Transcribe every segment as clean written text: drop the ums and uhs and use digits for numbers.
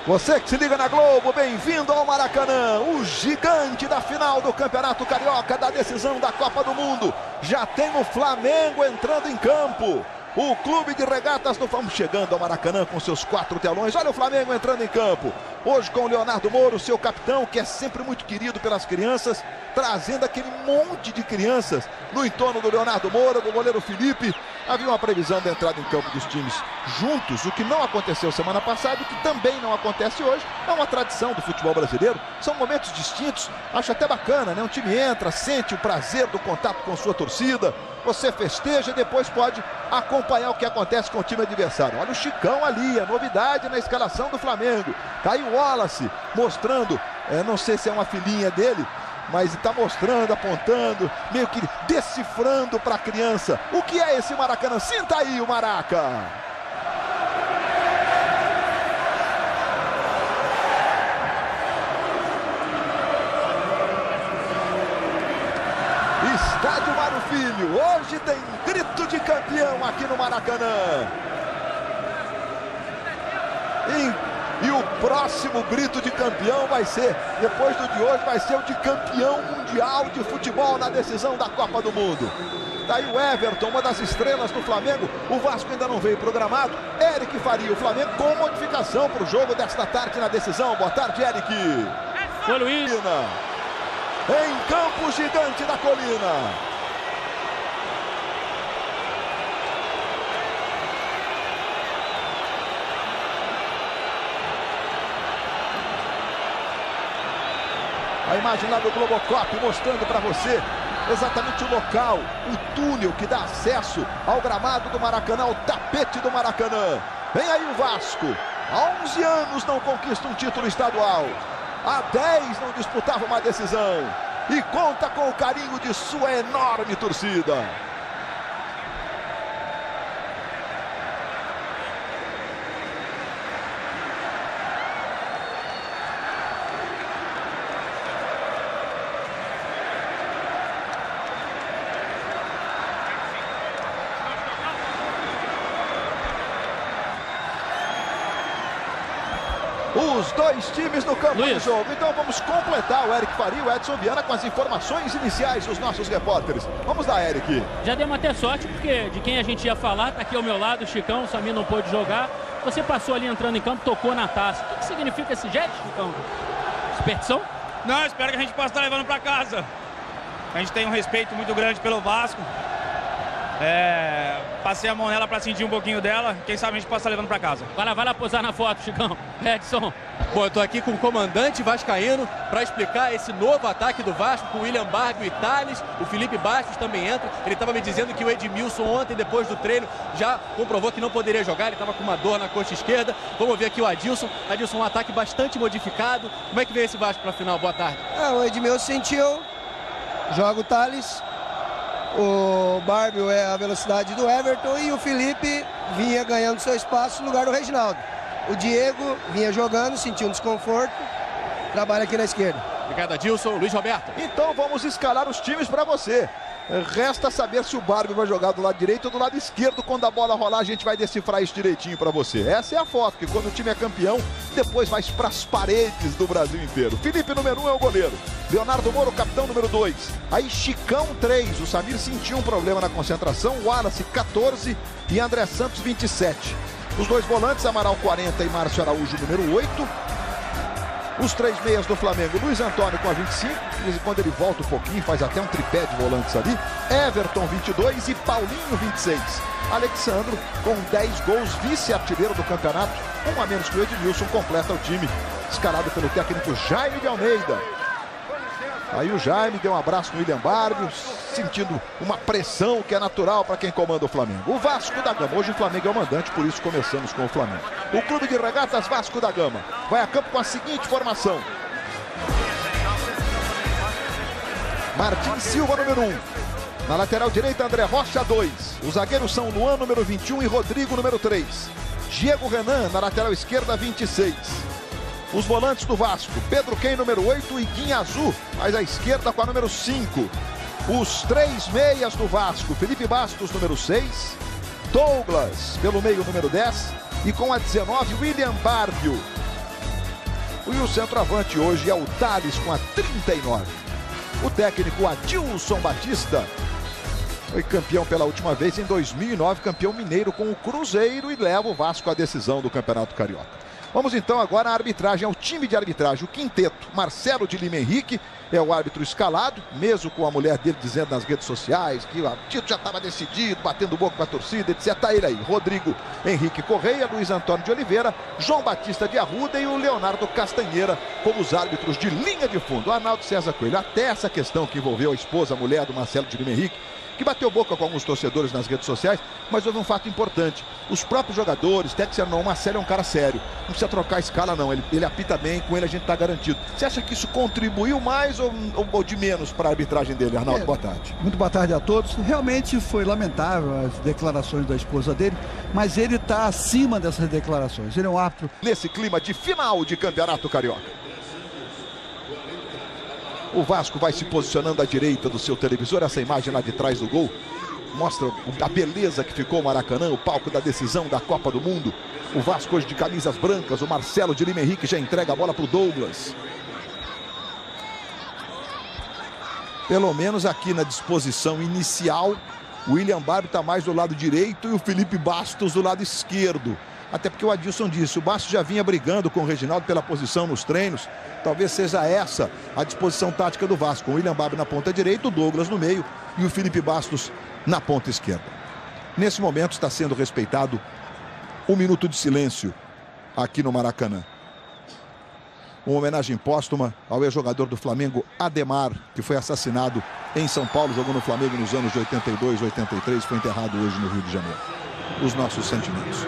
Você que se liga na Globo, bem-vindo ao Maracanã, o gigante da final do Campeonato Carioca, da decisão da Copa do Mundo. Já tem o Flamengo entrando em campo. O Clube de Regatas do Vamos chegando ao Maracanã com seus 4 telões. Olha o Flamengo entrando em campo. Hoje com o Leonardo Moro, seu capitão, que é sempre muito querido pelas crianças, trazendo aquele monte de crianças no entorno do Leonardo Moro, do goleiro Felipe. Havia uma previsão da entrada em campo dos times juntos, o que não aconteceu semana passada e que também não acontece hoje. É uma tradição do futebol brasileiro, são momentos distintos. Acho até bacana, né? Um time entra, sente o prazer do contato com sua torcida, você festeja e depois pode acompanhar o que acontece com o time adversário. Olha o Chicão ali, a novidade na escalação do Flamengo. Tá aí o Wallace mostrando, não sei se é uma filhinha dele, mas está mostrando, apontando, meio que decifrando para a criança o que é esse Maracanã. Sinta aí o Maraca. Estádio Mário Filho, hoje tem grito de campeão aqui no Maracanã. E o próximo grito de campeão vai ser, depois do de hoje, vai ser o de campeão mundial de futebol na decisão da Copa do Mundo. Daí o Everton, uma das estrelas do Flamengo. O Vasco ainda não veio programado. Eric faria o Flamengo com modificação para o jogo desta tarde na decisão. Boa tarde, Eric. Foi Luiz. Em campo gigante da colina. A imagem lá do Globocop mostrando para você exatamente o local, o túnel que dá acesso ao gramado do Maracanã, ao tapete do Maracanã. Vem aí o Vasco. Há 11 anos não conquista um título estadual. Há 10 não disputava uma decisão. E conta com o carinho de sua enorme torcida. Os dois times no campo de jogo. Então vamos completar o Eric Faria e o Edson Viana com as informações iniciais dos nossos repórteres. Vamos lá, Eric. Já demos até sorte, porque de quem a gente ia falar, tá aqui ao meu lado, o Chicão, o Samir não pôde jogar. Você passou ali entrando em campo, tocou na taça. O que significa esse gesto, Chicão? Superstição? Não, espero que a gente possa estar levando para casa. A gente tem um respeito muito grande pelo Vasco. Passei a mão nela para sentir um pouquinho dela. Quem sabe a gente possa estar levando para casa. Vai lá posar na foto, Chicão. Edson. Bom, eu tô aqui com o comandante vascaíno para explicar esse novo ataque do Vasco com o William Barbio e Thales. O Felipe Bastos também entra. Ele estava me dizendo que o Edmilson ontem, depois do treino, já comprovou que não poderia jogar. Ele estava com uma dor na coxa esquerda. Vamos ver aqui o Adilson. Adilson, um ataque bastante modificado. Como é que vem esse Vasco para a final? Boa tarde. O Edmilson sentiu. Joga o Thales. O Barbio é a velocidade do Everton e o Felipe vinha ganhando seu espaço no lugar do Reginaldo. O Diego vinha jogando, sentiu um desconforto, trabalha aqui na esquerda. Obrigado, Adilson. Luiz Roberto. Então vamos escalar os times para você. Resta saber se o Barbio vai jogar do lado direito ou do lado esquerdo. Quando a bola rolar, a gente vai decifrar isso direitinho para você. Essa é a foto, que quando o time é campeão, depois vai para as paredes do Brasil inteiro. Felipe, número 1, é o goleiro. Leonardo Moro, capitão, número 2. Aí Chicão, 3. O Samir sentiu um problema na concentração. Wallace, 14. E André Santos, 27. Os dois volantes, Amaral, 40. E Márcio Araújo, número 8. Os 3 meias do Flamengo, Luiz Antônio com a 25, e quando ele volta um pouquinho, faz até um tripé de volantes ali. Everton, 22 e Paulinho, 26. Alexandro com 10 gols, vice-artilheiro do campeonato, um a menos que o Edmilson, completa o time, escalado pelo técnico Jaime de Almeida. Aí o Jaime deu um abraço no William Barbio, sentindo uma pressão que é natural para quem comanda o Flamengo. O Vasco da Gama, hoje o Flamengo é o mandante, por isso começamos com o Flamengo. O Clube de Regatas Vasco da Gama vai a campo com a seguinte formação: Martim Silva, número 1. Na lateral direita, André Rocha, 2. Os zagueiros são Luan, número 21, e Rodrigo, número 3. Diego Renan, na lateral esquerda, 26. Os volantes do Vasco, Pedro Quem, número 8, e Guinha Azul, mais à esquerda com a número 5. Os 3 meias do Vasco, Felipe Bastos, número 6. Douglas, pelo meio, número 10. E com a 19, William Barbio. E o centroavante hoje é o Thales com a 39. O técnico Adilson Batista foi campeão pela última vez em 2009, campeão mineiro com o Cruzeiro e leva o Vasco à decisão do Campeonato Carioca. Vamos então agora à arbitragem, ao time de arbitragem, o quinteto. Marcelo de Lima Henrique é o árbitro escalado, mesmo com a mulher dele dizendo nas redes sociais que o título já estava decidido, batendo boca com a torcida, etc. Tá ele aí, Rodrigo Henrique Correia, Luiz Antônio de Oliveira, João Batista de Arruda e o Leonardo Castanheira como os árbitros de linha de fundo. O Arnaldo César Coelho, até essa questão que envolveu a esposa, a mulher do Marcelo de Lima Henrique, que bateu boca com alguns torcedores nas redes sociais, mas houve um fato importante. Os próprios jogadores, até que disseram, não, o Marcelo é um cara sério, não precisa trocar a escala não, ele apita bem, com ele a gente está garantido. Você acha que isso contribuiu mais ou de menos para a arbitragem dele, Arnaldo? Boa tarde. Muito boa tarde a todos. Realmente foi lamentável as declarações da esposa dele, mas ele está acima dessas declarações. Ele é um árbitro. Nesse clima de final de Campeonato Carioca. O Vasco vai se posicionando à direita do seu televisor. Essa imagem lá de trás do gol mostra a beleza que ficou o Maracanã, o palco da decisão da Copa do Mundo. O Vasco hoje de camisas brancas. O Marcelo de Lima Henrique já entrega a bola para o Douglas. Pelo menos aqui na disposição inicial, o William Barbie está mais do lado direito e o Felipe Bastos do lado esquerdo. Até porque o Adilson disse, o Bastos já vinha brigando com o Reginaldo pela posição nos treinos. Talvez seja essa a disposição tática do Vasco. O William Barbie na ponta direita, o Douglas no meio e o Felipe Bastos na ponta esquerda. Nesse momento está sendo respeitado um minuto de silêncio aqui no Maracanã. Uma homenagem póstuma ao ex-jogador do Flamengo, Ademar, que foi assassinado em São Paulo, jogou no Flamengo nos anos de 82, 83, foi enterrado hoje no Rio de Janeiro. Os nossos sentimentos.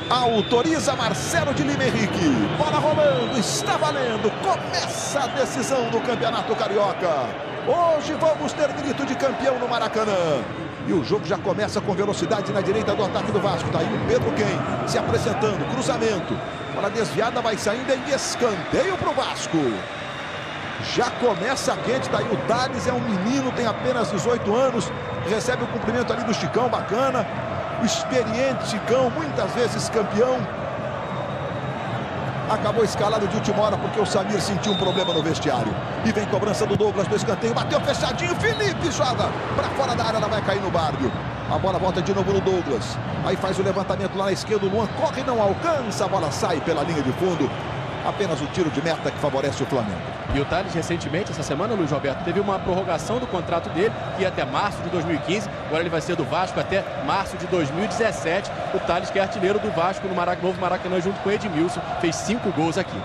Autoriza Marcelo de Lima Henrique. Bola rolando, está valendo. Começa a decisão do Campeonato Carioca. Hoje vamos ter grito de campeão no Maracanã. E o jogo já começa com velocidade na direita do ataque do Vasco. Está aí o Pedro Quem se apresentando, cruzamento. Bola desviada, vai saindo em escanteio para o Vasco. Já começa quente, está aí o Thales, é um menino, tem apenas 18 anos. Recebe o cumprimento ali do Chicão, bacana. O experiente Chicão, muitas vezes campeão. Acabou escalado de última hora porque o Samir sentiu um problema no vestiário. E vem cobrança do Douglas do escanteio. Bateu fechadinho. Felipe joga para fora da área. Ela vai cair no Barbio. A bola volta de novo no Douglas. Aí faz o levantamento lá na esquerda. O Luan corre e não alcança. A bola sai pela linha de fundo. Apenas o tiro de meta que favorece o Flamengo. E o Thales, recentemente, essa semana, Luiz Roberto, teve uma prorrogação do contrato dele, que ia até março de 2015. Agora ele vai ser do Vasco até março de 2017. O Thales, que é artilheiro do Vasco no novo Maracanã, junto com o Edmilson, fez 5 gols aqui.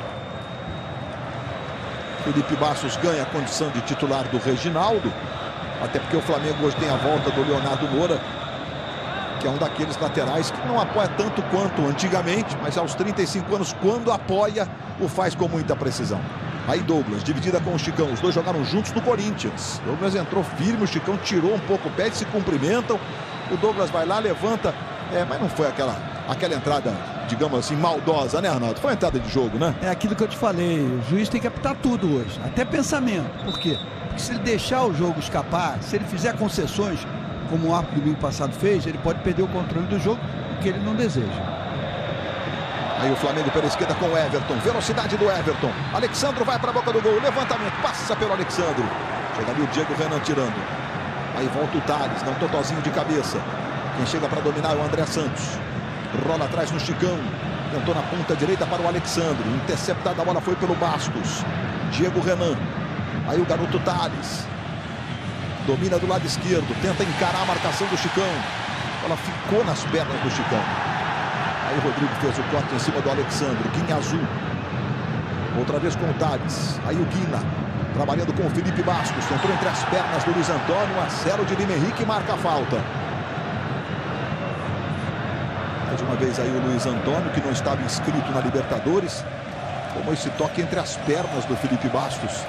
Felipe Bastos ganha a condição de titular do Reginaldo. Até porque o Flamengo hoje tem a volta do Leonardo Moura, que é um daqueles laterais que não apoia tanto quanto antigamente, mas aos 35 anos, quando apoia, o faz com muita precisão. Aí Douglas, dividida com o Chicão, os dois jogaram juntos no Corinthians. Douglas entrou firme, o Chicão tirou um pouco o pé, se cumprimentam. O Douglas vai lá, levanta, mas não foi aquela entrada, digamos assim, maldosa, né, Arnaldo? Foi uma entrada de jogo, né? É aquilo que eu te falei, o juiz tem que apitar tudo hoje, até pensamento. Por quê? Porque se ele deixar o jogo escapar, se ele fizer concessões, como o árbitro do domingo passado fez, ele pode perder o controle do jogo, o que ele não deseja. Aí o Flamengo pela esquerda com o Everton, velocidade do Everton. Alexandro vai para a boca do gol, levantamento, passa pelo Alexandro. Chega ali o Diego Renan tirando. Aí volta o Thales, dá um totozinho de cabeça. Quem chega para dominar é o André Santos. Rola atrás no Chicão. Tentou na ponta direita para o Alexandre. Interceptada a bola foi pelo Bastos. Diego Renan. Aí o garoto Thales. Domina do lado esquerdo, tenta encarar a marcação do Chicão. Ela ficou nas pernas do Chicão. Aí o Rodrigo fez o corte em cima do Alexandre. Guinha azul. Outra vez com o Thales. Aí o Guina, trabalhando com o Felipe Bastos. Entrou entre as pernas do Luiz Antônio. Marcelo de Lima Henrique marca a falta. Mais uma vez aí o Luiz Antônio, que não estava inscrito na Libertadores. Tomou esse toque entre as pernas do Felipe Bastos.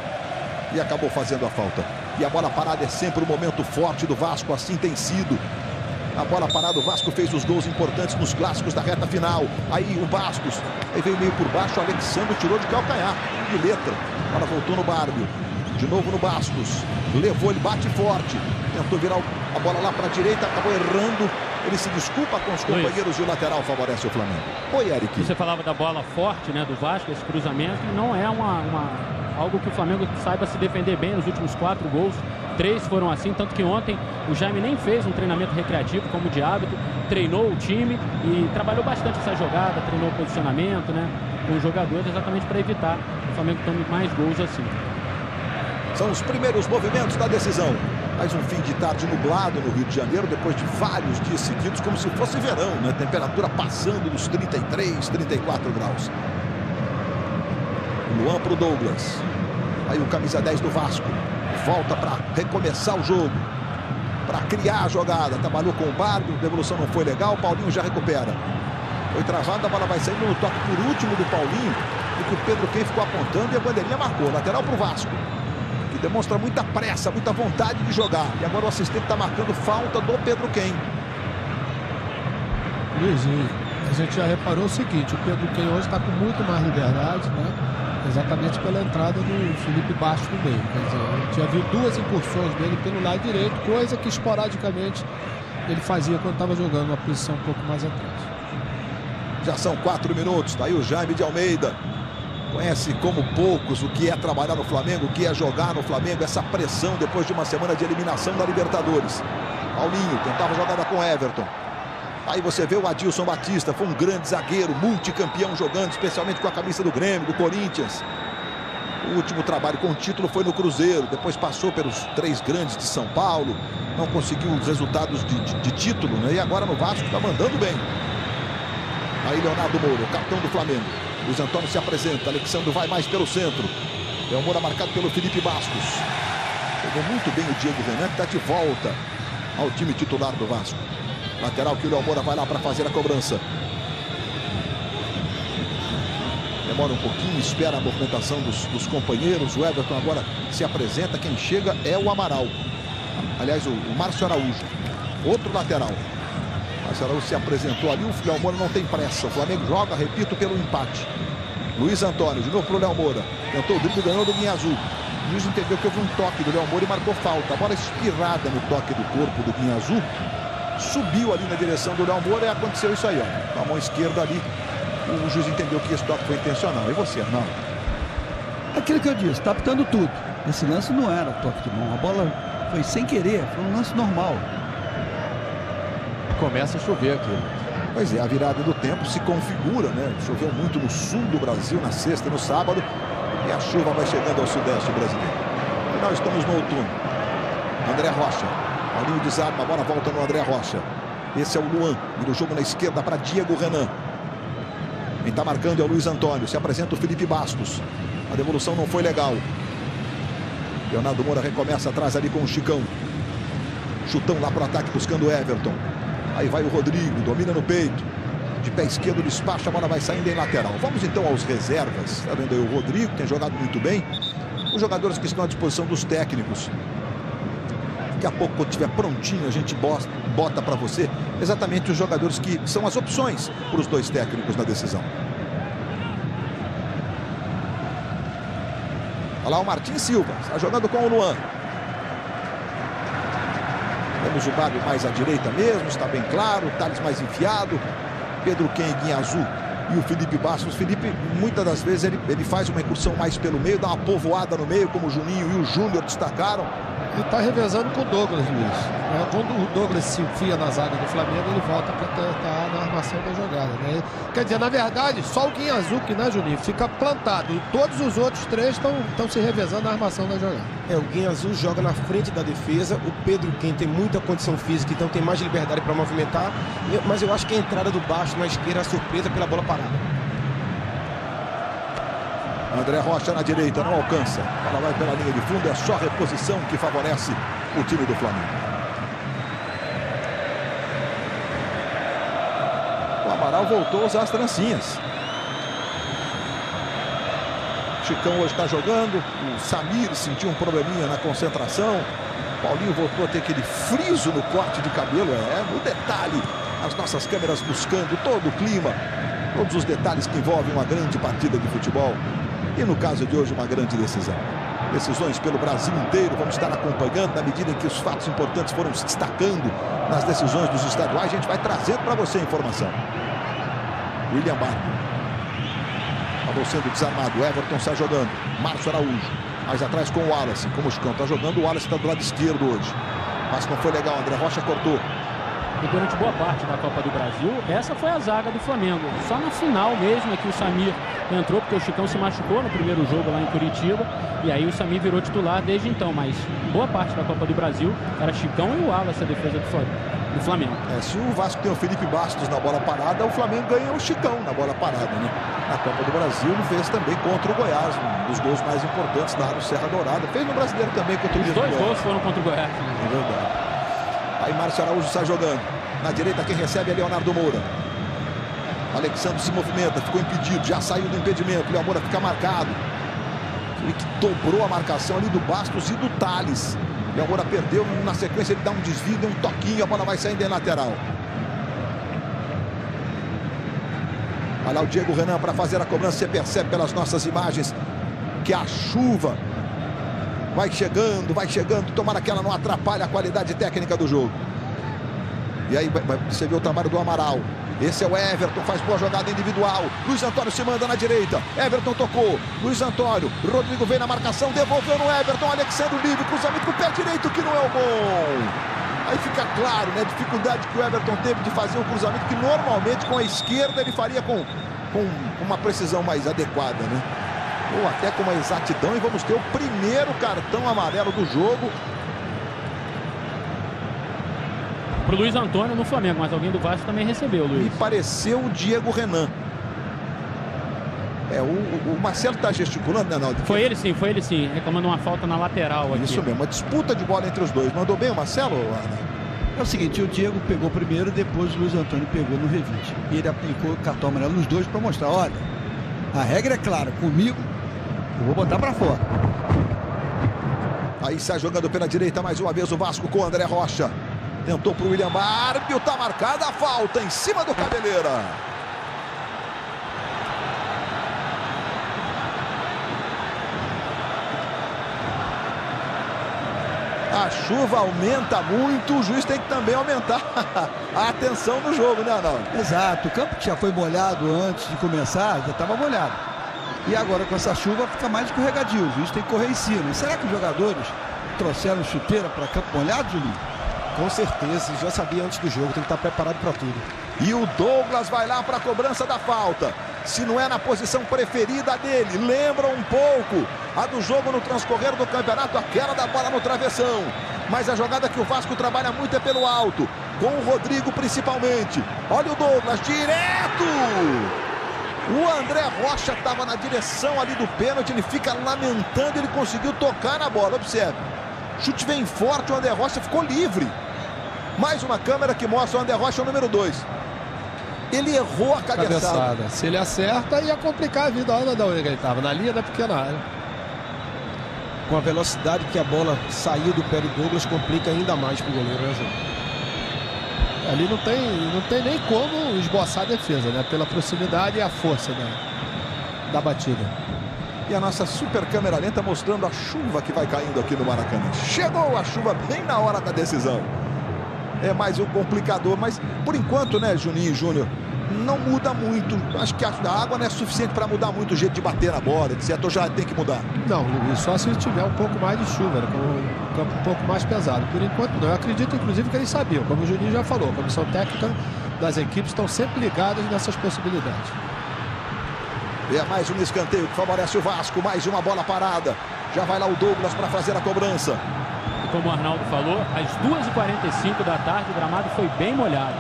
E acabou fazendo a falta. E a bola parada é sempre um momento forte do Vasco, assim tem sido. A bola parada, o Vasco fez os gols importantes nos clássicos da reta final. Aí o Bastos, aí veio meio por baixo, o Alexandre tirou de calcanhar, de letra. A bola voltou no Barbio, de novo no Bastos. Levou, ele bate forte. Tentou virar a bola lá para a direita, acabou errando Ele se desculpa com os companheiros e o lateral favorece o Flamengo. Oi, Eric. Você falava da bola forte, né, do Vasco, esse cruzamento, e não é algo que o Flamengo saiba se defender bem nos últimos 4 gols. 3 foram assim, tanto que ontem o Jaime nem fez um treinamento recreativo como de hábito, treinou o time e trabalhou bastante essa jogada, treinou o posicionamento, né, com os jogadores, exatamente para evitar que o Flamengo tome mais gols assim. São os primeiros movimentos da decisão. Mais um fim de tarde nublado no Rio de Janeiro, depois de vários dias seguidos, como se fosse verão, né? Temperatura passando dos 33, 34 graus. Luan para o Douglas. Aí o camisa 10 do Vasco. Volta para recomeçar o jogo. Para criar a jogada. Trabalhou com o Barbie, a devolução não foi legal. O Paulinho já recupera. Foi travada, a bola vai saindo no toque por último do Paulinho. E que o Pedro Quem ficou apontando e a bandeirinha marcou. Lateral para o Vasco. Que demonstra muita pressa, muita vontade de jogar. E agora o assistente está marcando falta do Pedro Quem. Luizinho, a gente já reparou o seguinte, o Pedro Quem hoje está com muito mais liberdade, né? Exatamente pela entrada do Felipe Bastos no meio. Quer dizer, a gente já viu 2 incursões dele pelo lado direito, coisa que esporadicamente ele fazia quando estava jogando uma posição um pouco mais atrás. Já são 4 minutos, tá aí o Jaime de Almeida. Conhece como poucos o que é trabalhar no Flamengo, o que é jogar no Flamengo, essa pressão depois de uma semana de eliminação da Libertadores. Paulinho tentava jogada com Everton. Aí você vê o Adilson Batista, foi um grande zagueiro, multicampeão jogando, especialmente com a camisa do Grêmio, do Corinthians. O último trabalho com o título foi no Cruzeiro, depois passou pelos 3 grandes de São Paulo, não conseguiu os resultados de título, né? E agora no Vasco está mandando bem. Aí Leonardo Moura, o capitão do Flamengo. Luiz Antônio se apresenta, Alexandre vai mais pelo centro. Léo Moura marcado pelo Felipe Bastos. Jogou muito bem o Diego Renan, que está de volta ao time titular do Vasco. Lateral que o Léo Moura vai lá para fazer a cobrança. Demora um pouquinho, espera a movimentação dos companheiros. O Everton agora se apresenta, quem chega é o Amaral. Aliás, o Márcio Araújo, outro lateral. Márcio Araújo se apresentou ali, o Léo Moura não tem pressa. O Flamengo joga, repito, pelo empate. Luiz Antônio, de novo para o Léo Moura. Tentou o drible, ganhou do Guinhazu. O juiz entendeu que houve um toque do Léo Moura e marcou falta. A bola espirrada no toque do corpo do Guinhazu. Subiu ali na direção do Léo Moura e aconteceu isso aí, ó. Com a mão esquerda ali, o juiz entendeu que esse toque foi intencional. E você, Arnaldo? Aquilo que eu disse, tá apitando tudo. Esse lance não era toque de mão. A bola foi sem querer, foi um lance normal. Começa a chover aqui. Pois é, a virada do tempo se configura, né? Choveu muito no sul do Brasil, na sexta e no sábado. E a chuva vai chegando ao sudeste brasileiro. E nós estamos no outono. André Rocha. Paulinho desarma, a bola volta no André Rocha. Esse é o Luan. Vira o jogo na esquerda para Diego Renan. Quem está marcando é o Luiz Antônio. Se apresenta o Felipe Bastos. A devolução não foi legal. Leonardo Moura recomeça atrás ali com o Chicão. Chutão lá para o ataque buscando o Everton. Aí vai o Rodrigo, domina no peito. De pé esquerdo, despacha, a bola vai saindo em lateral. Vamos então aos reservas. Está vendo aí o Rodrigo, tem jogado muito bem. Os jogadores que estão à disposição dos técnicos. Daqui a pouco, quando estiver prontinho, a gente bota para você exatamente os jogadores que são as opções para os 2 técnicos na decisão. Olha lá o Martim Silva, está jogando com o Luan. Temos o Bárbio mais à direita mesmo, está bem claro. O Thales mais enfiado. Pedro Quem, Guinhazu e o Felipe Bastos. O Felipe, muitas das vezes, ele faz uma incursão mais pelo meio, dá uma povoada no meio, como o Juninho e o Júnior destacaram. Ele está revezando com o Douglas, Luiz. Quando o Douglas se enfia na zaga do Flamengo, ele volta para tentar na armação da jogada, né? Quer dizer, na verdade, só o Guinhazu, que, né, Juninho, fica plantado. Todos os outros 3 estão se revezando na armação da jogada. O Guinhazu joga na frente da defesa. O Pedro Quem tem muita condição física, então tem mais liberdade para movimentar. Mas eu acho que a entrada do Baixo na esquerda é a surpresa pela bola parada. André Rocha na direita, não alcança. Ela vai pela linha de fundo, é só reposição que favorece o time do Flamengo. O Amaral voltou a usar as trancinhas. Chicão hoje está jogando. O Samir sentiu um probleminha na concentração. Paulinho voltou a ter aquele friso no corte de cabelo. No detalhe, as nossas câmeras buscando todo o clima, todos os detalhes que envolvem uma grande partida de futebol. E no caso de hoje, uma grande decisão. Decisões pelo Brasil inteiro, vamos estar acompanhando na medida em que os fatos importantes foram se destacando nas decisões dos estaduais. A gente vai trazendo para você a informação. William Barco. Acabou sendo desarmado. Everton sai jogando. Márcio Araújo. Mais atrás com o Wallace. Como o Chicão está jogando, o Wallace está do lado esquerdo hoje. Mas não foi legal. André Rocha cortou. E durante boa parte da Copa do Brasil, essa foi a zaga do Flamengo. Só na final mesmo é que o Samir entrou, porque o Chicão se machucou no primeiro jogo lá em Curitiba. E aí o Samir virou titular desde então. Mas boa parte da Copa do Brasil era Chicão e o Wallace a defesa do Flamengo. Se o Vasco tem o Felipe Bastos na bola parada, o Flamengo ganha o Chicão na bola parada, né? Na Copa do Brasil ele fez também contra o Goiás, um dos gols mais importantes da Rádio Serra Dourada. Fez no Brasileiro também contra o Goiás. Os dois gols foram contra o Goiás. É verdade. Aí Márcio Araújo sai jogando. Na direita quem recebe é Leonardo Moura. Alexandre se movimenta, ficou impedido, já saiu do impedimento. Léo Moura fica marcado. Ele que dobrou a marcação ali do Bastos e do Thales. Léo Moura perdeu, na sequência ele dá um desvio, dá um toquinho, a bola vai saindo em lateral. Olha lá o Diego Renan para fazer a cobrança. Você percebe pelas nossas imagens que a chuva vai chegando, tomara que ela não atrapalhe a qualidade técnica do jogo. E aí você vê o trabalho do Amaral. Esse é o Everton, faz boa jogada individual. Luiz Antônio se manda na direita. Everton tocou. Luiz Antônio. Rodrigo vem na marcação, devolveu no Everton. Alexandre livre, cruzamento com o pé direito, que não é o bom. Aí fica claro, né, a dificuldade que o Everton teve de fazer um cruzamento que normalmente com a esquerda ele faria com uma precisão mais adequada, né? Ou até com uma exatidão. E vamos ter o primeiro cartão amarelo do jogo Pro Luiz Antônio no Flamengo, mas alguém do Vasco também recebeu, Luiz. Me pareceu o Diego Renan. O Marcelo está gesticulando, né, Naldo? Foi ele sim, reclamando uma falta na lateral aqui. Isso mesmo, uma disputa de bola entre os dois. Mandou bem o Marcelo, Ana? É o seguinte, o Diego pegou primeiro, depois o Luiz Antônio pegou no revite. E ele aplicou o cartão amarelo nos dois para mostrar, olha, a regra é clara, comigo eu vou botar para fora. Aí sai jogando pela direita mais uma vez o Vasco com o André Rocha. Tentou para o William Barbio, tá marcada a falta em cima do Cabeleira. A chuva aumenta muito, o juiz tem que também aumentar a atenção no jogo, né, Arnaldo? Exato, o campo que já foi molhado antes de começar, já estava molhado. E agora com essa chuva fica mais escorregadio, o juiz tem que correr em cima. E será que os jogadores trouxeram chuteira para campo molhado, Julinho? Com certeza, já sabia antes do jogo, tem que estar preparado para tudo. E o Douglas vai lá para a cobrança da falta. Se não é na posição preferida dele, lembra um pouco a do jogo no transcorrer do campeonato, aquela da bola no travessão. Mas a jogada que o Vasco trabalha muito é pelo alto, com o Rodrigo principalmente. Olha o Douglas, direto! O André Rocha estava na direção ali do pênalti, ele fica lamentando, ele conseguiu tocar na bola, observe. Chute vem forte, o André Rocha ficou livre. Mais uma câmera que mostra o André Rocha, o número 2. Ele errou a cabeçada. Se ele acerta, ia complicar a vida. Olha de onde ele estava, na linha da pequena área. Com a velocidade que a bola saiu do pé do Douglas, complica ainda mais para o goleiro, né, João? Ali não tem nem como esboçar a defesa, né? Pela proximidade e a força da batida. E a nossa super câmera lenta mostrando a chuva que vai caindo aqui no Maracanã. Chegou a chuva bem na hora da decisão. É mais um complicador, mas por enquanto, né, Juninho e Júnior, não muda muito. Acho que a água não é suficiente para mudar muito o jeito de bater na bola, etc. Ou já tem que mudar? Não, Luiz, só se tiver um pouco mais de chuva, né, com o campo um pouco mais pesado. Por enquanto não. Eu acredito, inclusive, que eles sabiam. Como o Juninho já falou, a comissão técnica das equipes estão sempre ligadas nessas possibilidades. É mais um escanteio que favorece o Vasco. Mais uma bola parada. Já vai lá o Douglas para fazer a cobrança. E como o Arnaldo falou, às 2h45 da tarde o gramado foi bem molhado.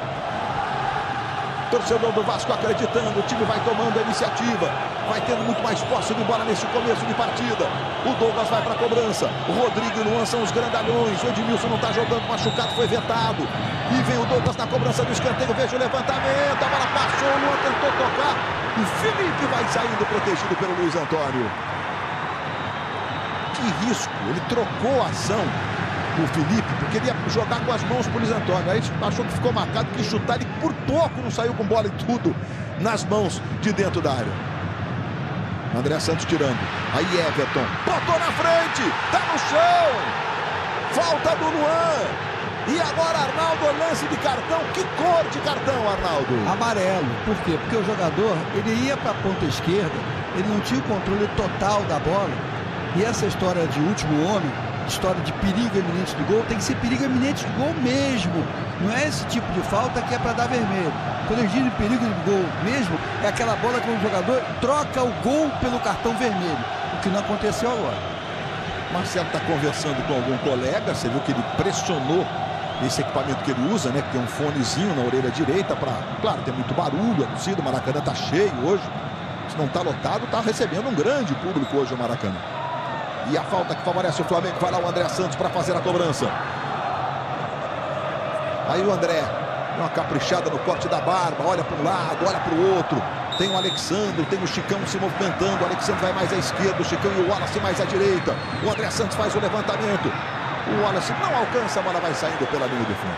Torcedor do Vasco acreditando, o time vai tomando a iniciativa, vai tendo muito mais posse de bola nesse começo de partida. O Douglas vai para a cobrança, o Rodrigo e o Luan são os grandalhões, o Edmilson não está jogando, machucado, foi vetado. E vem o Douglas na cobrança do escanteio, veja o levantamento, a bola passou, o Luan tentou tocar. O Felipe vai saindo protegido pelo Luiz Antônio. Que risco, ele trocou a ação. O Felipe, porque ele ia jogar com as mãos pro Luiz Antônio. Aí achou que ficou marcado, que chutar, ele por pouco não saiu com bola e tudo nas mãos de dentro da área. André Santos tirando. Aí Everton. Botou na frente. Tá no chão. Falta do Luan. E agora Arnaldo, lance de cartão. Que cor de cartão, Arnaldo? Amarelo. Por quê? Porque o jogador, ele ia para a ponta esquerda, ele não tinha o controle total da bola. E essa história de último homem, história de perigo iminente do gol, tem que ser perigo iminente do gol mesmo. Não é esse tipo de falta que é para dar vermelho. Quando eles dizem perigo de gol mesmo, é aquela bola que o jogador troca o gol pelo cartão vermelho. O que não aconteceu agora. Marcelo está conversando com algum colega. Você viu que ele pressionou esse equipamento que ele usa, né? Que tem um fonezinho na orelha direita para... Claro, tem muito barulho, a torcida, o Maracanã está cheio hoje. Se não está lotado, está recebendo um grande público hoje o Maracanã. E a falta que favorece o Flamengo, vai lá o André Santos para fazer a cobrança. Aí o André, uma caprichada no corte da barba, olha para um lado, olha para o outro. Tem o Alexandre, tem o Chicão se movimentando. O Alexandre vai mais à esquerda, o Chicão e o Wallace mais à direita. O André Santos faz o levantamento. O Wallace não alcança, a bola vai saindo pela linha de fundo.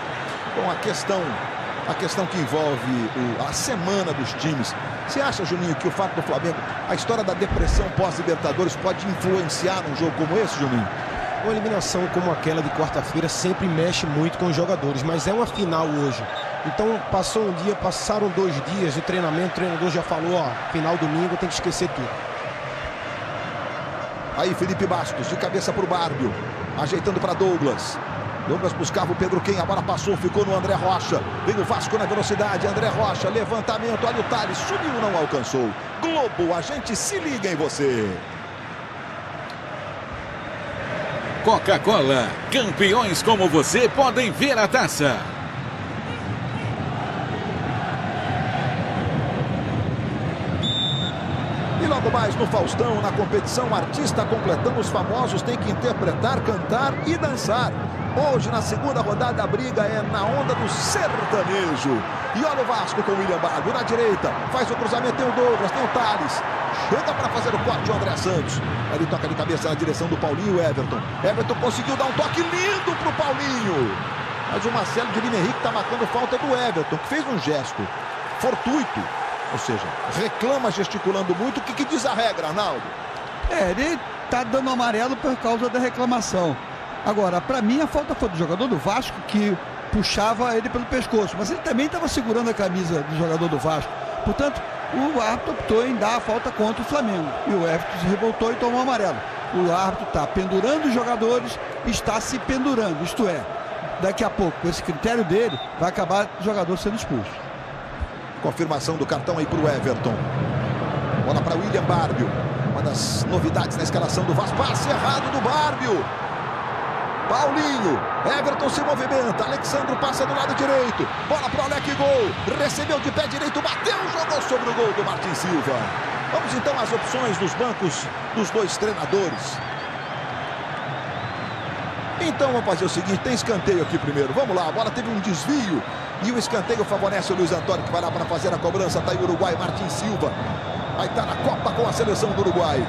Bom, a questão que envolve a semana dos times. Você acha, Juninho, que o fato do Flamengo, a história da depressão pós-Libertadores pode influenciar num jogo como esse, Juninho? Uma eliminação como aquela de quarta-feira sempre mexe muito com os jogadores, mas é uma final hoje. Então passou um dia, passaram 2 dias de treinamento, o treinador já falou, ó, final domingo tem que esquecer tudo. Aí Felipe Bastos, de cabeça para o Bárbio, ajeitando para Douglas. Douglas buscava o Pedro Quem, a bola passou, ficou no André Rocha. Vem o Vasco na velocidade, André Rocha, levantamento, olha o Thales, subiu, não alcançou. Globo, a gente se liga em você. Coca-Cola, campeões como você podem ver a taça. E logo mais no Faustão, na competição Artista Completando, os famosos têm que interpretar, cantar e dançar. Hoje, na segunda rodada, a briga é na onda do sertanejo. E olha o Vasco com o William Bárbio na direita. Faz o cruzamento, tem o Douglas, tem o Thales. Chega para fazer o corte o André Santos. Ele toca de cabeça na direção do Paulinho e o Everton. Everton conseguiu dar um toque lindo pro Paulinho. Mas o Marcelo de Lima Henrique está marcando falta do Everton, que fez um gesto fortuito. Ou seja, reclama gesticulando muito. O que diz a regra, Arnaldo? Ele tá dando amarelo por causa da reclamação. Agora, para mim, a falta foi do jogador do Vasco, que puxava ele pelo pescoço. Mas ele também estava segurando a camisa do jogador do Vasco. Portanto, o árbitro optou em dar a falta contra o Flamengo. E o Everton se revoltou e tomou amarelo. O árbitro está pendurando os jogadores, está se pendurando. Isto é, daqui a pouco, com esse critério dele, vai acabar o jogador sendo expulso. Confirmação do cartão aí para o Everton. Bola para William Bárbio. Uma das novidades na escalação do Vasco. Passe errado do Bárbio. Paulinho, Everton se movimenta, Alexandre passa do lado direito, bola para o Alec, gol, recebeu de pé direito, bateu, jogou sobre o gol do Martin Silva. Vamos então às opções dos bancos dos dois treinadores. Então vamos fazer o seguinte, tem escanteio aqui primeiro, vamos lá, a bola teve um desvio e o escanteio favorece o Luiz Antônio, que vai lá para fazer a cobrança. Tá aí o Uruguai, Martin Silva, vai estar na Copa com a seleção do Uruguai.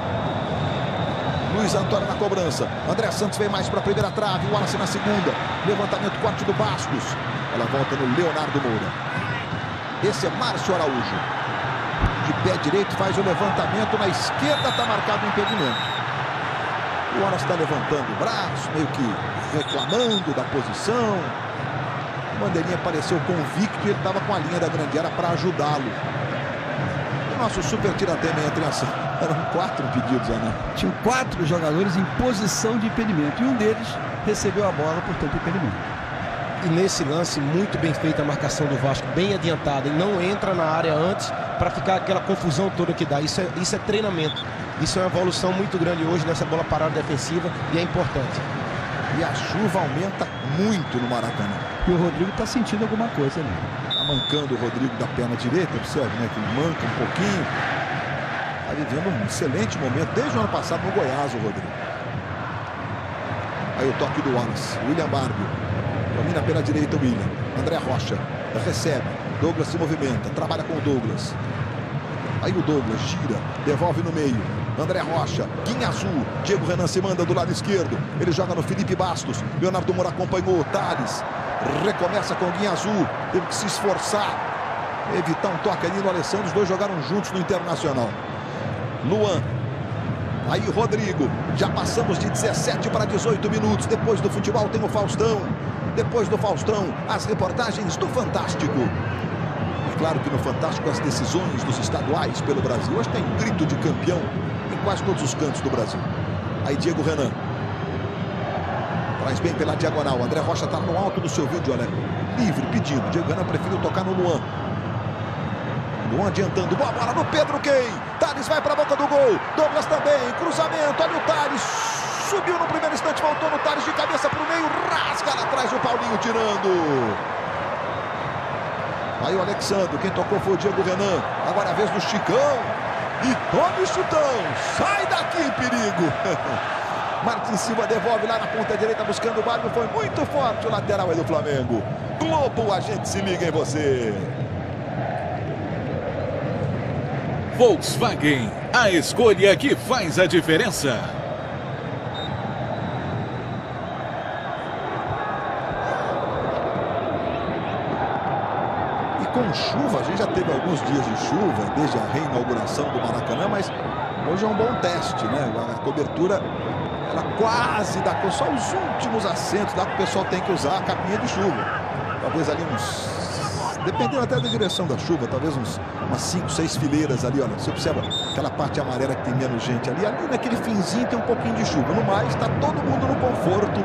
Luiz Antônio na cobrança. André Santos vem mais para a primeira trave. O Wallace na segunda. Levantamento, corte do Bastos. Ela volta no Leonardo Moura. Esse é Márcio Araújo. De pé direito faz o levantamento. Na esquerda está marcado o impedimento. O Wallace está levantando o braço, meio que reclamando da posição. O bandeirinha pareceu convicto e ele estava com a linha da grande área para ajudá-lo. O nosso super tiratema entra em ação. Eram 4 impedidos, Ana. Tinham 4 jogadores em posição de impedimento e um deles recebeu a bola, portanto, impedimento. E nesse lance, muito bem feita a marcação do Vasco, bem adiantada, e não entra na área antes para ficar aquela confusão toda que dá. Isso é treinamento. Isso é uma evolução muito grande hoje nessa bola parada defensiva e é importante. E a chuva aumenta muito no Maracanã. E o Rodrigo está sentindo alguma coisa ali. Está mancando o Rodrigo da perna direita, observe, né? Que ele manca um pouquinho. Está vivendo um excelente momento desde o ano passado no Goiás, o Rodrigo. Aí o toque do Wallace. William Bárbio. Domina pela direita o William. André Rocha recebe. Douglas se movimenta. Trabalha com o Douglas. Aí o Douglas gira. Devolve no meio. André Rocha. Guinha azul. Diego Renan se manda do lado esquerdo. Ele joga no Felipe Bastos. Leonardo Moura acompanhou o Thales. Recomeça com o Guinha azul. Teve que se esforçar. Evitar um toque ali no Alessandro. Os dois jogaram juntos no Internacional. Luan Aí Rodrigo, já passamos de 17 para 18 minutos. Depois do futebol tem o Faustão. Depois do Faustão, as reportagens do Fantástico. É claro que no Fantástico as decisões dos estaduais pelo Brasil. Hoje tem grito de campeão em quase todos os cantos do Brasil. Aí Diego Renan. Traz bem pela diagonal. André Rocha está no alto do seu vídeo, olha. Livre, pedindo. Diego Renan preferiu tocar no Luan. Luan adiantando, boa bola no Pedro Quem. Thales vai para a boca do gol. Douglas também, cruzamento, olha o Thales. Subiu no primeiro instante, voltou no Thales de cabeça para o meio. Rasga lá atrás o Paulinho tirando. Aí o Alexandre, quem tocou foi o Diego Renan. Agora a vez do Chicão. E tome o chutão. Sai daqui, perigo. Martins Silva devolve lá na ponta direita buscando o Bárbaro. Foi muito forte o lateral aí do Flamengo. Globo, a gente se liga em você. Volkswagen, a escolha que faz a diferença. E com chuva, a gente já teve alguns dias de chuva, desde a reinauguração do Maracanã, mas hoje é um bom teste, né? A cobertura, ela quase dá, só os últimos assentos lá que o pessoal tem que usar a capinha de chuva. Talvez ali dependendo até da direção da chuva, talvez umas 5, 6 fileiras ali, olha. Você observa aquela parte amarela que tem menos gente ali. Ali naquele finzinho tem um pouquinho de chuva. No mais, está todo mundo no conforto,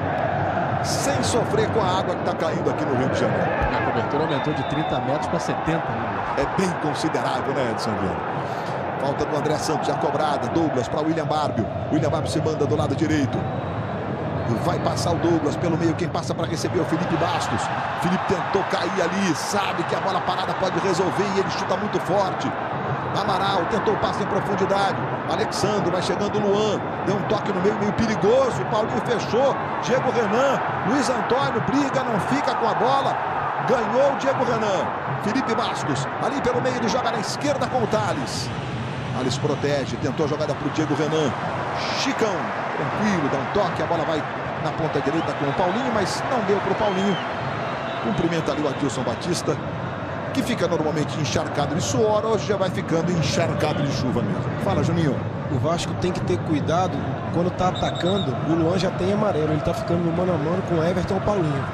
sem sofrer com a água que está caindo aqui no Rio de Janeiro. A cobertura aumentou de 30 metros para 70, né? É bem considerável, né, Edson Vieira? Falta do André Santos, já cobrada. Douglas para William Barbio. William Barbio se manda do lado direito. Vai passar o Douglas pelo meio. Quem passa para receber é o Felipe Bastos. Felipe tentou cair ali. Sabe que a bola parada pode resolver e ele chuta muito forte. Amaral tentou o passe em profundidade. Alexandre vai chegando. Luan deu um toque no meio perigoso. Paulinho fechou. Diego Renan. Luiz Antônio briga, não fica com a bola. Ganhou o Diego Renan. Felipe Bastos ali pelo meio. Ele joga na esquerda com o Thales. Thales protege. Tentou a jogada para o Diego Renan. Chicão. Tranquilo, dá um toque, a bola vai na ponta direita com o Paulinho, mas não deu para o Paulinho. Cumprimenta ali o Adilson Batista, que fica normalmente encharcado de suor, hoje já vai ficando encharcado de chuva mesmo. Fala, Juninho. O Vasco tem que ter cuidado quando está atacando. O Luan já tem amarelo, ele está ficando no mano a mano com o Everton e o Paulinho.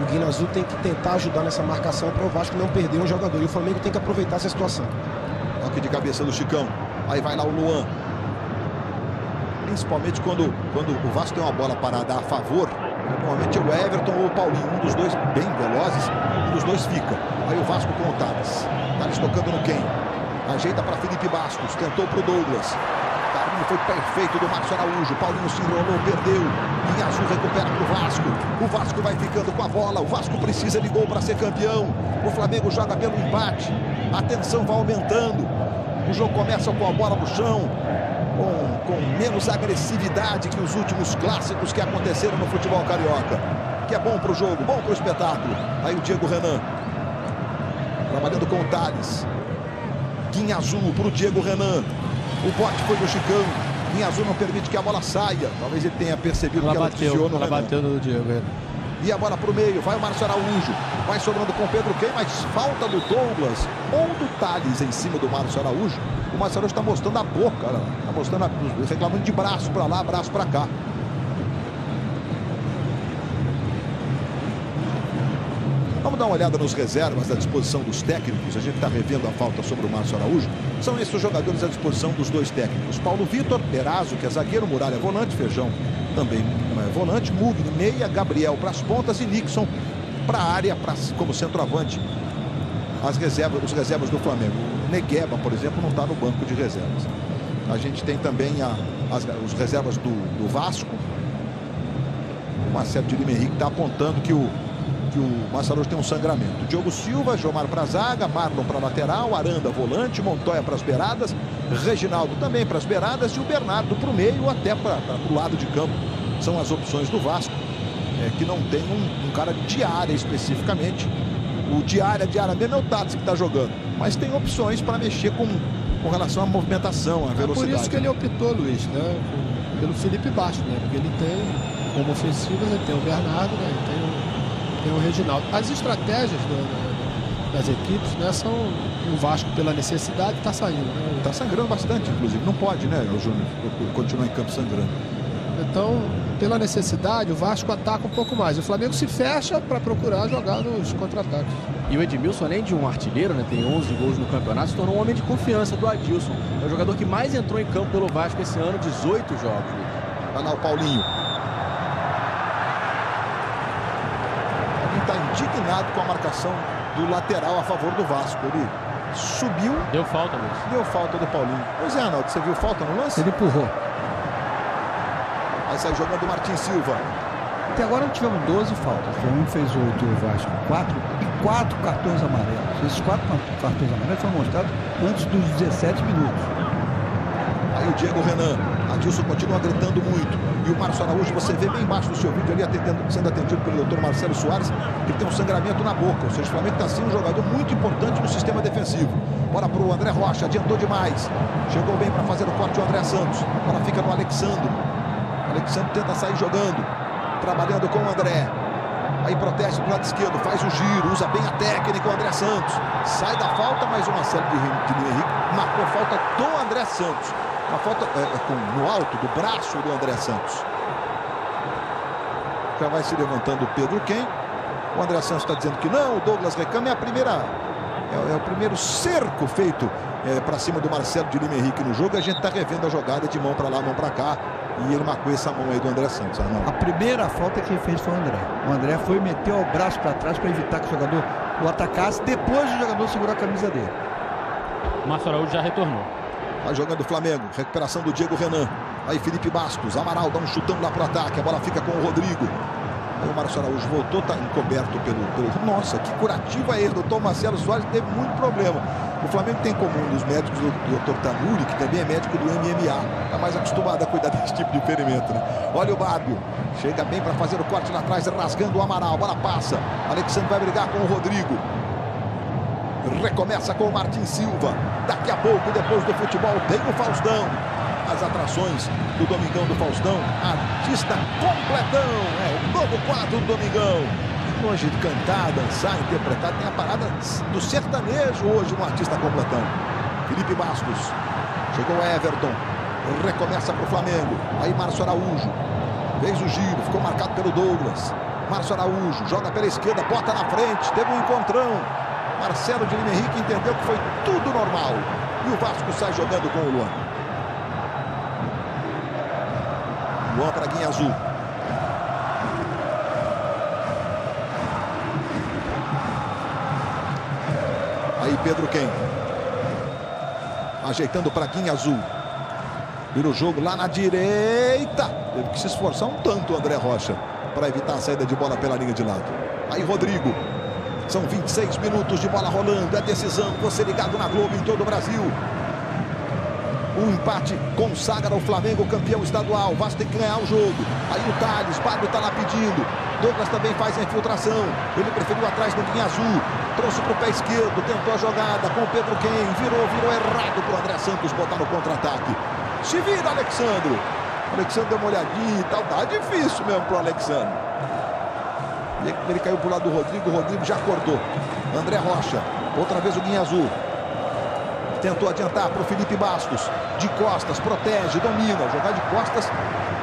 O Guinazu tem que tentar ajudar nessa marcação para o Vasco não perder um jogador. E o Flamengo tem que aproveitar essa situação. Toque de cabeça do Chicão. Aí vai lá o Luan. Principalmente quando o Vasco tem uma bola parada a favor, normalmente é o Everton ou o Paulinho, um dos dois bem velozes, um dos dois fica. Aí o Vasco com o Thales. Thales tocando no quem? Ajeita para Felipe Bastos, tentou para o Douglas. Carlinho foi perfeito do Márcio Araújo. Paulinho se enrolou, perdeu. Linha Azul recupera para o Vasco. O Vasco vai ficando com a bola. O Vasco precisa de gol para ser campeão. O Flamengo joga pelo empate. A tensão vai aumentando. O jogo começa com a bola no chão. Com menos agressividade que os últimos clássicos que aconteceram no futebol carioca. Que é bom para o jogo, bom para o espetáculo. Aí o Diego Renan. Trabalhando com o Thales. Guinha Azul para o Diego Renan. O bote foi do Chicão. Guinha Azul não permite que a bola saia. Talvez ele tenha percebido que ela desviou no Renan. Bateu no Diego. E a bola para o meio. Vai o Márcio Araújo. Vai sobrando com o Pedro Quem, mas falta do Douglas ou do Thales em cima do Márcio Araújo. O Márcio Araújo está mostrando a boca, está mostrando, reclamando de braço para lá, braço para cá. Vamos dar uma olhada nos reservas à disposição dos técnicos. A gente está revendo a falta sobre o Márcio Araújo. São esses os jogadores à disposição dos dois técnicos. Paulo Vitor, Eraso, que é zagueiro, Muralha volante, Feijão também volante, Mugni, meia, Gabriel para as pontas e Nixon para a área como centroavante. Os reservas do Flamengo. Negueba, por exemplo, não está no banco de reservas. A gente tem também os reservas do Vasco. O Marcelo de Lima Henrique está apontando que o Márcio Araújo tem um sangramento. Diogo Silva, Jomar para a zaga, Marlon para a lateral, Aranda volante, Montoya para as beiradas, Reginaldo também para as beiradas e o Bernardo para o meio até para o lado de campo. São as opções do Vasco, que não tem um cara de área especificamente. O de área mesmo é o Thales que está jogando. Mas tem opções para mexer com relação à movimentação, à velocidade. Por isso que ele optou, Luiz, né, pelo Felipe Bastos, né? Porque ele tem, como ofensivo, ele tem o Bernardo, né? Ele tem o Reginaldo. As estratégias das equipes, né, são o Vasco, pela necessidade, está saindo. Né? Está sangrando bastante, inclusive. Não pode, né, o Júnior, continuar em campo sangrando. Então, pela necessidade, o Vasco ataca um pouco mais. O Flamengo se fecha para procurar jogar nos contra-ataques. E o Edmilson, além de um artilheiro, né, tem 11 gols no campeonato, se tornou um homem de confiança do Adilson. É o jogador que mais entrou em campo pelo Vasco esse ano, 18 jogos. Vai lá o Paulinho. Ele está indignado com a marcação do lateral a favor do Vasco. Ele subiu. Deu falta, Luiz. Deu falta do Paulinho. Pois é, Arnaldo, você viu falta no lance? Ele empurrou. Aí sai jogando o Martin Silva. Até agora não tivemos 12 faltas. O Flamengo fez 8 e o Vasco 4 e 4 cartões amarelos. Esses 4 cartões amarelos foram mostrados antes dos 17 minutos. Aí o Diego Renan. Adilson continua gritando muito. E o Márcio Araújo, você vê bem embaixo do seu vídeo ali, sendo atendido pelo doutor Marcelo Soares, que tem um sangramento na boca. Ou seja, o Flamengo está sendo um jogador muito importante no sistema defensivo. Bora para o André Rocha, adiantou demais. Chegou bem para fazer o corte o André Santos. Agora fica no Alexandre. Alexandre tenta sair jogando, trabalhando com o André. Aí protege do lado esquerdo, faz o giro, usa bem a técnica o André Santos. Sai da falta, mas o Marcelo de Henrique marcou a falta do André Santos. Uma falta no alto do braço do André Santos. Já vai se levantando o Pedro Quem. O André Santos está dizendo que não, o Douglas reclama. É o primeiro cerco feito para cima do Marcelo de Lima Henrique no jogo. A gente está revendo a jogada de mão para lá, mão para cá. E ele marcou essa mão aí do André Santos. A primeira falta que ele fez foi o André. O André foi e meteu o braço para trás para evitar que o jogador o atacasse. Depois o jogador segurou a camisa dele. O Márcio Araújo já retornou. Vai jogando o Flamengo. Recuperação do Diego Renan. Aí Felipe Bastos. Amaral dá um chutão lá pro ataque. A bola fica com o Rodrigo. Aí o Márcio Araújo voltou, tá encoberto pelo... Nossa, que curativo é esse? O doutor Marcelo Soares teve muito problema. O Flamengo tem como um dos médicos o doutor Tanuri, que também é médico do MMA. Está mais acostumado a cuidar desse tipo de ferimento, né? Olha o Bárbio. Chega bem para fazer o corte lá atrás, rasgando o Amaral. A bola passa. Alexandre vai brigar com o Rodrigo. Recomeça com o Martin Silva. Daqui a pouco, depois do futebol, tem o Faustão. As atrações do Domingão do Faustão. Artista completão. É o novo quadro do Domingão. Longe de cantar, dançar, interpretar, tem a parada do sertanejo hoje no Artista Completão. Felipe Bastos. Chegou Everton. Recomeça para o Flamengo. Aí Márcio Araújo. Fez o giro, ficou marcado pelo Douglas. Márcio Araújo joga pela esquerda, bota na frente, teve um encontrão. Marcelo de Lima Henrique entendeu que foi tudo normal. E o Vasco sai jogando com o Luan. Luan para Guinha Azul. Aí Pedro Quem. Ajeitando para Guinha Azul. Vira o jogo lá na direita. Teve que se esforçar um tanto o André Rocha para evitar a saída de bola pela linha de lado. Aí Rodrigo. São 26 minutos de bola rolando. É decisão. Você ligado na Globo em todo o Brasil. O empate consagra o Flamengo campeão estadual. O Vasco tem que ganhar o jogo. Aí o Thales, Pablo está lá pedindo. Douglas também faz a infiltração. Ele preferiu atrás do Guinha Azul. Trouxe para o pé esquerdo. Tentou a jogada com o Pedro Quem. Virou errado para o André Santos botar no contra-ataque. Se vira, Alexandre. O Alexandre deu uma olhadinha e tal. Tá difícil mesmo para o Alexandre. Ele caiu para o lado do Rodrigo. O Rodrigo já acordou. André Rocha. Outra vez o Guinha Azul. Tentou adiantar para o Felipe Bastos. De costas, protege, domina. Jogar de costas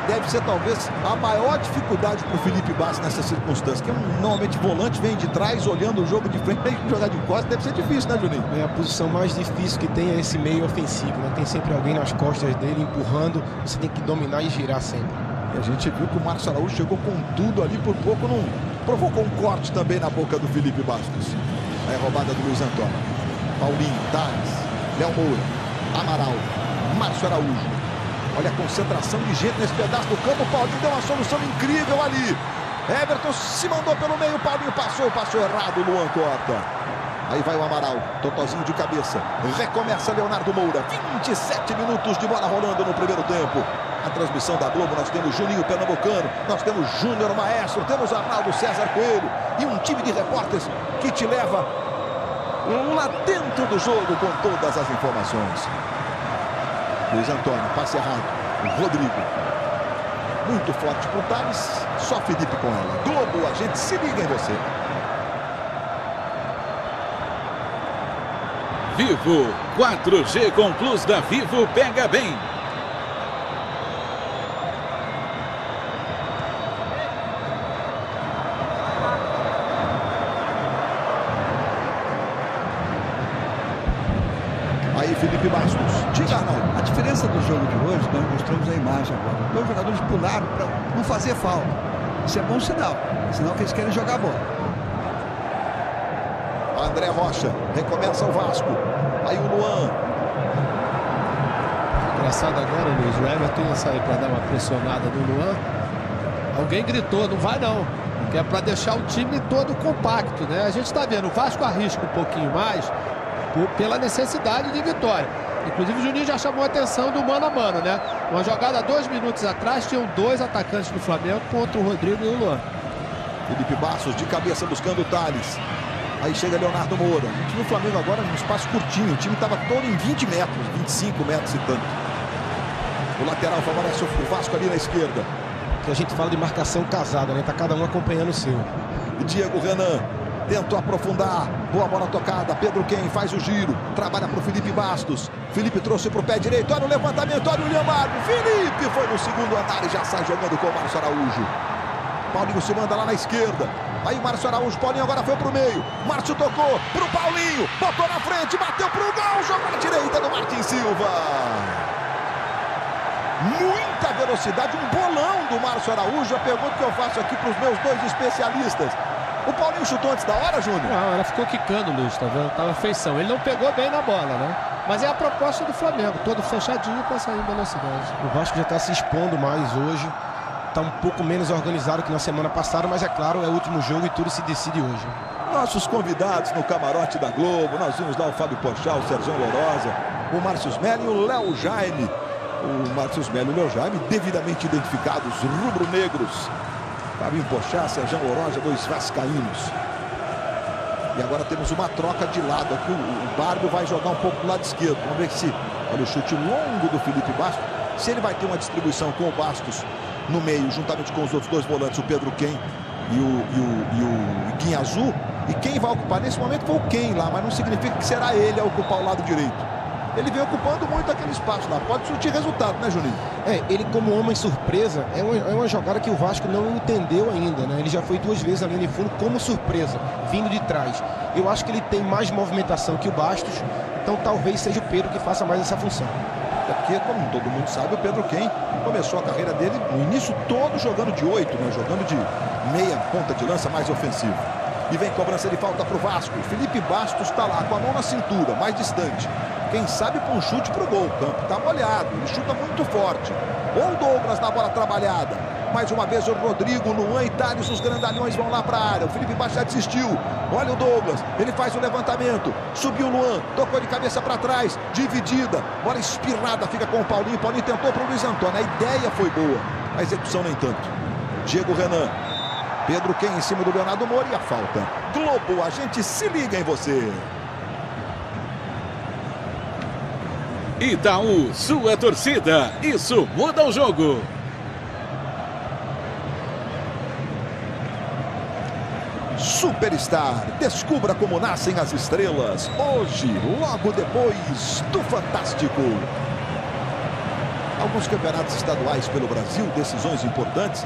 deve ser talvez a maior dificuldade para o Felipe Bastos nessa circunstância. Que normalmente volante vem de trás, olhando o jogo de frente. Jogar de costas deve ser difícil, né, Juninho? É a posição mais difícil que tem é esse meio ofensivo, né? Tem sempre alguém nas costas dele empurrando. Você tem que dominar e girar sempre. E a gente viu que o Márcio Araújo chegou com tudo ali, por pouco não provocou um corte também na boca do Felipe Bastos. Aí a roubada do Luiz Antônio. Paulinho, Thales, Léo Moura, Amaral, Márcio Araújo. Olha a concentração de gente nesse pedaço do campo. O Paulinho deu uma solução incrível ali. Everton se mandou pelo meio. Paulinho passou errado. Luan corta. Aí vai o Amaral, totozinho de cabeça. Recomeça Leonardo Moura. 27 minutos de bola rolando no primeiro tempo. A transmissão da Globo, nós temos Juninho Pernambucano, nós temos Júnior Maestro, temos Arnaldo César Coelho e um time de repórteres que te leva lá dentro do jogo com todas as informações. Luiz Antônio, passe errado. Rodrigo. Muito forte pro Thales, só Felipe com ela. Globo, a gente se liga em você. Vivo, 4G com Plus da Vivo pega bem. Aí Felipe Bastos, diga não. A diferença do jogo de hoje, nós mostramos a imagem agora. Dois jogadores pularam para não fazer falta. Isso é bom sinal. Sinal que eles querem jogar bola. André Rocha, recomeça o Vasco. Aí o Luan. Engraçado agora, Luiz, o Everton ia sair para dar uma pressionada no Luan. Alguém gritou, não vai não. Que é para deixar o time todo compacto, né? A gente está vendo, o Vasco arrisca um pouquinho mais pela necessidade de vitória. Inclusive o Juninho já chamou a atenção do mano a mano, né? Uma jogada 2 minutos atrás, tinham 2 atacantes do Flamengo contra o Rodrigo e o Luan. Felipe Bastos de cabeça buscando o Thales. Aí chega Leonardo Moura. O time do Flamengo agora num espaço curtinho. O time estava todo em 20 metros, 25 metros e tanto. O lateral favorece o Vasco ali na esquerda. Que a gente fala de marcação casada, né? Tá cada um acompanhando o seu. Diego Renan tentou aprofundar. Boa bola tocada. Pedro Quem faz o giro. Trabalha para o Felipe Bastos. Felipe trouxe para o pé direito. Olha o levantamento. Olha o William Barco. Felipe foi no segundo andar e já sai jogando com o Márcio Araújo. Paulinho se manda lá na esquerda. Aí o Márcio Araújo, Paulinho agora foi pro meio. Márcio tocou pro Paulinho, botou na frente, bateu pro gol, jogou na direita do Martin Silva. Muita velocidade, um bolão do Márcio Araújo. A pergunta que eu faço aqui pros meus 2 especialistas. O Paulinho chutou antes da hora, Júnior? Não, ela ficou quicando, Luiz, tá vendo? Tava feição. Ele não pegou bem na bola, né? Mas é a proposta do Flamengo, todo fechadinho para sair em velocidade. O Vasco já está se expondo mais hoje. Está um pouco menos organizado que na semana passada, mas é claro, é o último jogo e tudo se decide hoje. Nossos convidados no camarote da Globo, nós vimos lá o Fábio Porchat, o Sérgio Lourosa, o Márcio Smelly e o Léo Jaime. O Márcio Smelly e o Léo Jaime devidamente identificados, rubro-negros. Fábio Porchat, Sérgio Lourosa, 2 vascaínos. E agora temos uma troca de lado aqui. O Bárbio vai jogar um pouco do lado esquerdo. Vamos ver se, olha o chute longo do Felipe Bastos, se ele vai ter uma distribuição com o Bastos no meio, juntamente com os outros 2 volantes, o Pedro Quem e o Guinha Azul. E quem vai ocupar nesse momento foi o Quem lá, mas não significa que será ele a ocupar o lado direito. Ele vem ocupando muito aquele espaço lá, pode surtir resultado, né, Juninho? Ele como homem surpresa, é uma jogada que o Vasco não entendeu ainda, né? Ele já foi 2 vezes ali no fundo como surpresa, vindo de trás. Eu acho que ele tem mais movimentação que o Bastos, então talvez seja o Pedro que faça mais essa função. É porque, como todo mundo sabe, o Pedro Quem começou a carreira dele no início todo jogando de 8, né? Jogando de meia, ponta de lança, mais ofensivo. E vem cobrança de falta para o Vasco. Felipe Bastos está lá com a mão na cintura, mais distante. Quem sabe para um chute para o gol. O campo está molhado, ele chuta muito forte. Ou o Douglas na bola trabalhada. Mais uma vez o Rodrigo, Luan e Thales, os grandalhões vão lá para a área. O Felipe Bastos já desistiu. Olha o Douglas, ele faz o levantamento. Subiu o Luan, tocou de cabeça para trás. Dividida, bola espirrada, fica com o Paulinho. Paulinho tentou para o Luiz Antônio. A ideia foi boa, a execução nem tanto. Diego Renan. Pedro Quem em cima do Leonardo Moura e a falta. Globo, a gente se liga em você. Itaú, sua torcida. Isso muda o jogo. Superstar, descubra como nascem as estrelas. Hoje, logo depois do Fantástico. Alguns campeonatos estaduais pelo Brasil, decisões importantes.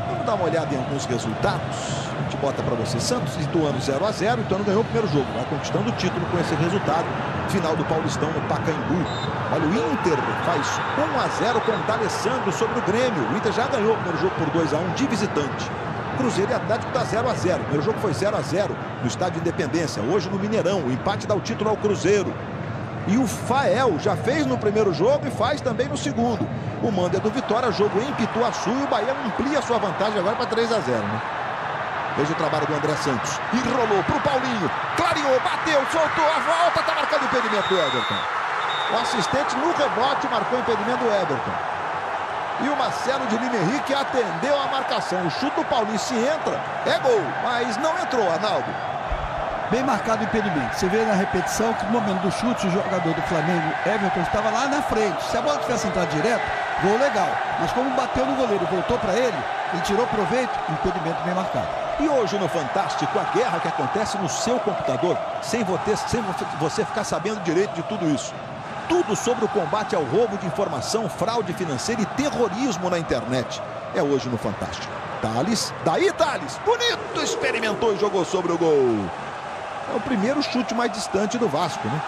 Vamos dar uma olhada em alguns resultados. A gente bota para você. Santos Ituano 0 a 0. Ituano ganhou o primeiro jogo, vai conquistando o título com esse resultado. Final do Paulistão no Pacaembu. Olha, o Inter faz 1 a 0 com o D'Alessandro sobre o Grêmio. O Inter já ganhou o primeiro jogo por 2 a 1 de visitante. Cruzeiro e Atlético está 0 a 0. O primeiro jogo foi 0 a 0 no Estádio Independência. Hoje no Mineirão. O empate dá o título ao Cruzeiro. E o Fael já fez no primeiro jogo e faz também no segundo. O mando é do Vitória, jogo em Pituaçu, e o Bahia amplia sua vantagem agora para 3 a 0, né? Veja o trabalho do André Santos. E rolou para o Paulinho. Clareou, bateu, soltou a volta. Está marcando o impedimento do Everton. O assistente no rebote marcou o impedimento do Everton. E o Marcelo de Lima Henrique atendeu a marcação. O chute do Paulinho, se entra, é gol. Mas não entrou, Arnaldo. Bem marcado o impedimento. Você vê na repetição que no momento do chute, o jogador do Flamengo, Everton, estava lá na frente. Se a bola tivesse entrado direto, gol legal. Mas como bateu no goleiro e voltou para ele, ele tirou proveito, impedimento bem marcado. E hoje no Fantástico, a guerra que acontece no seu computador, sem você ficar sabendo direito de tudo isso. Tudo sobre o combate ao roubo de informação, fraude financeira e terrorismo na internet. É hoje no Fantástico. Thales, daí Thales, bonito, experimentou e jogou sobre o gol. É o primeiro chute mais distante do Vasco, né?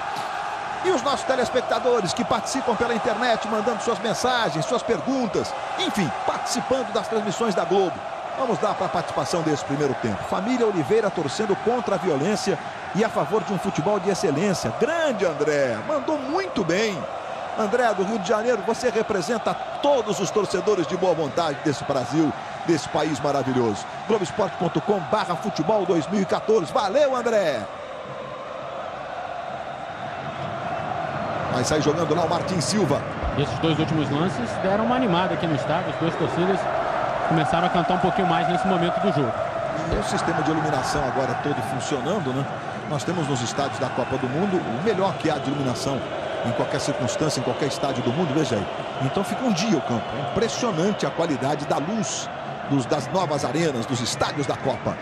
E os nossos telespectadores que participam pela internet, mandando suas mensagens, suas perguntas, enfim, participando das transmissões da Globo. Vamos dar para a participação desse primeiro tempo. Família Oliveira torcendo contra a violência e a favor de um futebol de excelência. Grande André, mandou muito bem. André, do Rio de Janeiro, você representa todos os torcedores de boa vontade desse Brasil, desse país maravilhoso. Globoesporte.com/futebol 2014. Valeu, André! Vai sair jogando lá o Martins Silva. Esses dois últimos lances deram uma animada aqui no estádio. As duas torcidas começaram a cantar um pouquinho mais nesse momento do jogo. E o sistema de iluminação agora todo funcionando, né? Nós temos nos estádios da Copa do Mundo o melhor que há de iluminação em qualquer circunstância, em qualquer estádio do mundo, veja aí. Então fica um dia o campo. É impressionante a qualidade da luz das novas arenas, dos estádios da Copa.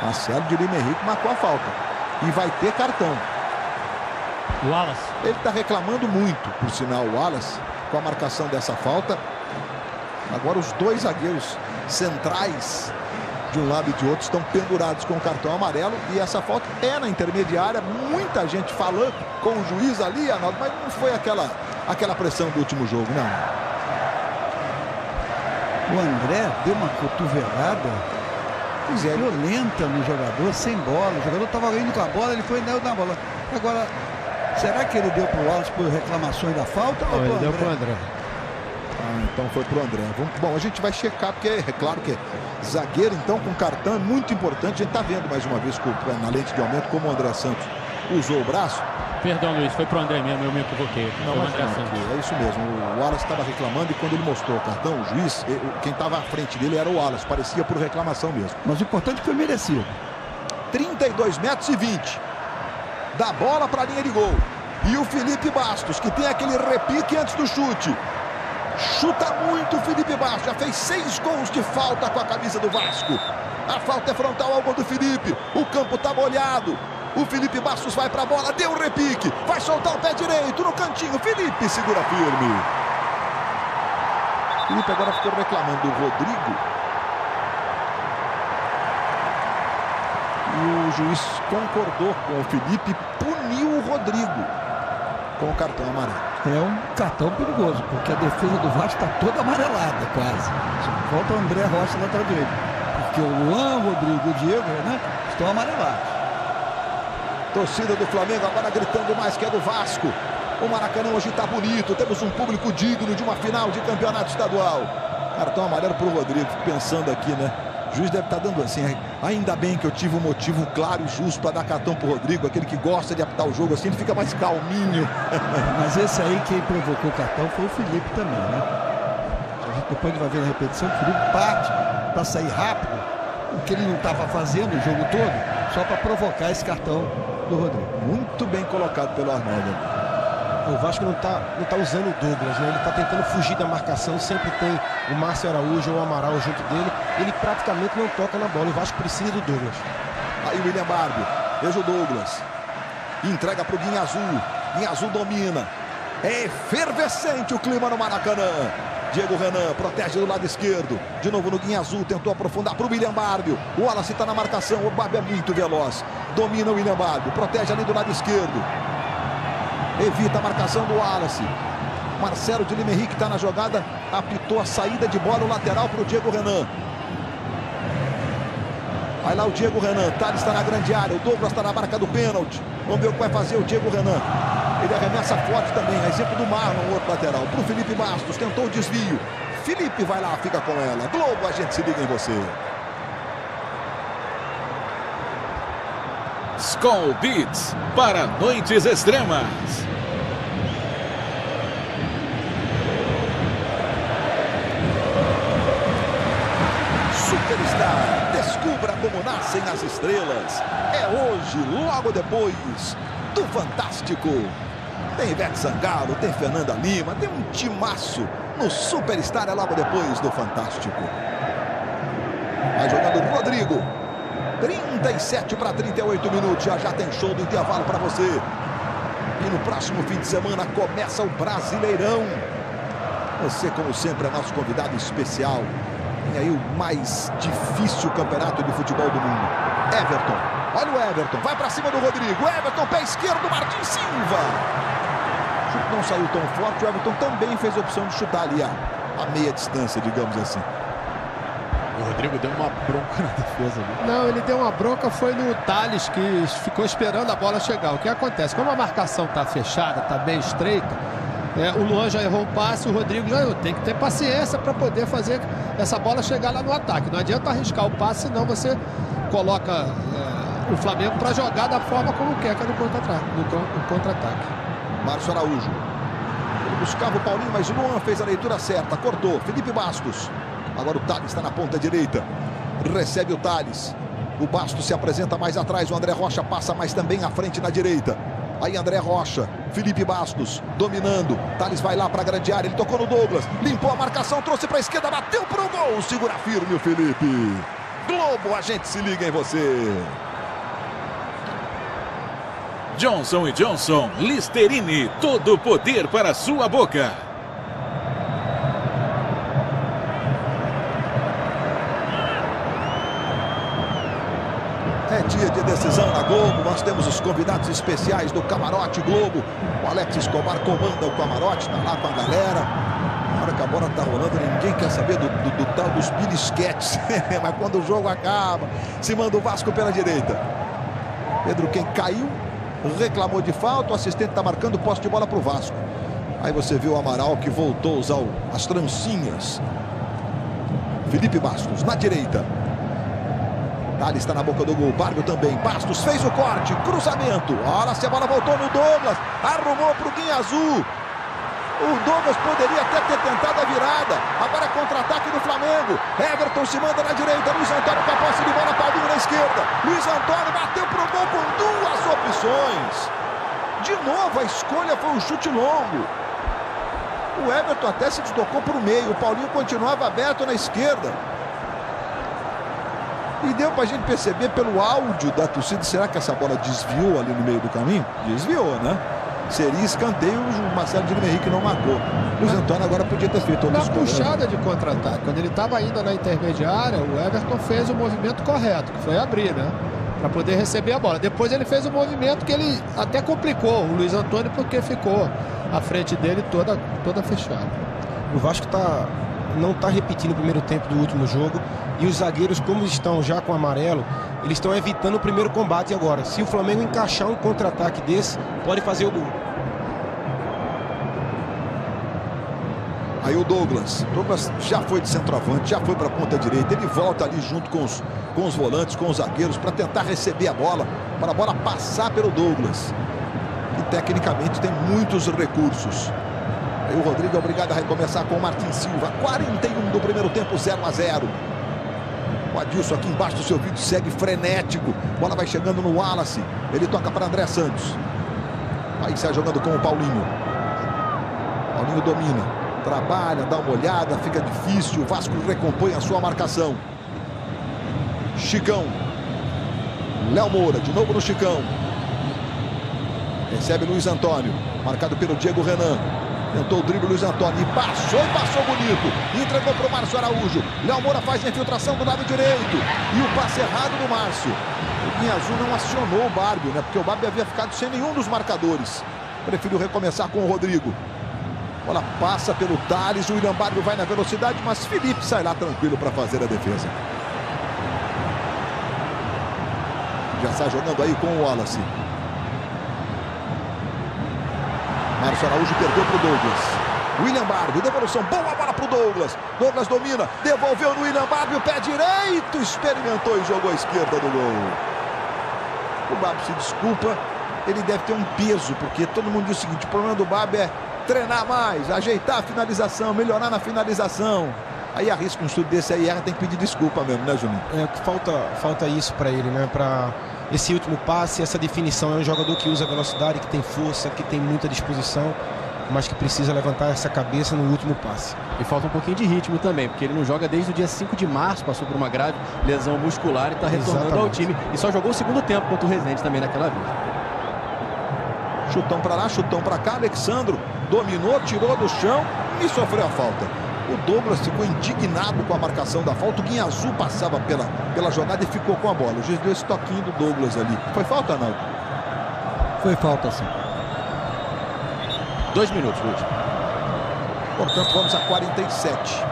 Marcelo de Lima Henrique marcou a falta. E vai ter cartão. O Wallace. Ele está reclamando muito, por sinal, o Wallace, com a marcação dessa falta. Agora os dois zagueiros centrais, de um lado e de outro, estão pendurados com o cartão amarelo. E essa falta é na intermediária. Muita gente falando com o juiz ali, Arnaldo, mas não foi aquela pressão do último jogo, não. O André deu uma cotovelada violenta no jogador, sem bola. O jogador estava indo com a bola, ele foi e deu na bola. Agora, será que ele deu para o Wallace por reclamações da falta? Ou ele deu para o André. Então foi pro André. Bom, a gente vai checar, porque é claro que zagueiro, então, com cartão é muito importante. A gente tá vendo mais uma vez na lente de aumento como o André Santos usou o braço. Perdão, Luiz, foi pro André mesmo, eu me equivoquei. Não, mas é isso mesmo. O Wallace estava reclamando e quando ele mostrou o cartão, o juiz, quem estava à frente dele era o Wallace. Parecia por reclamação mesmo. Mas o importante foi merecido. 32 metros e 20. Da bola para a linha de gol. E o Felipe Bastos, que tem aquele repique antes do chute. Chuta muito o Felipe Bastos. Já fez 6 gols de falta com a camisa do Vasco. A falta é frontal ao gol do Felipe. O campo está molhado. O Felipe Bastos vai para a bola. Deu um repique. Vai soltar o pé direito no cantinho. Felipe segura firme. Felipe agora ficou reclamando do Rodrigo. E o juiz concordou com o Felipe e puniu o Rodrigo com o cartão amarelo. É um cartão perigoso, porque a defesa do Vasco está toda amarelada, quase. Só falta o André Rocha lateral direito. Porque o Luan, o Rodrigo e o Diego, né, estão amarelados. Torcida do Flamengo agora gritando mais que é do Vasco. O Maracanã hoje está bonito. Temos um público digno de uma final de campeonato estadual. Cartão amarelo para o Rodrigo. Fico pensando aqui, né? O juiz deve estar dando assim. Ainda bem que eu tive um motivo claro e justo para dar cartão para o Rodrigo. Aquele que gosta de apitar o jogo assim, ele fica mais calminho. Mas esse aí, quem provocou o cartão foi o Felipe também, né? A gente depois vai ver na repetição, o Felipe parte para sair rápido, o que ele não estava fazendo o jogo todo, só para provocar esse cartão do Rodrigo. Muito bem colocado pelo Arnaldo. O Vasco não tá usando o Douglas, né? Ele está tentando fugir da marcação, sempre tem o Márcio Araújo ou o Amaral junto dele. Ele praticamente não toca na bola. O Vasco precisa do Douglas. Aí o William Barbie, veja o Douglas. Entrega para o Guinha Azul. Guinha Azul domina. É efervescente o clima no Maracanã. Diego Renan protege do lado esquerdo. De novo no Guinha Azul, tentou aprofundar para o William Barbie. O Wallace está na marcação, o Barbie é muito veloz. Domina o William Barbie, protege ali do lado esquerdo. Evita a marcação do Wallace. Marcelo de Lima Henrique está na jogada. Apitou a saída de bola, o lateral para o Diego Renan. Vai lá o Diego Renan. Thales está na grande área. O Douglas está na marca do pênalti. Vamos ver o que vai fazer o Diego Renan. Ele arremessa forte também. A exemplo do Marlon, outro lateral. Para o Felipe Bastos. Tentou o desvio. Felipe vai lá, fica com ela. Globo, a gente se liga em você. Skol Beats para noites extremas. Superstar, descubra como nascem as estrelas. É hoje, logo depois do Fantástico. Tem Ivete Sangalo, tem Fernanda Lima, tem um timaço no Superstar, é logo depois do Fantástico. Vai jogando o Rodrigo. 37 para 38 minutos. Já tem show do intervalo para você. E no próximo fim de semana começa o Brasileirão. Você, como sempre, é nosso convidado especial. Tem aí o mais difícil campeonato de futebol do mundo. Everton. Olha o Everton. Vai para cima do Rodrigo. Everton, pé esquerdo, Martin Silva. O chute não saiu tão forte. O Everton também fez a opção de chutar ali a meia distância, digamos assim. O Rodrigo deu uma bronca na defesa ali. Não, ele deu uma bronca, foi no Thales, que ficou esperando a bola chegar. O que acontece? Como a marcação está fechada, está bem estreita, o Luan já errou um passe, o Rodrigo já errou. Tem que ter paciência para poder fazer essa bola chegar lá no ataque. Não adianta arriscar o passe, senão você coloca o Flamengo para jogar da forma como quer, que é no contra-ataque. Márcio Araújo. Ele buscava o Paulinho, mas o Luan fez a leitura certa, cortou. Felipe Bastos. Agora o Thales está na ponta direita. Recebe o Thales. O Bastos se apresenta mais atrás. O André Rocha passa mais também à frente na direita. Aí André Rocha. Felipe Bastos dominando. Thales vai lá para a grande área. Ele tocou no Douglas. Limpou a marcação. Trouxe para a esquerda. Bateu para o gol. Segura firme o Felipe. Globo, a gente se liga em você. Johnson & Johnson. Listerine. Todo o poder para a sua boca. É dia de decisão na Globo. Nós temos os convidados especiais do Camarote Globo. O Alex Escobar comanda o camarote, tá lá com a galera. Na hora que a bola tá rolando, ninguém quer saber do tal dos belisquetes. Mas quando o jogo acaba, se manda o Vasco pela direita. Pedro, quem caiu, reclamou de falta. O assistente tá marcando posse de bola pro Vasco. Aí você viu o Amaral, que voltou a usar as trancinhas. Felipe Bastos na direita. Thales está na boca do gol, Bárbio também. Bastos fez o corte, cruzamento. Olha se a bola voltou no Douglas. Arrumou para o Guinha Azul. O Douglas poderia até ter tentado a virada. Agora contra-ataque do Flamengo. Everton se manda na direita. Luiz Antônio com a posse de bola, Paulinho na esquerda. Luiz Antônio bateu para o gol com duas opções. De novo a escolha foi um chute longo. O Everton até se deslocou para o meio. O Paulinho continuava aberto na esquerda. E deu pra gente perceber pelo áudio da torcida, será que essa bola desviou ali no meio do caminho? Desviou, né? Seria escanteio, o Marcelo Guilherme Henrique não marcou. Luiz Antônio agora podia ter feito na puxada de contra-ataque, quando ele estava ainda na intermediária, o Everton fez o movimento correto, que foi abrir, né? Para poder receber a bola. Depois ele fez o movimento que ele até complicou o Luiz Antônio, porque ficou a frente dele toda fechada. O Vasco não está repetindo o primeiro tempo do último jogo. E os zagueiros, como estão já com amarelo, eles estão evitando o primeiro combate agora. Se o Flamengo encaixar um contra-ataque desse, pode fazer o gol. Aí o Douglas já foi de centroavante, já foi para a ponta direita. Ele volta ali junto com os volantes, com os zagueiros, para tentar receber a bola, para a bola passar pelo Douglas. E tecnicamente tem muitos recursos. Aí o Rodrigo é obrigado a recomeçar com o Martin Silva. 41 do primeiro tempo, 0-0. O Adilson aqui embaixo do seu vídeo segue frenético. Bola vai chegando no Wallace. Ele toca para André Santos. Aí sai jogando com o Paulinho. Paulinho domina. Trabalha, dá uma olhada, fica difícil. O Vasco recompõe a sua marcação. Chicão. Léo Moura, de novo no Chicão. Recebe Luiz Antônio. Marcado pelo Diego Renan. Tentou o drible Luiz Antônio e passou bonito. Entregou para o Márcio Araújo. Léo Moura faz a infiltração do lado direito. E o passe errado do Márcio. O Guinha Azul não acionou o Bárbio, né? Porque o Bárbio havia ficado sem nenhum dos marcadores. Preferiu recomeçar com o Rodrigo. A bola passa pelo Thales. O William Bárbio vai na velocidade, mas Felipe sai lá tranquilo para fazer a defesa. Já sai jogando aí com o Wallace. Márcio Araújo perdeu para o Douglas. William Bárbio, devolução, boa bola para o Douglas. Douglas domina, devolveu no William Bárbio, pé direito, experimentou e jogou a esquerda do gol. O Bárbio se desculpa, ele deve ter um peso, porque todo mundo diz o seguinte, o problema do Bárbio é treinar mais, ajeitar a finalização, melhorar na finalização. Aí arrisca um chute desse aí, erra, tem que pedir desculpa mesmo, né, Juninho? Falta isso para ele, né? Para esse último passe, essa definição. É um jogador que usa velocidade, que tem força, que tem muita disposição. mas que precisa levantar essa cabeça no último passe. E falta um pouquinho de ritmo também, porque ele não joga desde o dia 5 de março, passou por uma grave lesão muscular e está retornando ao time. E só jogou o segundo tempo contra o Resende também naquela vez. Chutão para lá, chutão para cá. Alexandro dominou, tirou do chão e sofreu a falta. O Douglas ficou indignado com a marcação da falta. O Guinhazu passava pela jogada e ficou com a bola. O juiz deu esse toquinho do Douglas ali. Foi falta, não? Foi falta, sim. 2 minutos, Luiz. Portanto, vamos a 47.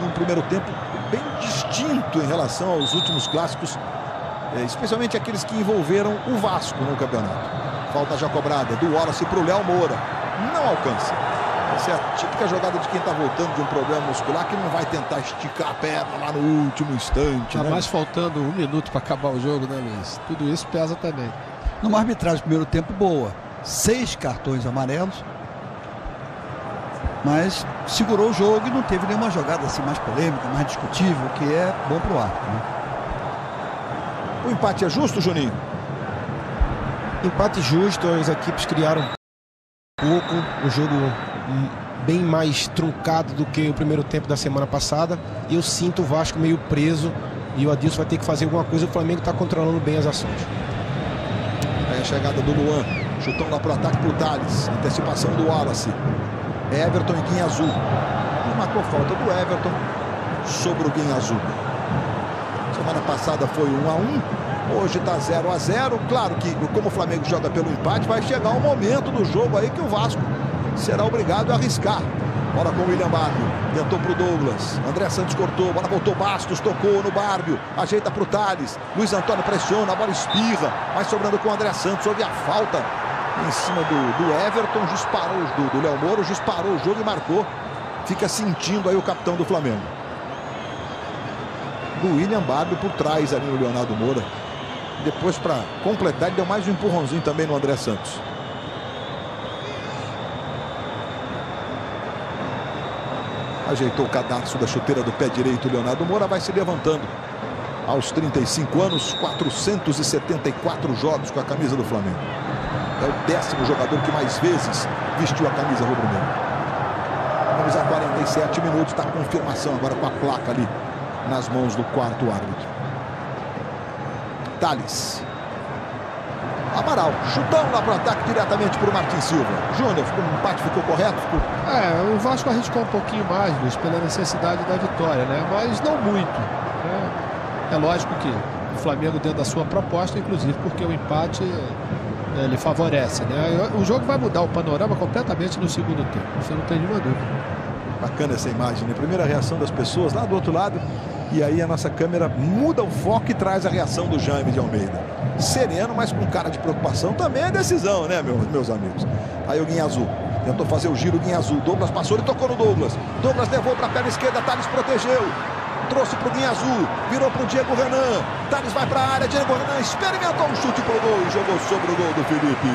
Num primeiro tempo bem distinto em relação aos últimos clássicos, especialmente aqueles que envolveram o Vasco no campeonato. Falta já cobrada do Wallace para o Léo Moura. Não alcança. Essa é a típica jogada de quem está voltando de um problema muscular, que não vai tentar esticar a perna lá no último instante. Tá, né? mais faltando 1 minuto para acabar o jogo, né, Luiz? Tudo isso pesa também. Numa arbitragem primeiro tempo boa. 6 cartões amarelos. Mas segurou o jogo e não teve nenhuma jogada assim mais polêmica, mais discutível, que é bom para o árbitro, né? O empate é justo, Juninho? Empate justo, as equipes criaram pouco, um jogo bem mais truncado do que o primeiro tempo da semana passada. Eu sinto o Vasco meio preso e o Adilson vai ter que fazer alguma coisa. O Flamengo está controlando bem as ações. Aí a chegada do Luan, chutão lá para o ataque para o Thales, antecipação do Wallace. Everton e Guinhazu. E marcou falta do Everton sobre o Guinhazu. Semana passada foi 1-1. Hoje está 0-0. Claro que, como o Flamengo joga pelo empate, vai chegar um momento do jogo aí que o Vasco será obrigado a arriscar. Bola com o William Barbio. Tentou para o Douglas. André Santos cortou. Bola voltou Bastos. Tocou no Barbio. Ajeita para o Thales. Luiz Antônio pressiona. A bola espirra. Mas sobrando com o André Santos. Houve a falta em cima do Everton. O juiz parou do Léo Moura. O juiz parou o jogo e marcou. Fica sentindo aí o capitão do Flamengo. Do William Barbio por trás ali no Leonardo Moura. Depois, para completar, ele deu mais um empurrãozinho também no André Santos. Ajeitou o cadarço da chuteira do pé direito. O Leonardo Moura vai se levantando. Aos 35 anos, 474 jogos com a camisa do Flamengo. É o 10º jogador que mais vezes vestiu a camisa rubro-negra. Vamos a 47 minutos. Está a confirmação agora com a placa ali nas mãos do quarto árbitro. Thales. Amaral, chutão lá para o ataque diretamente para o Martins Silva. Júnior, o empate ficou correto? O Vasco arriscou um pouquinho mais, Luiz, pela necessidade da vitória, né? Mas não muito. Né? É lógico que o Flamengo, dentro da sua proposta, inclusive porque o empate ele favorece, né? O jogo vai mudar o panorama completamente no segundo tempo, você não tem nenhuma dúvida. Bacana essa imagem, né? Primeira reação das pessoas lá do outro lado. E aí a nossa câmera muda o foco e traz a reação do Jaime de Almeida. Sereno, mas com cara de preocupação. Também é decisão, né, meus amigos? Aí o Guinhazu tentou fazer o giro. Guinhazu, Douglas passou, ele tocou no Douglas. Douglas levou para a perna esquerda, Thales protegeu. Trouxe para o Guinhazu, virou para o Diego Renan. Thales vai para a área, Diego Renan experimentou um chute para o gol e jogou sobre o gol do Felipe.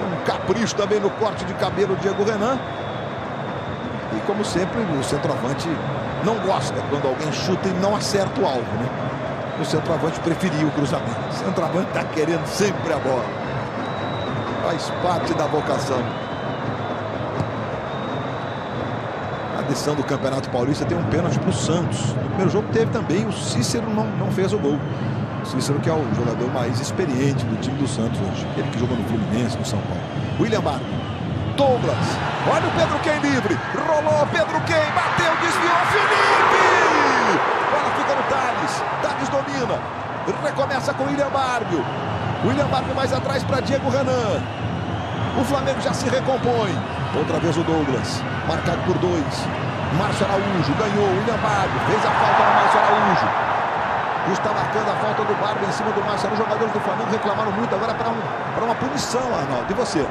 Um capricho também no corte de cabelo do Diego Renan. E como sempre, o centroavante não gosta quando alguém chuta e não acerta o alvo, né? O centroavante preferia o cruzamento. O centroavante está querendo sempre a bola. Faz parte da vocação. A decisão do Campeonato Paulista tem um pênalti para o Santos. No primeiro jogo teve também, o Cícero não fez o gol. O Cícero, que é o jogador mais experiente do time do Santos hoje. Ele que jogou no Fluminense, no São Paulo. William Barbio. Douglas, olha o Pedro Quem livre, rolou Pedro Quem, bateu, desviou, Felipe! Bola fica no Thales, Thales domina, recomeça com William Barbio mais atrás para Diego Renan. O Flamengo já se recompõe, outra vez o Douglas, marcado por 2, Márcio Araújo, ganhou, William Barbio, fez a falta no Márcio Araújo. Está marcando a falta do Barbio em cima do Márcio. Os jogadores do Flamengo reclamaram muito agora para uma punição, Arnaldo. E você?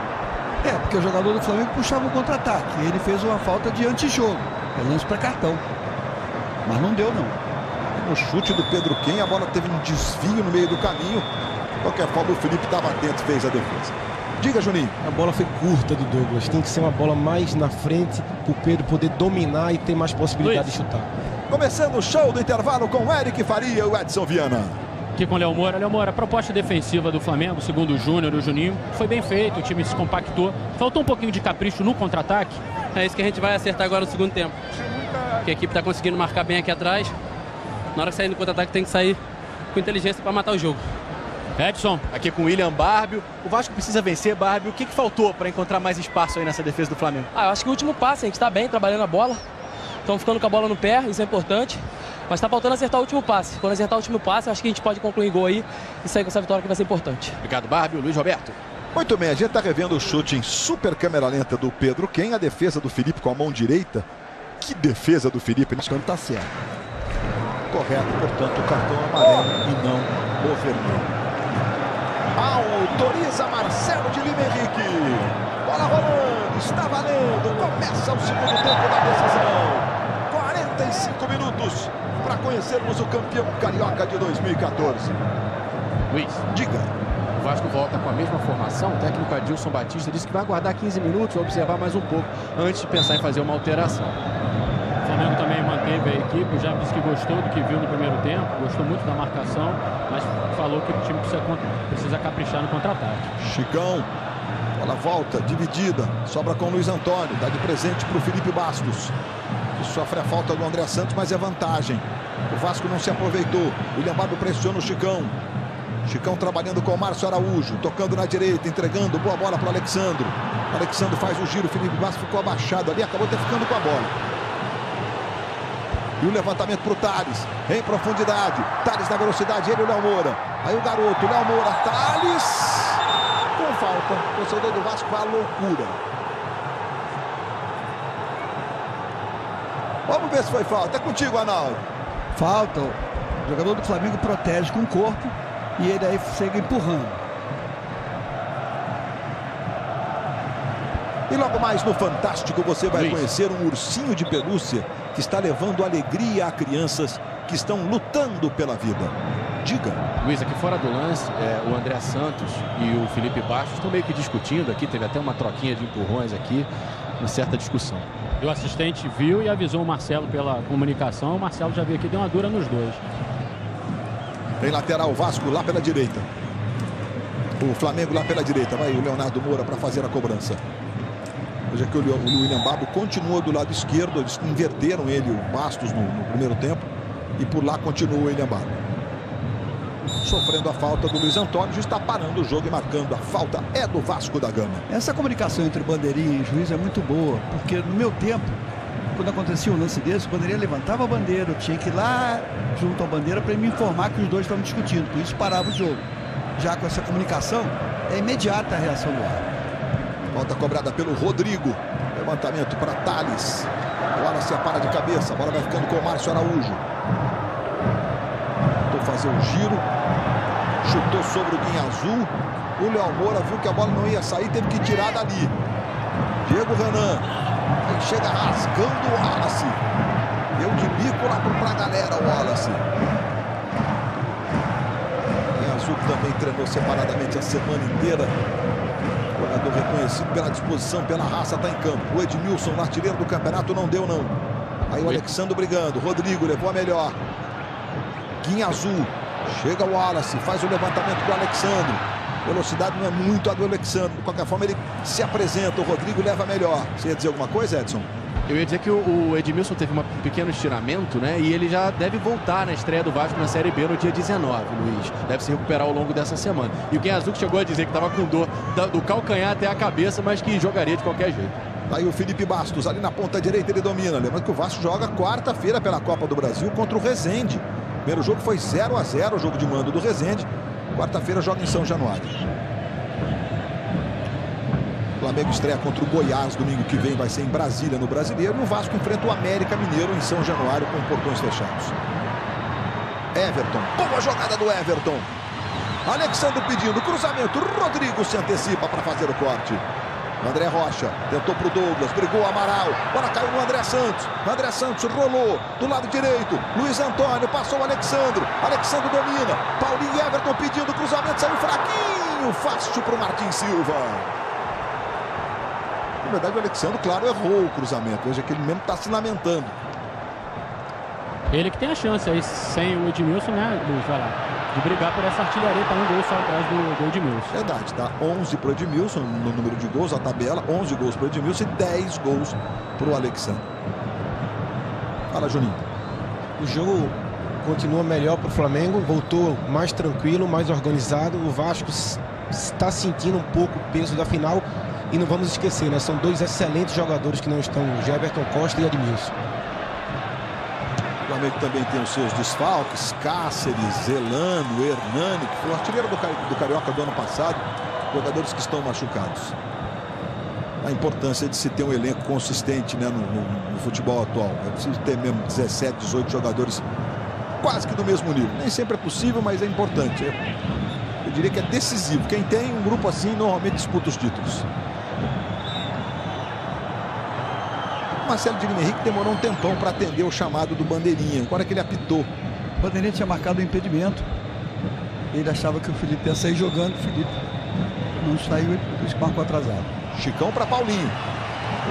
Porque o jogador do Flamengo puxava o contra-ataque. Ele fez uma falta de antijogo. É lance para cartão. Mas não deu, não. No chute do Pedro Quem, a bola teve um desvio no meio do caminho. De qualquer forma, o Felipe estava atento e fez a defesa. Diga, Juninho. A bola foi curta do Douglas. Tem que ser uma bola mais na frente para o Pedro poder dominar e ter mais possibilidade de chutar. Começando o show do intervalo com o Eric Faria e o Edson Viana. Aqui com o Léo Moura. Léo Moura, a proposta defensiva do Flamengo, segundo o Júnior e o Juninho, foi bem feito, o time se compactou. Faltou um pouquinho de capricho no contra-ataque. É isso que a gente vai acertar agora no segundo tempo. Porque a equipe está conseguindo marcar bem aqui atrás. Na hora que sair no contra-ataque tem que sair com inteligência para matar o jogo. Edson. Aqui com o William Barbio. O Vasco precisa vencer, Barbio. O que faltou para encontrar mais espaço aí nessa defesa do Flamengo? Eu acho que o último passe, a gente está bem, trabalhando a bola. Estamos ficando com a bola no pé, isso é importante. Mas está faltando acertar o último passe. Quando acertar o último passe, acho que a gente pode concluir gol aí e sair com essa vitória que vai ser importante. Obrigado, Barbio. Luiz Roberto. Muito bem, a gente está revendo o chute em super câmera lenta do Pedro. Quem? A defesa do Felipe com a mão direita. Que defesa do Felipe. Acho que não está certo. Correto, portanto, o cartão amarelo e não o vermelho. Autoriza Marcelo de Lima Henrique. Bola rolando, está valendo. Começa o segundo tempo da decisão. 45 minutos para conhecermos o campeão carioca de 2014. Luiz, diga. O Vasco volta com a mesma formação. O técnico Adilson Batista disse que vai aguardar 15 minutos, observar mais um pouco antes de pensar em fazer uma alteração. O Flamengo também manteve a equipe, já disse que gostou do que viu no primeiro tempo, gostou muito da marcação, mas falou que o time precisa caprichar no contra-ataque. Chicão, bola volta, dividida, sobra com o Luiz Antônio, dá de presente para o Felipe Bastos, que sofre a falta do André Santos, mas é vantagem. O Vasco não se aproveitou, o William Barbio pressiona o Chicão. Chicão trabalhando com o Márcio Araújo, tocando na direita, entregando boa bola para o Alexandro. O Alexandro faz o giro, o Felipe Bastos ficou abaixado ali, acabou até ficando com a bola. E o levantamento para o Thales, em profundidade. Thales na velocidade, ele e o Léo Moura. Aí o garoto, Léo Moura, Thales. Com falta, o torcedor do Vasco vai à loucura. Vamos ver se foi falta. É contigo, Arnaldo. Falta. O jogador do Flamengo protege com o corpo e ele aí segue empurrando. E logo mais no Fantástico você vai conhecer um ursinho de pelúcia que está levando alegria a crianças que estão lutando pela vida. Diga. Luiz, aqui fora do lance, o André Santos e o Felipe Bastos estão meio que discutindo aqui. Teve até uma troquinha de empurrões aqui, uma certa discussão. E o assistente viu e avisou o Marcelo pela comunicação. O Marcelo já viu aqui, deu uma dura nos dois. Tem lateral Vasco lá pela direita. O Flamengo lá pela direita. Vai o Leonardo Moura para fazer a cobrança. Veja que o William Barbio continua do lado esquerdo. Eles inverteram ele, o Bastos, no primeiro tempo. E por lá continua o William Barbio. Sofrendo a falta do Luiz Antônio. Já está parando o jogo e marcando. A falta é do Vasco da Gama. Essa comunicação entre bandeirinha e juiz é muito boa. Porque no meu tempo, quando acontecia um lance desse, o bandeirinha levantava a bandeira. Eu tinha que ir lá junto à bandeira para me informar que os dois estavam discutindo. Com isso parava o jogo. Já com essa comunicação, é imediata a reação do árbitro. Falta cobrada pelo Rodrigo. Levantamento para Thales. Agora se apara de cabeça. A bola vai ficando com o Márcio Araújo. Tentou fazer o giro. Chutou sobre o Guinha Azul. O Léo Moura viu que a bola não ia sair. Teve que tirar dali. Diego Renan. Aí chega rasgando o Wallace. Deu de bico lá para a galera o Wallace. Guinha Azul também treinou separadamente a semana inteira. Jogador reconhecido pela disposição, pela raça, está em campo. O Edmilson, o artilheiro do campeonato, não deu não. Aí o Alexandre brigando. Rodrigo levou a melhor. Guinha Azul. Chega o Wallace, faz o levantamento do Alexandre. Velocidade não é muito a do Alexandre. De qualquer forma, ele se apresenta. O Rodrigo leva a melhor. Você ia dizer alguma coisa, Edson? Eu ia dizer que o Edmilson teve um pequeno estiramento, né? E ele já deve voltar na estreia do Vasco na Série B no dia 19, Luiz. Deve se recuperar ao longo dessa semana. E o Guinha Azul chegou a dizer que estava com dor do calcanhar até a cabeça, mas que jogaria de qualquer jeito. Aí o Felipe Bastos, ali na ponta direita, ele domina. Lembrando que o Vasco joga quarta-feira pela Copa do Brasil contra o Resende. O primeiro jogo foi 0-0, o jogo de mando do Resende. Quarta-feira joga em São Januário. O Flamengo estreia contra o Goiás domingo que vem, vai ser em Brasília, no Brasileiro. E o Vasco enfrenta o América Mineiro em São Januário com portões fechados. Everton, boa jogada do Everton. Alexandre pedindo cruzamento, Rodrigo se antecipa para fazer o corte. André Rocha tentou para o Douglas, brigou o Amaral, bola caiu no André Santos. André Santos rolou do lado direito. Luiz Antônio passou o Alexandre. Alexandre domina. Paulinho e Everton pedindo cruzamento, saiu fraquinho, fácil para o Martins Silva. Na verdade, o Alexandre, claro, errou o cruzamento. Veja que ele mesmo está se lamentando. Ele que tem a chance aí, sem o Edmilson, né, Luiz? Vai lá. de brigar por essa artilharia, tá um gol só atrás do Edmilson. Verdade, tá 11 para o Edmilson no número de gols, a tabela, 11 gols para o Edmilson e 10 gols para o Alexandre. Fala, Juninho. O jogo continua melhor para o Flamengo, voltou mais tranquilo, mais organizado. O Vasco está sentindo um pouco o peso da final e não vamos esquecer, né? São dois excelentes jogadores que não estão, Geverton Costa e Edmilson. O Flamengo também tem os seus desfalques, Cáceres, Elano, Hernani, que foi o artilheiro do Carioca do ano passado, jogadores que estão machucados. A importância de se ter um elenco consistente, né, no futebol atual. É preciso ter mesmo 17, 18 jogadores quase que do mesmo nível. Nem sempre é possível, mas é importante. Eu diria que é decisivo. Quem tem um grupo assim normalmente disputa os títulos. Marcelo Digno Henrique demorou um tempão para atender o chamado do Bandeirinha. Agora que ele apitou. O Bandeirinha tinha marcado o impedimento. Ele achava que o Felipe ia sair jogando. O Felipe não saiu, por isso que marcou atrasado. Chicão para Paulinho.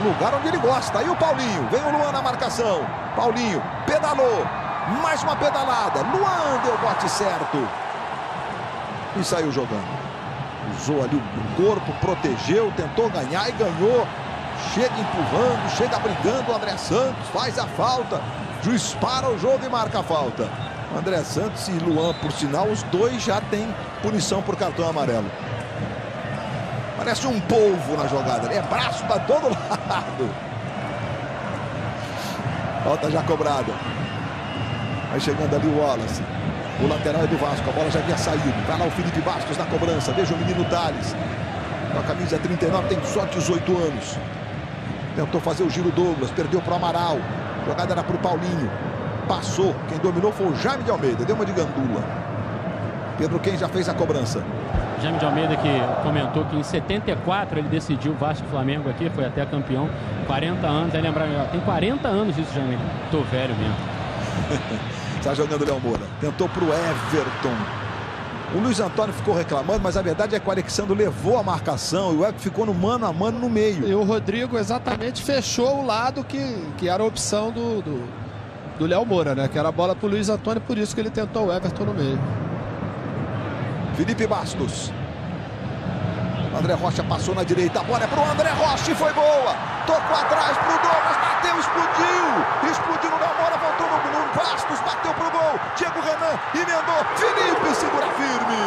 O lugar onde ele gosta. Aí o Paulinho. Vem o Luan na marcação. Paulinho pedalou. Mais uma pedalada. Luan deu o bote certo. E saiu jogando. Usou ali o corpo, protegeu, tentou ganhar e ganhou. Chega empurrando, chega brigando o André Santos, faz a falta. Juiz para o jogo e marca a falta. O André Santos e Luan, por sinal, os dois já têm punição por cartão amarelo. Parece um polvo na jogada. É braço para todo lado. Falta já cobrada. Vai chegando ali o Wallace. O lateral é do Vasco. A bola já havia saído. Vai lá o Felipe Bastos na cobrança. Veja o menino Thales. Com a camisa 39, tem só 18 anos. Tentou fazer o giro Douglas. Perdeu para o Amaral. A jogada era para o Paulinho. Passou. Quem dominou foi o Jaime de Almeida. Deu uma de gandula. Pedro Quem já fez a cobrança. Jaime de Almeida, que comentou que em 74 ele decidiu o Vasco e Flamengo aqui, foi até campeão, 40 anos, aí lembrar melhor, tem 40 anos isso, Jaime, tô velho mesmo. Está jogando o Léo Moura, tentou pro Everton, o Luiz Antônio ficou reclamando, mas a verdade é que o Alexandre levou a marcação e o Everton ficou no mano a mano no meio. E o Rodrigo exatamente fechou o lado que era a opção do Léo Moura, né, que era a bola pro Luiz Antônio, por isso que ele tentou o Everton no meio. Felipe Bastos. André Rocha passou na direita. A bola é para o André Rocha e foi boa. Tocou atrás para o Douglas. Bateu, explodiu. Explodiu no Léo Moura. Voltou no Bastos. Bateu para o gol. Diego Renan emendou. Felipe segura firme.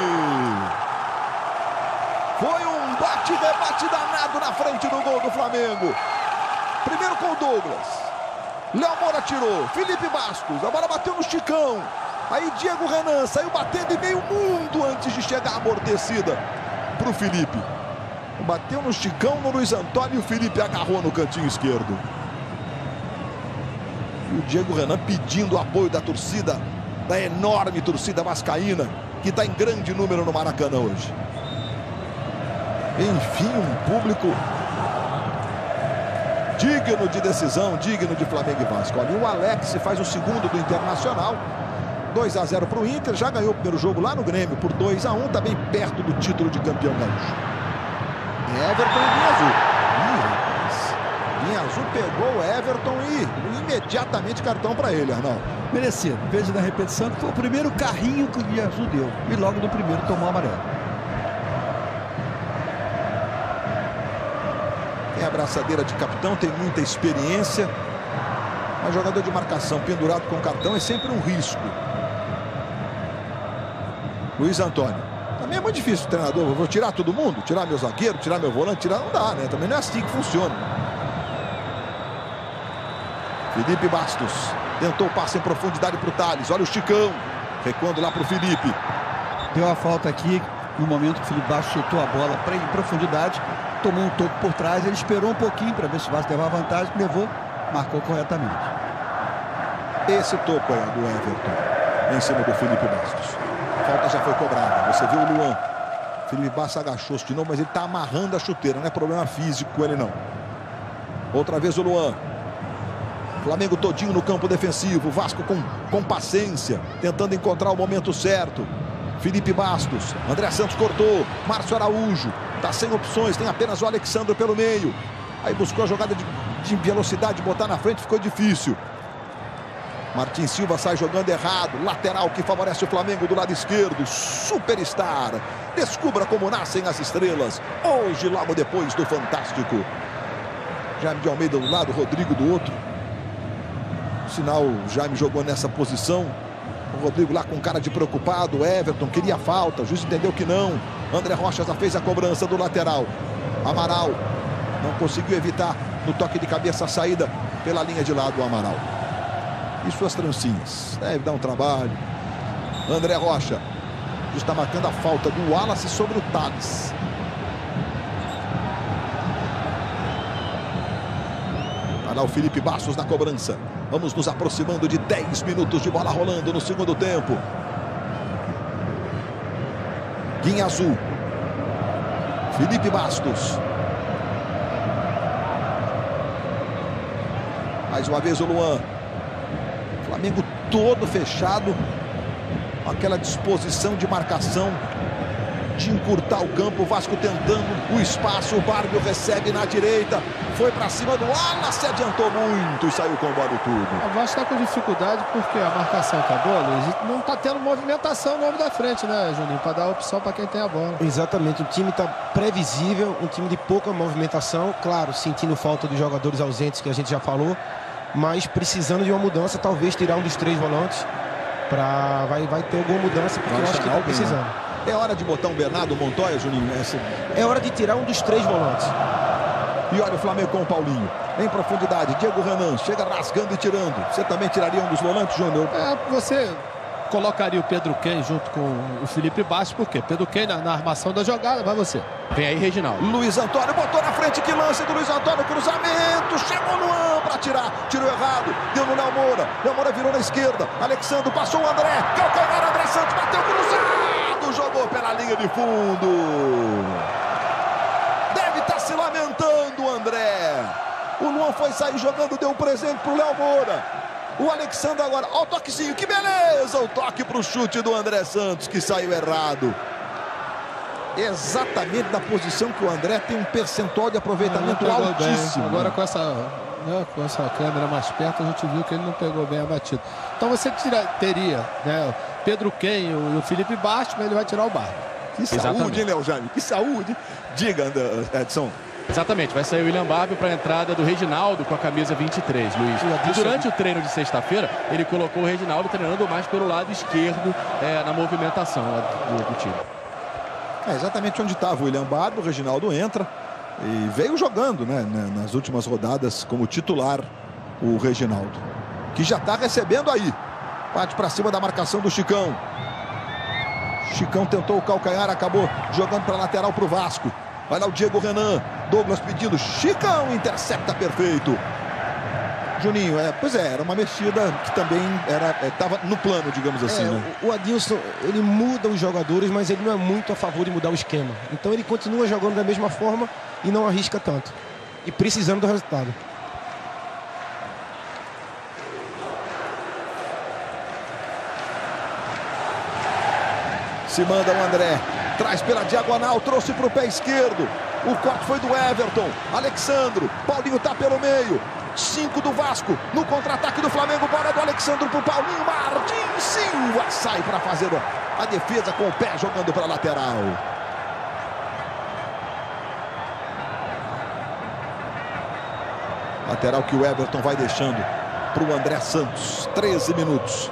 Foi um bate-rebate danado na frente do gol do Flamengo. Primeiro com o Douglas. Léo Moura tirou. Felipe Bastos. A bola bateu no Chicão. Aí Diego Renan saiu batendo e meio mundo antes de chegar amortecida para o Felipe. Bateu no Chicão, no Luiz Antônio e o Felipe agarrou no cantinho esquerdo. E o Diego Renan pedindo o apoio da torcida, da enorme torcida vascaína, que está em grande número no Maracanã hoje. Enfim, um público digno de decisão, digno de Flamengo e Vasco. Ali o Alex faz o segundo do Internacional. 2-0 para o Inter, já ganhou o primeiro jogo lá no Grêmio por 2-1, está bem perto do título de campeão gaúcho. Everton em linha azul. Linha azul pegou o Everton e imediatamente cartão para ele, Arnaldo. Merecido. Veja na repetição que foi o primeiro carrinho que o linha azul deu. E logo no primeiro tomou amarelo. Tem a braçadeira de capitão, tem muita experiência. Mas jogador de marcação pendurado com cartão é sempre um risco. Luiz Antônio. Também é muito difícil o treinador. Eu vou tirar todo mundo? Tirar meu zagueiro? Tirar meu volante? Tirar não dá, né? Também não é assim que funciona. Felipe Bastos. Tentou o passe em profundidade para o Thales. Olha o Chicão. Recuando lá para o Felipe. Deu a falta aqui no momento que o Felipe Bastos chutou a bola em profundidade. Tomou um toco por trás. Ele esperou um pouquinho para ver se o Vasco levava vantagem. Levou. Marcou corretamente. Esse toco é do Everton. Em cima do Felipe Bastos. A falta já foi cobrada. Você viu o Luan. Felipe Bastos agachou-se de novo, mas ele está amarrando a chuteira. Não é problema físico com ele, não. Outra vez o Luan. Flamengo todinho no campo defensivo. Vasco com paciência. Tentando encontrar o momento certo. Felipe Bastos. André Santos cortou. Márcio Araújo. Está sem opções. Tem apenas o Alexandre pelo meio. Aí buscou a jogada de velocidade. Botar na frente ficou difícil. Martin Silva sai jogando errado. Lateral que favorece o Flamengo do lado esquerdo. Superstar. Descubra como nascem as estrelas. Hoje, logo depois do Fantástico. Jaime de Almeida do lado, Rodrigo do outro. Sinal, o Jaime jogou nessa posição. O Rodrigo lá com cara de preocupado. Everton queria falta. O juiz entendeu que não. André Rocha já fez a cobrança do lateral. Amaral não conseguiu evitar no toque de cabeça a saída pela linha de lado o Amaral. E suas trancinhas. Deve dar um trabalho. André Rocha está marcando a falta do Wallace sobre o Thales. Vai lá o Felipe Bastos na cobrança. Vamos nos aproximando de 10 minutos de bola rolando no segundo tempo. Guinha Azul. Felipe Bastos. Mais uma vez o Luan. Flamengo todo fechado. Aquela disposição de marcação, de encurtar o campo. O Vasco tentando o espaço. O Bárbio recebe na direita. Foi para cima do Wallace, se adiantou muito e saiu com bola e tudo. O Vasco está com dificuldade porque a marcação acabou, Luiz. Não está tendo movimentação no homem da frente, né, Juninho? Para dar opção para quem tem a bola. Exatamente. O time está previsível, um time de pouca movimentação. Claro, sentindo falta dos jogadores ausentes, que a gente já falou. Mas precisando de uma mudança, talvez tirar um dos 3 volantes. Vai ter alguma mudança, porque eu acho que está precisando. É hora de botar um Bernardo Montoya, Juninho? É hora de tirar um dos 3 volantes. E olha o Flamengo com o Paulinho. Em profundidade, Diego Renan chega rasgando e tirando. Você também tiraria um dos volantes, Júnior? Você colocaria o Pedro Ken junto com o Felipe Bastos, por quê? Pedro Ken na armação da jogada, vai você. Vem aí, Reginaldo. Luiz Antônio botou na frente, que lance do Luiz Antônio, cruzamento, chegou no Luan para tirar, tirou errado, deu no Léo Moura. Léo Moura virou na esquerda, Alexandre passou o André, calcanhar, André Santos bateu cruzado, jogou pela linha de fundo. Deve estar se lamentando o André. O Luan foi sair jogando, deu um presente pro Léo Moura. O Alexandre agora, ó o toquezinho, que beleza! O toque pro chute do André Santos, que saiu errado. Exatamente na posição que o André tem um percentual de aproveitamento altíssimo. Bem. Agora com essa câmera mais perto, a gente viu que ele não pegou bem a batida. Então você teria, né, Pedro Ken e o Felipe Bastos, mas ele vai tirar o Barco. Que saúde, hein, Léo Jaime? Que saúde! Diga, Edson. Exatamente, vai sair o William Barbio para a entrada do Reginaldo com a camisa 23, Luiz. E durante o treino de sexta-feira, ele colocou o Reginaldo treinando mais pelo lado esquerdo na movimentação do time. É exatamente onde estava o William Barbio. O Reginaldo entra e veio jogando, né, nas últimas rodadas como titular o Reginaldo, que já está recebendo aí. Parte para cima da marcação do Chicão. Chicão tentou o calcanhar, acabou jogando para a lateral para o Vasco. Vai lá o Diego Renan, Douglas pedindo, Chicão intercepta perfeito. Juninho, pois é, era uma mexida que também estava no plano, digamos assim, né? O Adilson, ele muda os jogadores, mas ele não é muito a favor de mudar o esquema. Então ele continua jogando da mesma forma e não arrisca tanto. E precisando do resultado. Se manda o André. Traz pela diagonal, trouxe para o pé esquerdo. O corte foi do Everton. Alexandro, Paulinho tá pelo meio. 5 do Vasco, no contra-ataque do Flamengo. Bola do Alexandro pro Paulinho. Martin Silva sai para fazer a defesa com o pé, jogando para a lateral. Lateral que o Everton vai deixando para o André Santos. 13 minutos.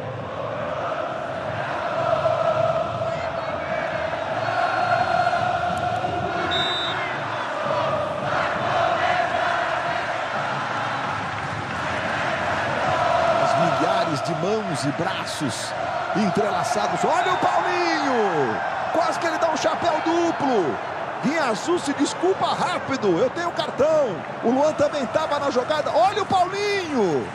De mãos e braços entrelaçados. Olha o Paulinho! Quase que ele dá um chapéu duplo. Guinha Azul se desculpa rápido. Eu tenho cartão. O Luan também estava na jogada. Olha o Paulinho!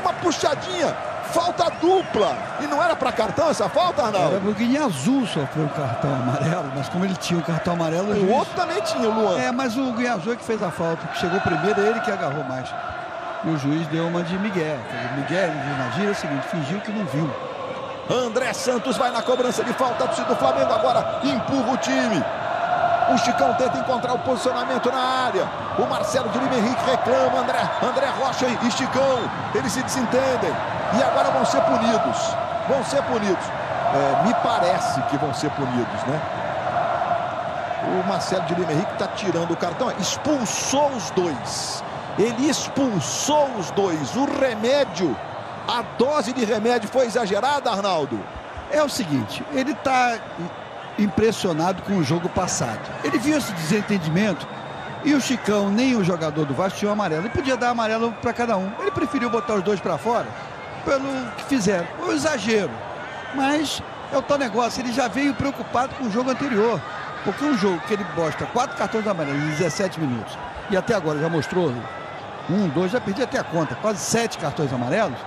Uma puxadinha. Falta dupla. E não era para cartão essa falta, Arnaldo? Era o Guinha Azul sofreu o cartão amarelo, mas como ele tinha o cartão amarelo... O outro também tinha, o Luan. Mas o Guinha Azul é que fez a falta. Que chegou primeiro, é ele que agarrou mais. E o juiz deu uma de Miguel. O Miguel, na gira, é o seguinte, fingiu que não viu. André Santos vai na cobrança de falta do Flamengo agora. Empurra o time. O Chicão tenta encontrar o posicionamento na área. O Marcelo de Lima Henrique reclama. André Rocha e Chicão. Eles se desentendem. E agora vão ser punidos. Vão ser punidos. Me parece que vão ser punidos, né? O Marcelo de Lima Henrique está tirando o cartão. Expulsou os dois. Ele expulsou os dois. O remédio, a dose de remédio foi exagerada, Arnaldo? É o seguinte, ele está impressionado com o jogo passado. Ele viu esse desentendimento e o Chicão, nem o jogador do Vasco, tinha um amarelo. Ele podia dar amarelo para cada um. Ele preferiu botar os dois para fora pelo que fizeram. Foi um exagero. Mas é o tal negócio, ele já veio preocupado com o jogo anterior. Porque um jogo que ele mostra 4 cartões amarelos em 17 minutos e até agora já mostrou 1, 2, já perdi até a conta, quase 7 cartões amarelos.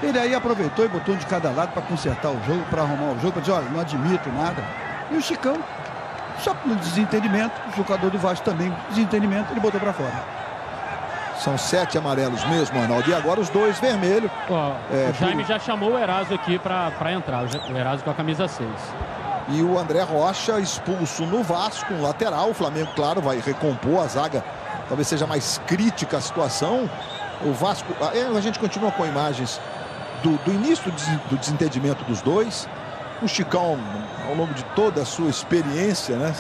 Ele aí aproveitou e botou um de cada lado para consertar o jogo, para arrumar o jogo, para dizer, olha, não admito nada. E o Chicão, só no desentendimento, o jogador do Vasco também, desentendimento, ele botou para fora. São 7 amarelos mesmo, Arnaldo. E agora os 2 vermelhos. O Jaime já chamou o Eraso aqui para entrar. O Eraso com a camisa 6. E o André Rocha expulso no Vasco, um lateral. O Flamengo, claro, vai recompor a zaga. Talvez seja mais crítica a situação. O Vasco... A gente continua com imagens do início do desentendimento dos dois. O Chicão, ao longo de toda a sua experiência, né,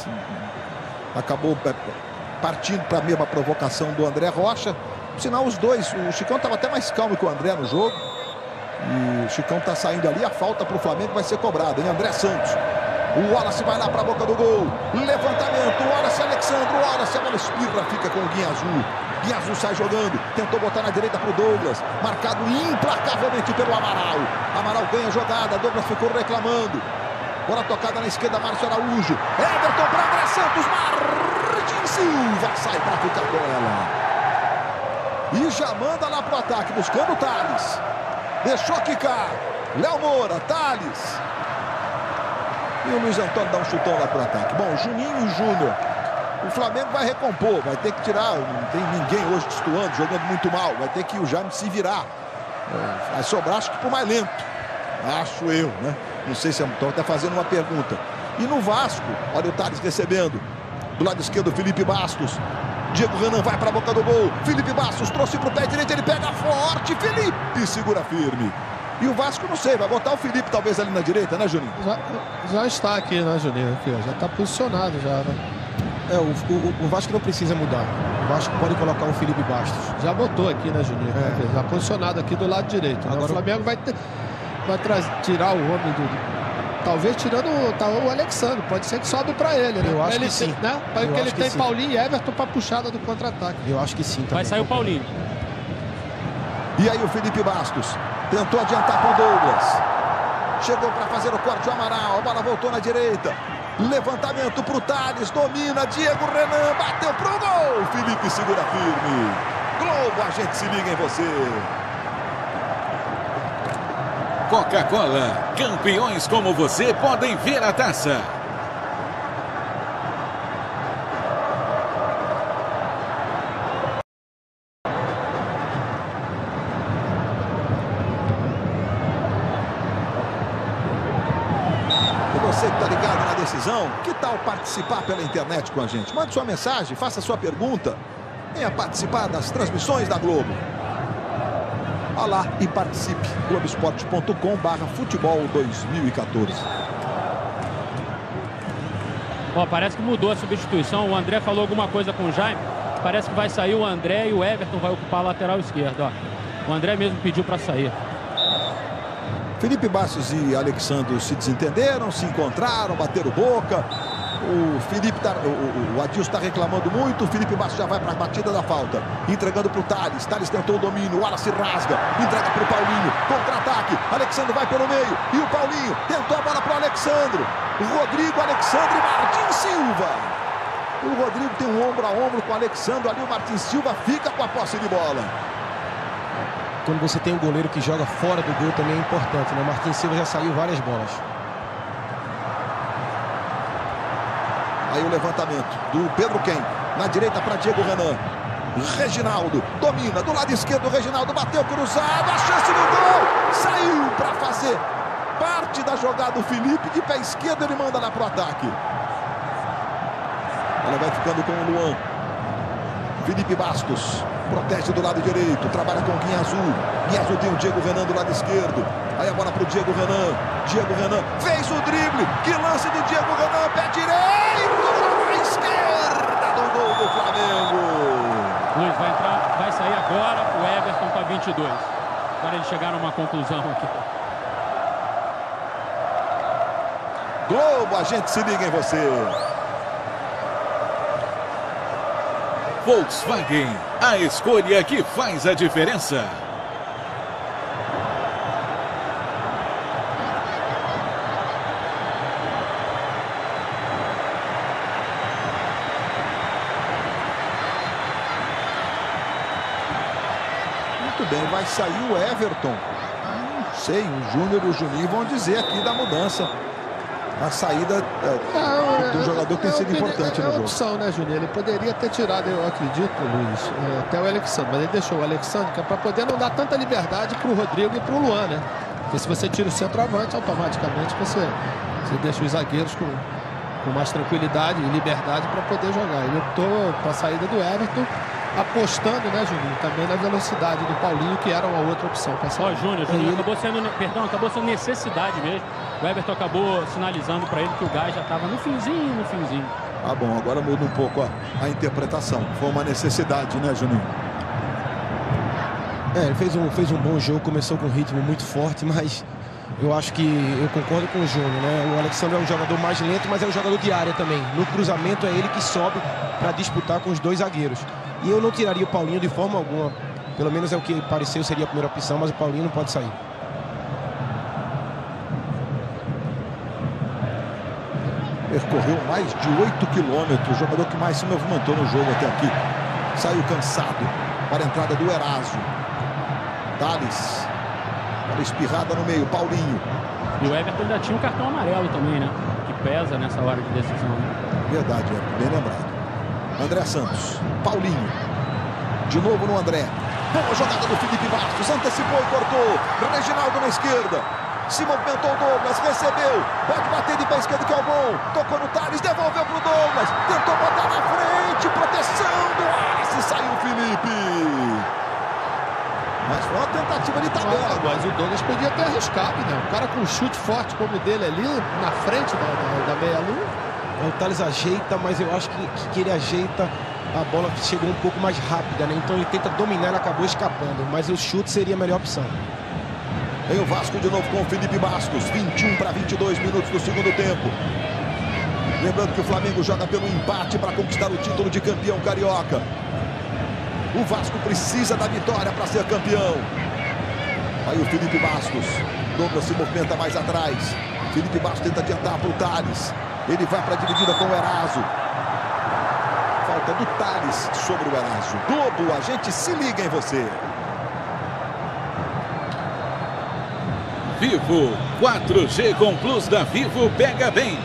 acabou partindo para a mesma provocação do André Rocha. Por sinal, os dois, o Chicão estava até mais calmo que o André no jogo. E o Chicão está saindo ali, a falta para o Flamengo vai ser cobrada, hein? André Santos. O Wallace vai lá para a boca do gol. Levantamento, o Wallace, Alexandre, o Wallace, a bola espirra, fica com o Guinha Azul. Guinha Azul sai jogando, tentou botar na direita para o Douglas. Marcado implacavelmente pelo Amaral. Amaral ganha a jogada, Douglas ficou reclamando. Bola tocada na esquerda, Márcio Araújo. Everton para André Santos, Martin Silva sai para ficar com ela. E já manda lá pro ataque, buscando o Thales. Deixou quicar. Léo Moura, Thales. E o Luiz Antônio dá um chutão lá pro ataque. Bom, Juninho e Júnior. O Flamengo vai recompor, vai ter que tirar. Não tem ninguém hoje destoando, jogando muito mal. Vai ter que o Jaime se virar. Vai sobrar, acho que pro mais lento. Acho eu, né? Não sei se estou até fazendo uma pergunta. E no Vasco, olha o Thales recebendo. Do lado esquerdo, Felipe Bastos. Diego Renan vai para a boca do gol. Felipe Bastos trouxe para o pé direito, ele pega forte. Felipe segura firme. E o Vasco, não sei, vai botar o Felipe talvez ali na direita, né, Juninho? Já está aqui, né, Juninho? Aqui, ó, já está posicionado já, né? O Vasco não precisa mudar. O Vasco pode colocar o Felipe Bastos. Já botou aqui, né, Juninho? Já posicionado aqui do lado direito. Agora o Flamengo vai tirar o homem do... Talvez tirando o Alexandre. Pode ser que sobe para ele, né? Eu acho que sim. Né? Porque ele tem Paulinho e Everton para puxada do contra-ataque. Eu acho que sim. Vai sair o Paulinho. E aí o Felipe Bastos tentou adiantar para o Douglas. Chegou para fazer o corte o Amaral. A bola voltou na direita. Levantamento para o Thales. Domina. Diego Renan bateu pro gol. Felipe segura firme. Globo, a gente se liga em você. Coca-Cola. Campeões como você podem ver a taça. E você que está ligado na decisão, que tal participar pela internet com a gente? Mande sua mensagem, faça sua pergunta. Venha participar das transmissões da Globo. Vá lá e participe. Globoesporte.com/futebol 2014. Ó, parece que mudou a substituição. O André falou alguma coisa com o Jaime. Parece que vai sair o André e o Everton vai ocupar a lateral esquerda. Ó. O André mesmo pediu para sair. Felipe Bastos e Alexandre se desentenderam, se encontraram, bateram boca. O Felipe o Adilson está reclamando muito. O Felipe Bastos já vai para a batida da falta. Entregando para o Thales. Thales tentou o domínio. O Wallace rasga. Entrega para o Paulinho. Contra-ataque. Alexandre vai pelo meio. E o Paulinho tentou a bola para o Alexandre. O Rodrigo, Alexandre e Martin Silva. O Rodrigo tem um ombro a ombro com o Alexandre. Ali o Martin Silva fica com a posse de bola. Quando você tem um goleiro que joga fora do gol também é importante, né? O Martin Silva já saiu várias bolas. Aí o levantamento do Pedro Quem. Na direita para Diego Renan. Reginaldo domina. Do lado esquerdo o Reginaldo bateu cruzado. A chance do gol. Saiu para fazer parte da jogada do Felipe. De pé esquerdo ele manda lá para o ataque. Ela vai ficando com o Luan. Felipe Bastos protege do lado direito, trabalha com o Guinha Azul. Guinha Azul tem o Diego Renan do lado esquerdo. Aí a bola para o Diego Renan. Diego Renan fez o drible. Que lance do Diego Renan, pé direito, joga à esquerda do gol do Flamengo. Luiz, vai entrar, vai sair agora o Everton com a 22. Para eles chegaram a uma conclusão aqui. Globo, a gente se liga em você. Volkswagen, a escolha que faz a diferença. Muito bem, vai sair o Everton. Não sei, o Júnior e o Juninho vão dizer aqui da mudança. A saída do jogador tem sido importante no jogo. É uma opção, né, Juninho? Ele poderia ter tirado, eu acredito, Luiz, até o Alexandre, mas ele deixou o Alexandre para poder não dar tanta liberdade para o Rodrigo e para o Luan, né? Porque se você tira o centroavante, automaticamente você deixa os zagueiros com mais tranquilidade e liberdade para poder jogar. Ele optou para a saída do Everton, apostando, né, Juninho, também na velocidade do Paulinho, que era uma outra opção. Ó, Júnior, acabou sendo necessidade mesmo. O Everton acabou sinalizando para ele que o gás já estava no finzinho. Ah, bom, agora muda um pouco a interpretação. Foi uma necessidade, né, Juninho? Ele fez um bom jogo, começou com um ritmo muito forte, mas eu acho que eu concordo com o Júnior, né? O Alexandre é um jogador mais lento, mas é um jogador de área também. No cruzamento é ele que sobe para disputar com os dois zagueiros. E eu não tiraria o Paulinho de forma alguma. Pelo menos é o que pareceu seria a primeira opção, mas o Paulinho não pode sair. Percorreu mais de 8 quilômetros, o jogador que mais se movimentou no jogo até aqui. Saiu cansado para a entrada do Eraso. Thales, para espirrada no meio, Paulinho. E o Everton ainda tinha um cartão amarelo também, né? Que pesa nessa hora de decisão. Verdade, bem lembrado. André Santos, Paulinho. De novo no André. Boa jogada do Felipe Bastos, antecipou e cortou. Reginaldo na esquerda. Se movimentou o Douglas, recebeu. Pode bater de pé esquerdo que é o bom. Tocou no Thales, devolveu pro Douglas. Tentou botar na frente, proteção do Wallace. Saiu o Felipe. Mas foi uma tentativa de tabela. Mas o Douglas podia ter arriscado, né? O cara com um chute forte como o dele ali, na frente da meia-lua. O Thales ajeita, mas eu acho que ele ajeita, a bola chegou um pouco mais rápida, né? Então ele tenta dominar, ela acabou escapando. Mas o chute seria a melhor opção. Vem o Vasco de novo com o Felipe Bastos. 21 para 22 minutos do segundo tempo. Lembrando que o Flamengo joga pelo empate para conquistar o título de campeão carioca. O Vasco precisa da vitória para ser campeão. Aí o Felipe Bastos. Douglas se movimenta mais atrás. Felipe Bastos tenta adiantar para o Thales. Ele vai para a dividida com o Eraso. Falta do Thales sobre o Eraso. Globo, a gente se liga em você. Vivo, 4G com Plus da Vivo pega bem.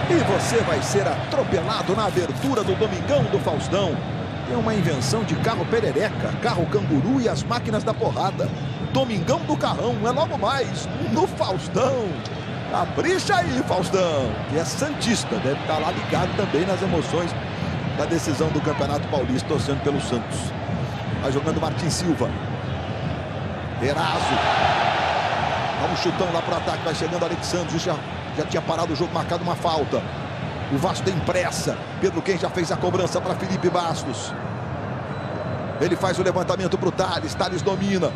E você vai ser atropelado na abertura do Domingão do Faustão. É uma invenção de carro perereca, carro canguru e as máquinas da porrada. Domingão do Carrão, é logo mais no Faustão. Capricha aí, Faustão, que é santista, deve estar lá ligado também nas emoções da decisão do Campeonato Paulista, torcendo pelo Santos. Vai jogando Martin Silva. Eraso. Dá um chutão lá para o ataque, vai chegando Alexandre, já tinha parado o jogo, marcado uma falta. O Vasco tem pressa. Pedro Quem já fez a cobrança para Felipe Bastos. Ele faz o levantamento para o Thales. Thales domina.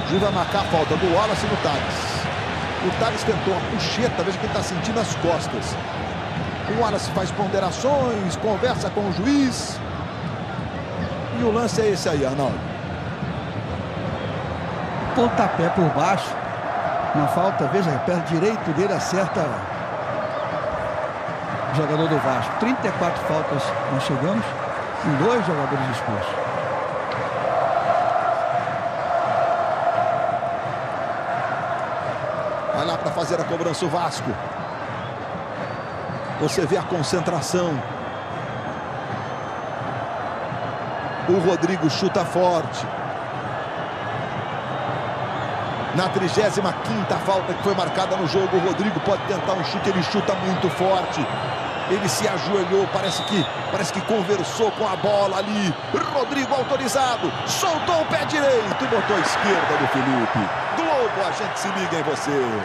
Gil vai marcar a falta do Wallace no Thales. O Thales tentou a puxeta, veja que ele está sentindo as costas. O Wallace faz ponderações, conversa com o juiz. E o lance é esse aí, Arnaldo. Pontapé por baixo. Na falta, veja, o pé direito dele acerta o jogador do Vasco. 34 faltas nós chegamos, com 2 jogadores expulsos. Vai lá para fazer a cobrança o Vasco. Você vê a concentração. O Rodrigo chuta forte. Na 35ª falta que foi marcada no jogo, o Rodrigo pode tentar um chute, ele chuta muito forte. Ele se ajoelhou, parece que conversou com a bola ali. Rodrigo autorizado, soltou o pé direito e botou a esquerda do Felipe. Globo, a gente se liga em você.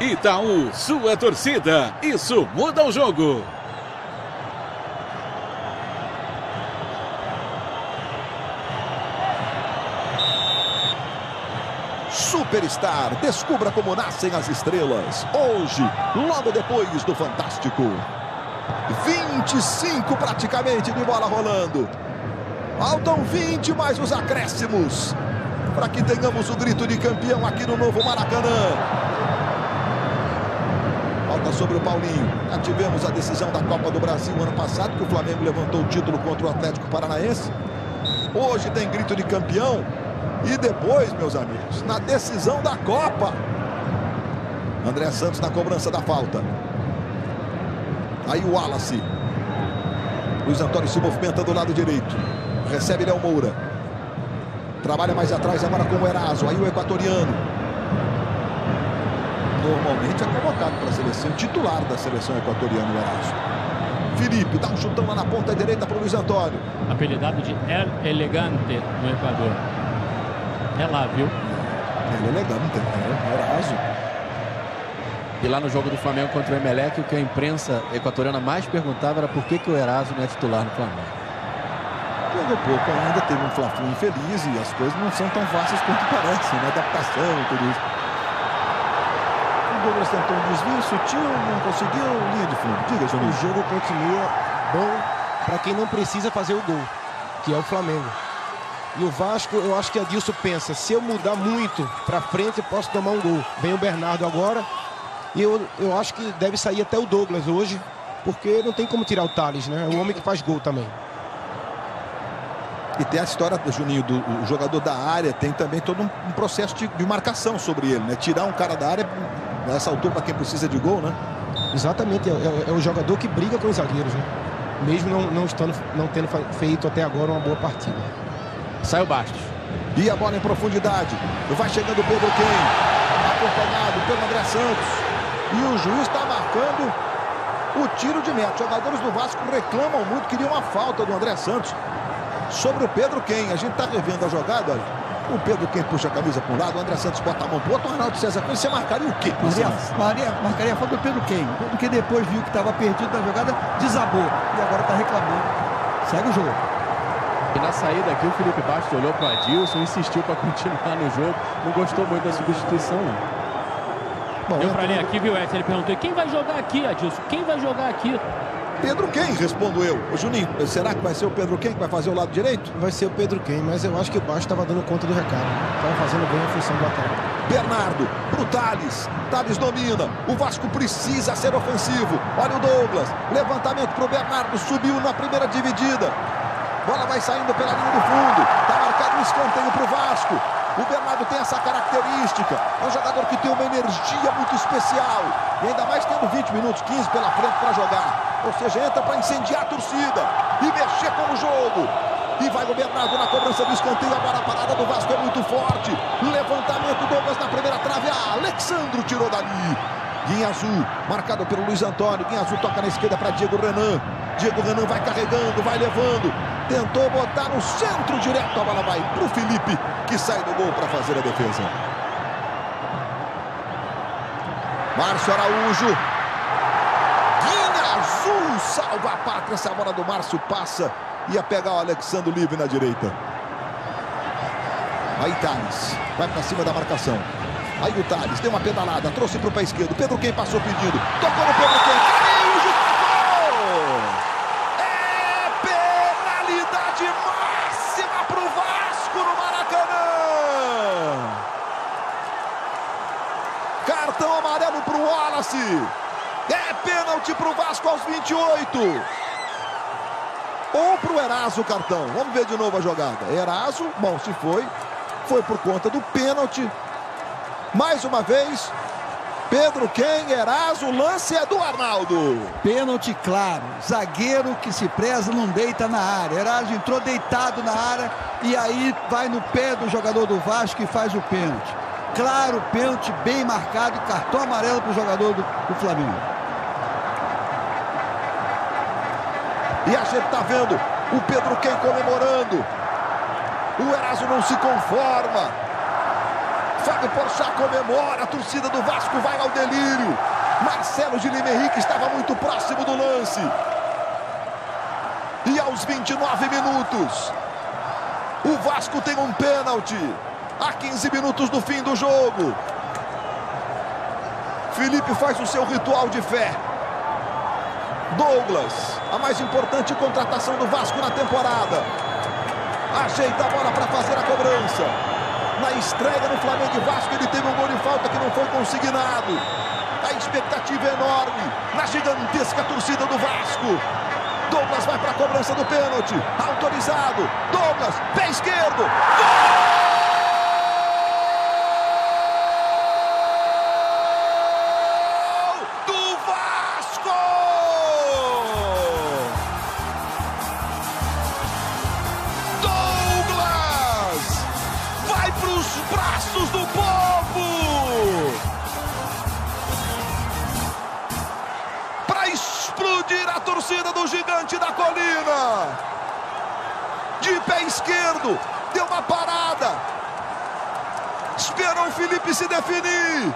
Itaú, sua torcida, isso muda o jogo. Superstar, descubra como nascem as estrelas. Hoje, logo depois do Fantástico. 25 praticamente de bola rolando. Faltam 20 mais os acréscimos para que tenhamos o grito de campeão aqui no novo Maracanã. Falta sobre o Paulinho. Já tivemos a decisão da Copa do Brasil ano passado, que o Flamengo levantou o título contra o Atlético Paranaense. Hoje tem grito de campeão. E depois, meus amigos, na decisão da Copa. André Santos na cobrança da falta. Aí o Wallace. Luiz Antônio se movimenta do lado direito. Recebe Léo Moura. Trabalha mais atrás agora com o Eraso. Aí o equatoriano. Normalmente é convocado para a seleção, titular da seleção equatoriana, o Eraso. Felipe dá um chutão lá na ponta direita para o Luiz Antônio. Apelidado de El Elegante no Equador. É lá, viu? Ele é elegante, Eraso. E lá no jogo do Flamengo contra o Emelec, o que a imprensa equatoriana mais perguntava era por que o Eraso não é titular no Flamengo. Jogou pouco ainda, teve um Fla-Flu infeliz e as coisas não são tão fáceis quanto parecem, né? Adaptação e tudo isso. O Douglas tentou um desvio sutil, não conseguiu, linha de fundo. Diga, Juninho. O jogo continua bom para quem não precisa fazer o gol, que é o Flamengo. E o Vasco, eu acho que Adilson pensa, se eu mudar muito para frente, eu posso tomar um gol. Vem o Bernardo agora. E eu acho que deve sair até o Douglas hoje, porque não tem como tirar o Thales, né? É o homem que faz gol também. E tem a história, Juninho, do jogador da área, tem também todo um processo de marcação sobre ele, né? Tirar um cara da área, nessa altura, para quem precisa de gol, né? Exatamente, é o jogador que briga com os zagueiros, né? Mesmo não tendo feito até agora uma boa partida. Sai o Bastos. E a bola em profundidade. Vai chegando o Pedro Ken, acompanhado pelo André Santos. E o juiz está marcando o tiro de meta. Os jogadores do Vasco reclamam muito, queriam uma falta do André Santos sobre o Pedro Ken. A gente está revendo a jogada, olha. O Pedro Ken puxa a camisa para um lado, o André Santos bota a mão para o outro. O Arnaldo César, você marcaria o quê? Marcaria a falta do Pedro Ken. Porque depois viu que estava perdido na jogada, desabou. E agora está reclamando. Segue o jogo. E na saída aqui o Felipe Bastos olhou para o Adilson, insistiu para continuar no jogo. Não gostou muito da substituição, não. Bom, deu para ler aqui, viu, Edson? Ele perguntou, quem vai jogar aqui, Adilson? Quem vai jogar aqui? Pedro Ken, respondo eu. Ô, Juninho, será que vai ser o Pedro Ken que vai fazer o lado direito? Vai ser o Pedro Ken, mas eu acho que o Bastos estava dando conta do recado. Estava fazendo bem a função do ataque. Bernardo, pro Thales. Thales domina. O Vasco precisa ser ofensivo. Olha o Douglas. Levantamento pro Bernardo. Subiu na primeira dividida. Bola vai saindo pela linha do fundo. Está marcado um escanteio pro Vasco. O Bernardo tem essa característica. É um jogador que tem uma energia muito especial. E ainda mais tendo 20 minutos, 15 pela frente para jogar. Ou seja, entra para incendiar a torcida e mexer com o jogo. E vai o Bernardo na cobrança do escanteio. Agora a parada do Vasco é muito forte. Levantamento, Douglas na primeira trave. Alexandro tirou dali. Guinha Azul, marcado pelo Luiz Antônio. Guinha Azul toca na esquerda para Diego Renan. Diego Renan vai carregando, vai levando. Tentou botar no centro direto. A bola vai para o Felipe, que sai do gol para fazer a defesa. Márcio Araújo. Guinha Azul salva a pátria. Essa bola do Márcio passa. Ia pegar o Alexandre livre na direita. Aí Thales vai para cima da marcação. Aí o Thales deu uma pedalada, trouxe para o pé esquerdo. Pedro Ken passou pedindo. Tocou no Pedro Ken. Caiu, gol! É penalidade máxima para o Vasco no Maracanã. Cartão amarelo para o Wallace. É pênalti para o Vasco aos 28. Ou para o Eraso o cartão. Vamos ver de novo a jogada. Eraso, bom, se foi por conta do pênalti. Mais uma vez, Pedro Ken, Eraso, o lance é do Arnaldo. Pênalti claro. Zagueiro que se preza não deita na área. Eraso entrou deitado na área e aí vai no pé do jogador do Vasco e faz o pênalti. Claro, pênalti bem marcado e cartão amarelo para o jogador do Flamengo. E a gente tá vendo o Pedro Quem comemorando. O Eraso não se conforma. Fábio Porchat comemora. A torcida do Vasco vai ao delírio. Marcelo de Lima Henrique estava muito próximo do lance. E aos 29 minutos, o Vasco tem um pênalti. A 15 minutos do fim do jogo. Felipe faz o seu ritual de fé. Douglas, a mais importante contratação do Vasco na temporada, ajeita a bola para fazer a cobrança. Na estreia no Flamengo e Vasco, ele teve um gol de falta que não foi consignado. A expectativa é enorme na gigantesca torcida do Vasco. Douglas vai para a cobrança do pênalti. Autorizado. Douglas, pé esquerdo. Gol! Do povo para explodir a torcida do Gigante da Colina. De pé esquerdo, deu uma parada, esperou o Felipe se definir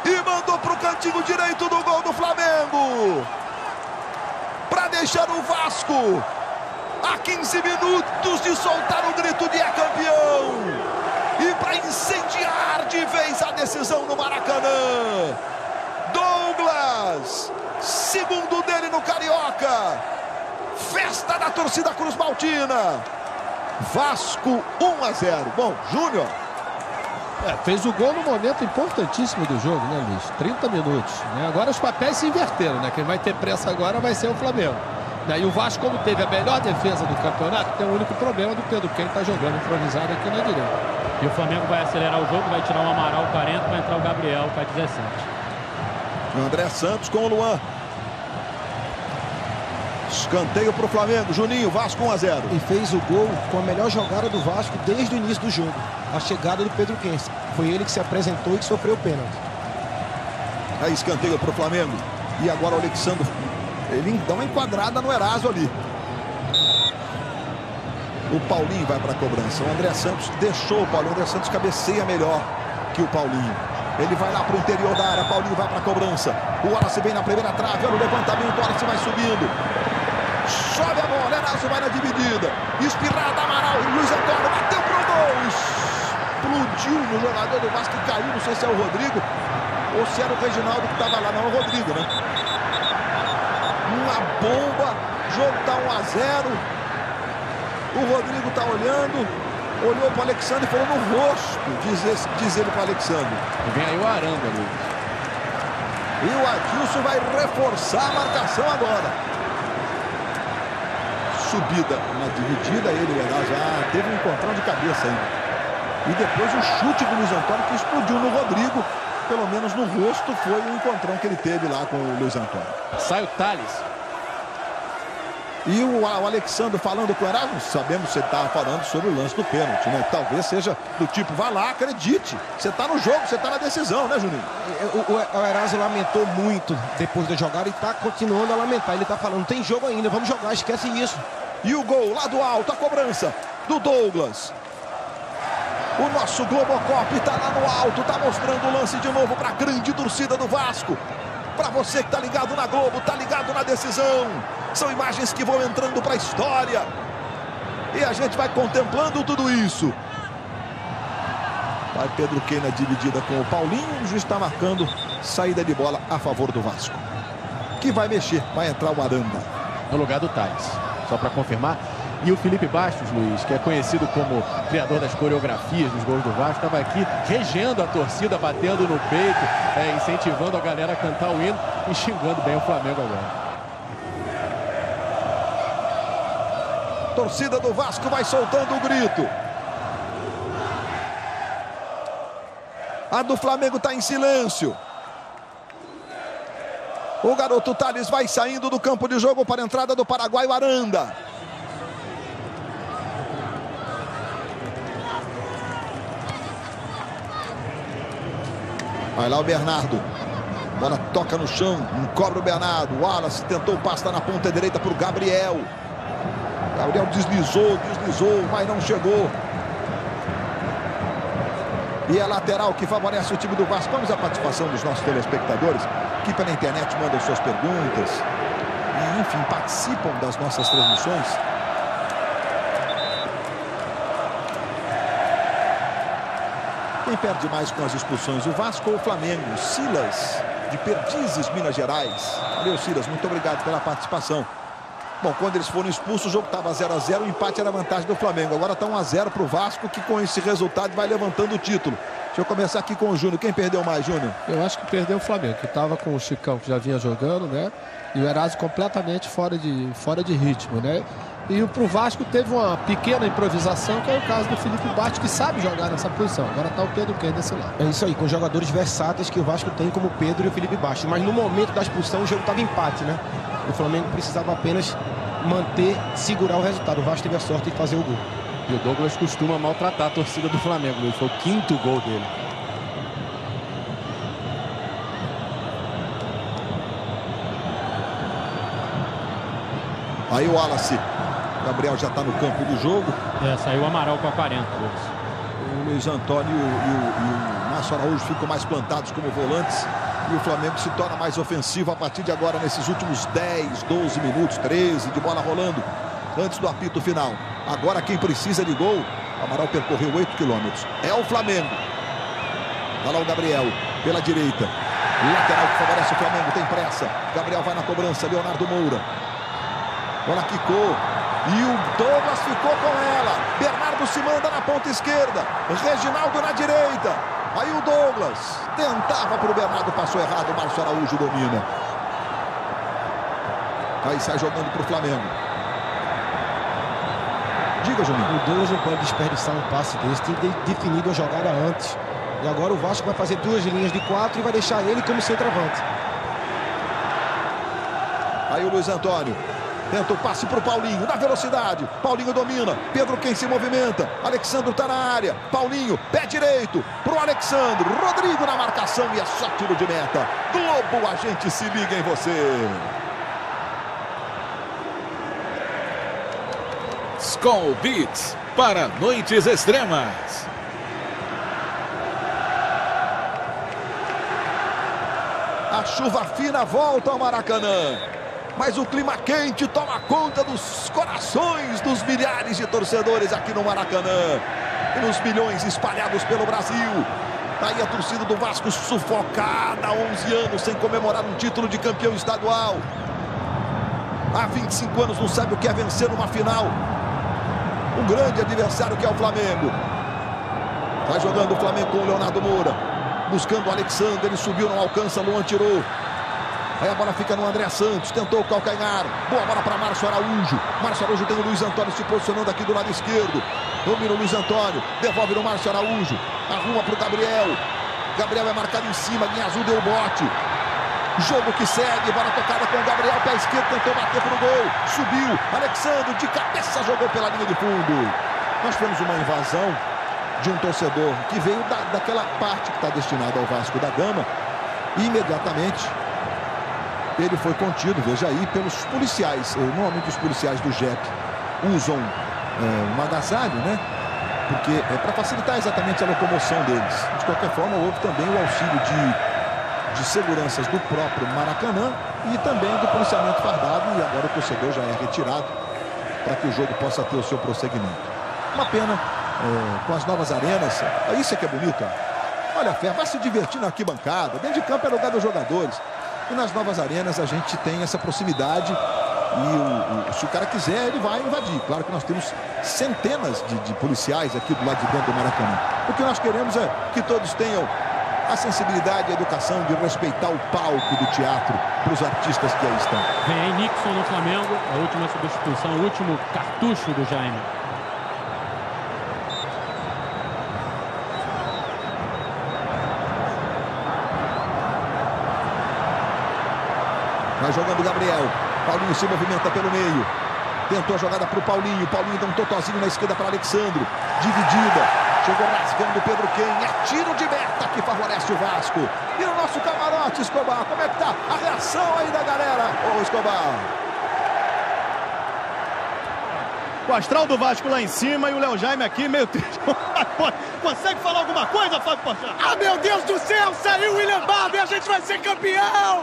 e mandou para o cantinho direito do gol do Flamengo para deixar o Vasco a 15 minutos de soltar o grito de é campeão. E para incendiar de vez a decisão no Maracanã. Douglas, segundo dele no Carioca. Festa da torcida Cruz Maltina. Vasco 1-0. Bom, Júnior. Fez o gol no momento importantíssimo do jogo, né, Luiz? 30 minutos. Né? Agora os papéis se inverteram, né? Quem vai ter pressa agora vai ser o Flamengo. E o Vasco, como teve a melhor defesa do campeonato, tem o único problema do Pedro Quem está jogando improvisado aqui na direita. E o Flamengo vai acelerar o jogo, vai tirar o Amaral 40, vai entrar o Gabriel com a 17. O André Santos com o Luan. Escanteio para o Flamengo. Juninho, Vasco 1-0. E fez o gol com a melhor jogada do Vasco desde o início do jogo. A chegada do Pedro Quem. Foi ele que se apresentou e que sofreu o pênalti. Aí escanteio para o Flamengo. E agora o Alexandre. Ele dá uma enquadrada no Eraso ali. O Paulinho vai para a cobrança. O André Santos deixou o Paulinho. O André Santos cabeceia melhor que o Paulinho. Ele vai lá para o interior da área. Paulinho vai para a cobrança. O Wallace vem na primeira trave. Olha o levantamento. O Wallace vai subindo. Sobe a bola. Eraso vai na dividida. Espirrada, Amaral. E Luiz Antônio bateu pro gol. Explodiu no jogador do Vasco que caiu. Não sei se é o Rodrigo ou se era o Reginaldo que estava lá. Não, é o Rodrigo, né? Uma bomba. O jogo está 1-0. O Rodrigo está olhando, olhou para o Alexandre e falou no rosto, diz ele para o Alexandre. E vem aí o Aranda, Luiz. E o Adilson vai reforçar a marcação agora. Subida na dividida, ele já teve um encontrão de cabeça aí. E depois o chute do Luiz Antônio que explodiu no Rodrigo, pelo menos no rosto foi o encontrão que ele teve lá com o Luiz Antônio. Sai o Thales. E o Alexandre falando com o Eraso, sabemos que você estava falando sobre o lance do pênalti, né? Talvez seja do tipo, vai lá, acredite. Você está no jogo, você está na decisão, né, Juninho? O Eraso lamentou muito depois da jogada e está continuando a lamentar. Ele está falando, tem jogo ainda, vamos jogar, esquece isso. E o gol lá do alto, a cobrança do Douglas. O nosso Globocop está lá no alto, está mostrando o lance de novo para a grande torcida do Vasco. Para você que está ligado na Globo, está ligado na decisão. São imagens que vão entrando para a história. E a gente vai contemplando tudo isso. Vai Pedro Quem na dividida com o Paulinho. O juiz está marcando saída de bola a favor do Vasco. Que vai mexer, vai entrar o Aranda. No lugar do Thales. Só para confirmar. E o Felipe Bastos, Luiz, que é conhecido como criador das coreografias dos gols do Vasco, estava aqui regendo a torcida, batendo no peito, incentivando a galera a cantar o hino e xingando bem o Flamengo agora. Torcida do Vasco vai soltando o grito. A do Flamengo está em silêncio. O garoto Thales vai saindo do campo de jogo para a entrada do paraguaio Aranda. Vai lá o Bernardo. Bola toca no chão, encobre o Bernardo. O Wallace tentou o passe na ponta direita para o Gabriel. Gabriel deslizou, mas não chegou. E é lateral que favorece o time do Vasco. Vamos à participação dos nossos telespectadores, que pela internet mandam suas perguntas. E, enfim, participam das nossas transmissões. Quem perde mais com as expulsões, o Vasco ou o Flamengo? Silas, de Perdizes, Minas Gerais. Valeu, Silas, muito obrigado pela participação. Bom, quando eles foram expulsos, o jogo estava 0 a 0, o empate era a vantagem do Flamengo. Agora está 1 a 0 para o Vasco, que com esse resultado vai levantando o título. Deixa eu começar aqui com o Júnior. Quem perdeu mais, Júnior? Eu acho que perdeu o Flamengo, que estava com o Chicão, que já vinha jogando, né? E o Eraso completamente fora de ritmo, né? E pro Vasco teve uma pequena improvisação, que é o caso do Felipe Bastos, que sabe jogar nessa posição. Agora tá o Pedro Quem desse lado. É isso aí, com jogadores versáteis que o Vasco tem, como o Pedro e o Felipe Bastos. Mas no momento da expulsão o jogo estava empate, né? O Flamengo precisava apenas segurar o resultado. O Vasco teve a sorte de fazer o gol. E o Douglas costuma maltratar a torcida do Flamengo. Foi o 5º gol dele. Aí o Wallace. Gabriel já está no campo do jogo. Saiu o Amaral com a 40. O Luiz Antônio e o Márcio Araújo ficam mais plantados como volantes. E o Flamengo se torna mais ofensivo a partir de agora, nesses últimos 10, 12 minutos, 13 de bola rolando, antes do apito final. Agora quem precisa de gol, o Amaral percorreu 8 quilômetros. É o Flamengo. Olha lá o Gabriel, pela direita. Lateral que favorece o Flamengo, tem pressa. Gabriel vai na cobrança, Leonardo Moura. Bola quicou. E o Douglas ficou com ela. Bernardo se manda na ponta esquerda. Reginaldo na direita. Aí o Douglas tentava para o Bernardo, passou errado. O Márcio Araújo domina. Aí sai jogando para o Flamengo. Diga, Juninho. O Douglas não pode desperdiçar um passe desse. Tem que ter definido a jogada antes. E agora o Vasco vai fazer 2 linhas de 4 e vai deixar ele como centroavante. Aí o Luiz Antônio. Tenta o passe para o Paulinho, na velocidade. Paulinho domina. Pedro Quem se movimenta. Alexandro está na área. Paulinho, pé direito para o Alexandro. Rodrigo na marcação e é só tiro de meta. Globo, a gente se liga em você. Skol Beats para noites extremas. A chuva fina volta ao Maracanã. Mas o clima quente toma conta dos corações dos milhares de torcedores aqui no Maracanã. E nos milhões espalhados pelo Brasil. Aí a torcida do Vasco sufocada há 11 anos sem comemorar um título de campeão estadual. Há 25 anos não sabe o que é vencer numa final. Um grande adversário que é o Flamengo. Vai jogando o Flamengo com o Leonardo Moura. Buscando o Alexandre, ele subiu, não alcança, Luan tirou. Aí a bola fica no André Santos, tentou o calcanhar. Boa bola para Márcio Araújo. Márcio Araújo tem o Luiz Antônio se posicionando aqui do lado esquerdo. Domina o Luiz Antônio, devolve no Márcio Araújo. Arruma para o Gabriel. Gabriel é marcado em cima, Guinha Azul deu o bote. Jogo que segue, bola tocada com o Gabriel, pé esquerdo, tentou bater para o gol. Subiu, Alexandre de cabeça jogou pela linha de fundo. Nós tivemos uma invasão de um torcedor que veio daquela parte que está destinada ao Vasco da Gama. E imediatamente ele foi contido, veja aí, pelos policiais. Normalmente os policiais do JEP usam um agasalho, né? Porque é para facilitar exatamente a locomoção deles. De qualquer forma, houve também o auxílio de seguranças do próprio Maracanã e também do policiamento fardado. E agora o torcedor já é retirado para que o jogo possa ter o seu prosseguimento. Uma pena, com as novas arenas. Isso é que é bonito. Olha a fé, vai se divertir na arquibancada. Dentro de campo é lugar dos jogadores. E nas novas arenas a gente tem essa proximidade e se o cara quiser, ele vai invadir. Claro que nós temos centenas de policiais aqui do lado de dentro do Maracanã. O que nós queremos é que todos tenham a sensibilidade e a educação de respeitar o palco do teatro para os artistas que aí estão. Vem aí Nixon no Flamengo, a última substituição, o último cartucho do Jaime. Vai jogando o Gabriel. Paulinho se movimenta pelo meio. Tentou a jogada para o Paulinho. Paulinho dá um totozinho na esquerda para Alexandro. Dividida. Chegou rasgando o Pedro Quem. É tiro de meta que favorece o Vasco. E o nosso camarote, Escobar. Como é que tá a reação aí da galera? Ô, Escobar. O astral do Vasco lá em cima e o Léo Jaime aqui meio triste. Consegue falar alguma coisa, Fábio Porchat? Ah, meu Deus do céu! Saiu o William Barbie e a gente vai ser campeão!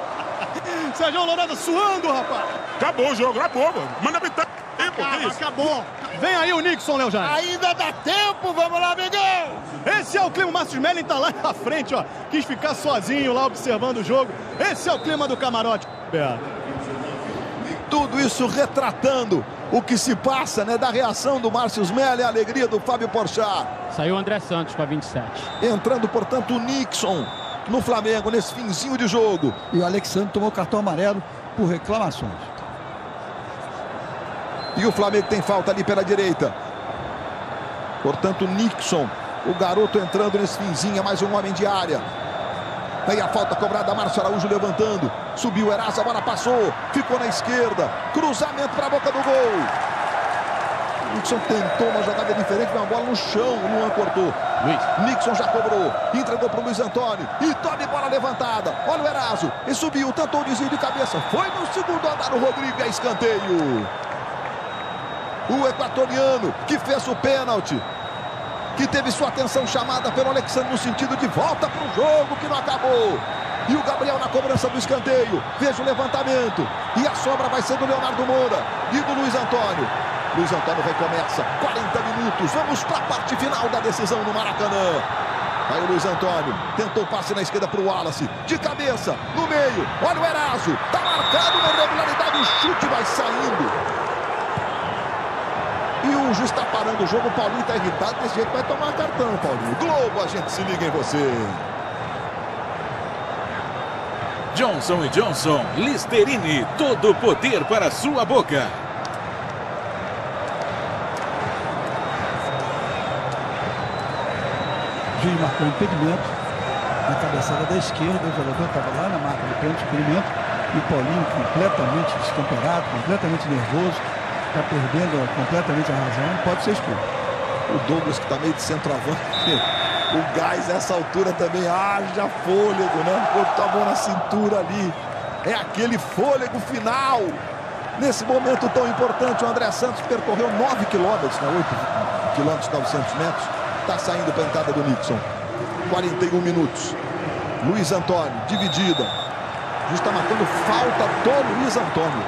Sérgio Lorada suando, rapaz. Acabou o jogo, acabou, mano. Manda meter tempo, que isso? Acabou. Vem aí o Nixon, Léo Jaime. Ainda dá tempo, vamos lá, amigão! Esse é o clima, o Márcio Smelling tá lá na frente, ó. Quis ficar sozinho lá observando o jogo. Esse é o clima do camarote. Tudo isso retratando o que se passa, né, da reação do Márcio Smelling, a alegria do Fábio Porchat. Saiu o André Santos com a 27. Entrando, portanto, o Nixon no Flamengo, nesse finzinho de jogo. E o Alexandre tomou cartão amarelo por reclamações. E o Flamengo tem falta ali pela direita. Portanto, Nixon, o garoto entrando nesse finzinho, é mais um homem de área. Aí a falta cobrada, Márcio Araújo levantando. Subiu o Eraso, a bola passou. Ficou na esquerda. Cruzamento para a boca do gol. O Nixon tentou uma jogada diferente, mas a bola no chão. O Luan cortou. Nixon já cobrou. Entregou para o Luiz Antônio. E tome bola levantada. Olha o Eraso. E subiu, tentou o desvio de cabeça. Foi no segundo andar o Rodrigo. É escanteio. O equatoriano que fez o pênalti, que teve sua atenção chamada pelo Alexandre no sentido de volta para o jogo, que não acabou. E o Gabriel na cobrança do escanteio. Veja o levantamento. E a sobra vai ser do Leonardo Moura e do Luiz Antônio. Luiz Antônio recomeça. 40 minutos. Vamos para a parte final da decisão no Maracanã. Aí o Luiz Antônio tentou o passe na esquerda para o Wallace. De cabeça, no meio. Olha o Eraso. Está marcado uma irregularidade. O chute vai saindo. E o juiz está parando o jogo. O Paulinho está irritado. Desse jeito vai tomar cartão, Paulinho. Globo, a gente se liga em você. Johnson & Johnson, Listerine, todo o poder para a sua boca. O juiz marcou impedimento na cabeçada da esquerda. O jogador estava lá na marca do pênalti, impedimento. E o Paulinho completamente destemperado, completamente nervoso. Está perdendo completamente a razão, não pode ser expulso. O Douglas, que está meio de centroavante, o Gás nessa altura também haja fôlego, né? Botou a mão na cintura ali. É aquele fôlego final. Nesse momento tão importante, o André Santos percorreu 9 quilômetros, né? 8 quilômetros, 900 metros. Está saindo para a entrada do Nixon. 41 minutos. Luiz Antônio, dividida. O juiz está marcando falta do Luiz Antônio.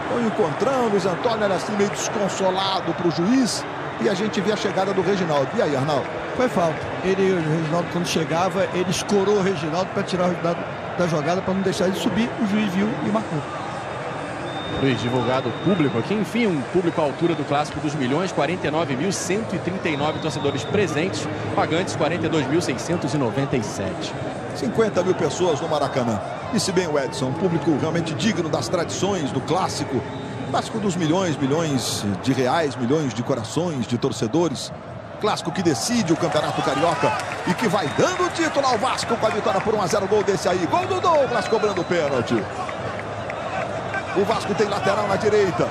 Estão encontrando, Luiz Antônio era assim meio desconsolado para o juiz. E a gente vê a chegada do Reginaldo. E aí, Arnaldo? Foi falta. O Reginaldo, quando chegava, ele escorou o Reginaldo para tirar o Reginaldo da jogada, para não deixar ele subir. O juiz viu e marcou. Luiz, divulgado público aqui, enfim, um público à altura do clássico dos milhões, 49.139 torcedores presentes, pagantes 42.697. 50 mil pessoas no Maracanã. Disse bem o Edson, um público realmente digno das tradições do clássico. Clássico dos milhões de reais, milhões de corações, de torcedores. Clássico que decide o Campeonato Carioca e que vai dando o título ao Vasco com a vitória por 1-0. Gol desse aí, gol do Douglas cobrando o pênalti. O Vasco tem lateral na direita.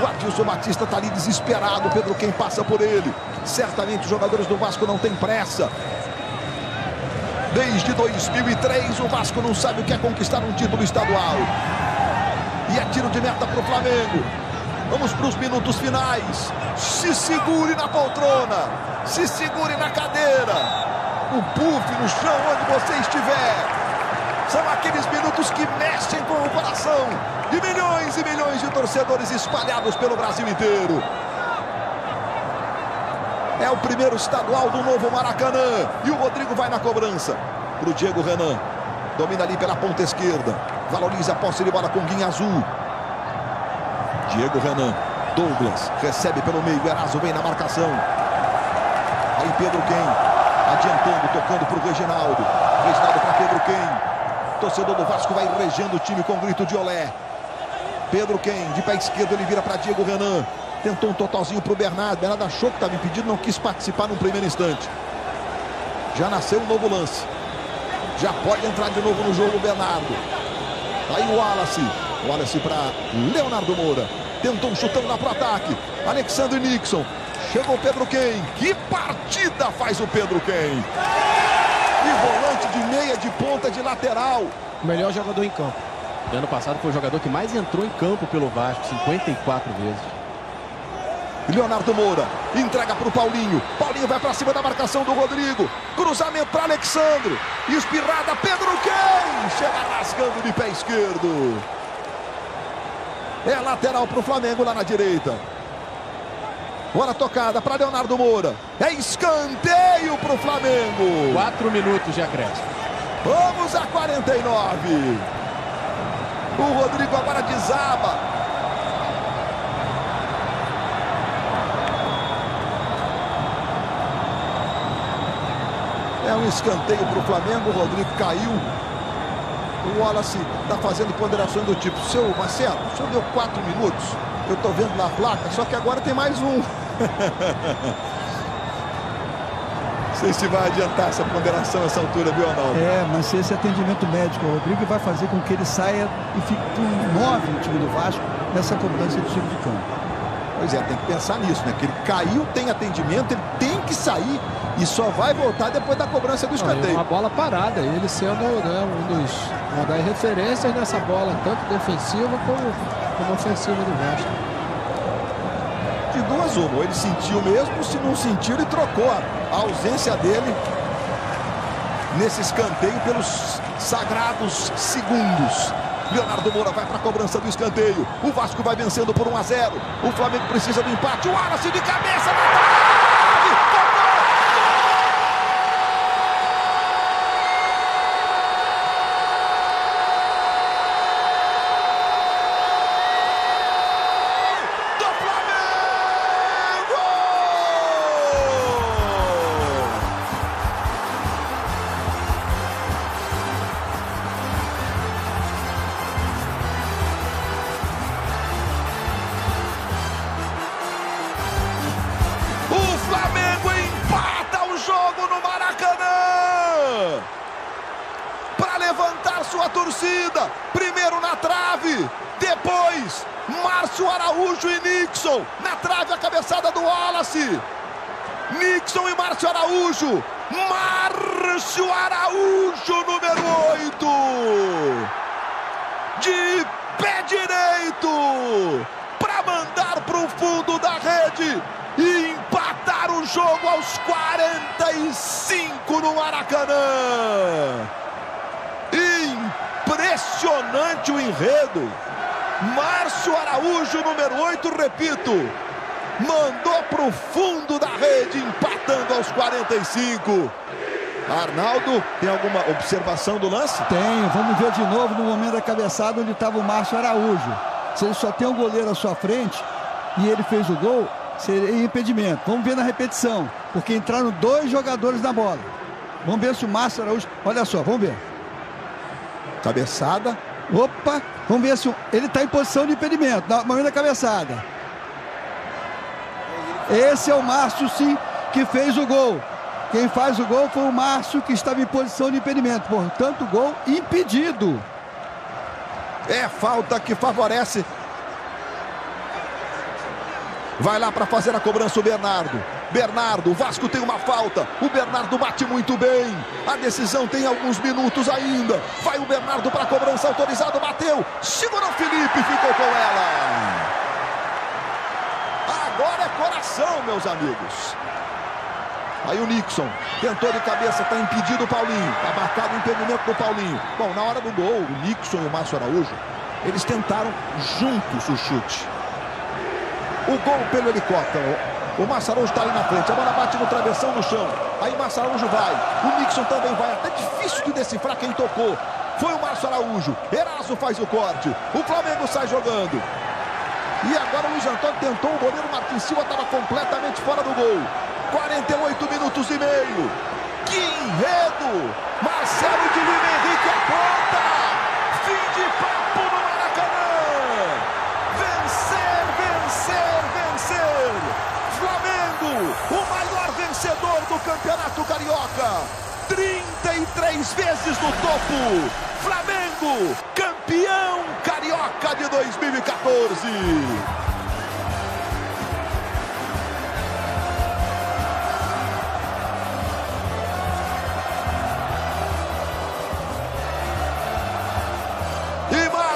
O Adilson Batista está ali desesperado. Pedro Quem passa por ele. Certamente os jogadores do Vasco não têm pressa. Desde 2003 o Vasco não sabe o que é conquistar um título estadual. E é tiro de meta para o Flamengo. Vamos para os minutos finais. Se segure na poltrona. Se segure na cadeira. O puff no chão onde você estiver. São aqueles minutos que mexem com o coração de milhões e milhões de torcedores espalhados pelo Brasil inteiro. É o primeiro estadual do novo Maracanã. E o Rodrigo vai na cobrança. Para o Diego Renan. Domina ali pela ponta esquerda. Valoriza a posse de bola com guinha azul. Diego Renan. Douglas recebe pelo meio. Eraso vem na marcação. Aí Pedro Quem. Adiantando, tocando para o Reginaldo. Reginaldo para Pedro Quem. Torcedor do Vasco vai regendo o time com grito de olé. Pedro Quem, de pé esquerdo, ele vira para Diego Renan. Tentou um totalzinho para o Bernardo. Bernardo achou que estava impedido, não quis participar num primeiro instante. Já nasceu um novo lance. Já pode entrar de novo no jogo o Bernardo. Aí o Wallace. O Wallace para Leonardo Moura. tentou um chutão lá pro ataque. Alexandre Nixon. Chegou o Pedro Ken. Que partida faz o Pedro Ken. E volante de meia, de ponta, de lateral. O melhor jogador em campo. Ano passado foi o jogador que mais entrou em campo pelo Vasco, 54 vezes. Leonardo Moura entrega para o Paulinho. Paulinho vai para cima da marcação do Rodrigo. Cruzamento para Alexandre. Espirrada, Pedro Ken. Chega rasgando de pé esquerdo. É lateral para o Flamengo lá na direita. Bola tocada para Leonardo Moura. É escanteio para o Flamengo. 4 minutos de acréscimo. Vamos a 49. O Rodrigo agora desaba. É um escanteio para o Flamengo. O Rodrigo caiu. O Wallace está fazendo ponderações do tipo: seu Marcelo, o senhor deu 4 minutos. Eu estou vendo na placa, só que agora tem mais um. Não sei se vai adiantar essa ponderação essa altura, viu, Arnaldo? É, mas esse atendimento médico ao Rodrigo vai fazer com que ele saia e fique com 9 no time do Vasco nessa cobrança de tiro de campo. Pois é, tem que pensar nisso, né? Que ele caiu, tem atendimento, ele tem que sair e só vai voltar depois da cobrança do escanteio. Uma bola parada, ele sendo, né, uma das referências nessa bola, tanto defensiva como ofensiva do Vasco. De duas uma, ou ele sentiu mesmo, se não sentiu, ele trocou a ausência dele nesse escanteio pelos sagrados segundos. Leonardo Moura vai para a cobrança do escanteio. O Vasco vai vencendo por 1-0. O Flamengo precisa do empate. O Wallace de cabeça na trave! Do Flamengo! Levantar sua torcida, primeiro na trave, depois Márcio Araújo e Nixon, na trave a cabeçada do Wallace, Nixon e Márcio Araújo, Márcio Araújo, número 8, de pé direito, para mandar para o fundo da rede e empatar o jogo aos 45 no Maracanã. Impressionante o enredo. Márcio Araújo, número 8, repito, mandou para o fundo da rede, empatando aos 45. Arnaldo, tem alguma observação do lance? Tenho, vamos ver de novo no momento da cabeçada onde estava o Márcio Araújo. Se ele só tem um goleiro à sua frente e ele fez o gol, seria impedimento. Vamos ver na repetição, porque entraram 2 jogadores na bola. Vamos ver se o Márcio Araújo... Olha só, vamos ver. Cabeçada. Opa, vamos ver se ele está em posição de impedimento, no momento da cabeçada. Esse é o Márcio, sim, que fez o gol. Quem faz o gol foi o Márcio, que estava em posição de impedimento. Portanto, gol impedido. É falta que favorece. Vai lá para fazer a cobrança o Bernardo. Bernardo, o Vasco tem uma falta. O Bernardo bate muito bem. A decisão tem alguns minutos ainda. Vai o Bernardo para a cobrança, autorizado, bateu. Segurou o Felipe, ficou com ela. Agora é coração, meus amigos. Aí o Nixon tentou de cabeça, está impedido o Paulinho. Está marcado o impedimento do Paulinho. Bom, na hora do gol, o Nixon e o Márcio Araújo, eles tentaram juntos o chute. O gol pelo helicóptero. O Márcio Araújo está ali na frente. A bola bate no travessão, no chão. Aí o Márcio Araújo vai. O Nixon também vai. Até difícil de decifrar quem tocou. Foi o Márcio Araújo. Eraso faz o corte. O Flamengo sai jogando. E agora o Luiz Antônio tentou. O goleiro Martins Silva estava completamente fora do gol. 48 minutos e meio. Que enredo! Marcelo de Lima Henrique aponta. Fim de papo no Maracanã. Vencer, vencer, vencer. Flamengo, o maior vencedor do Campeonato Carioca. 33 vezes no topo. Flamengo, campeão carioca de 2014.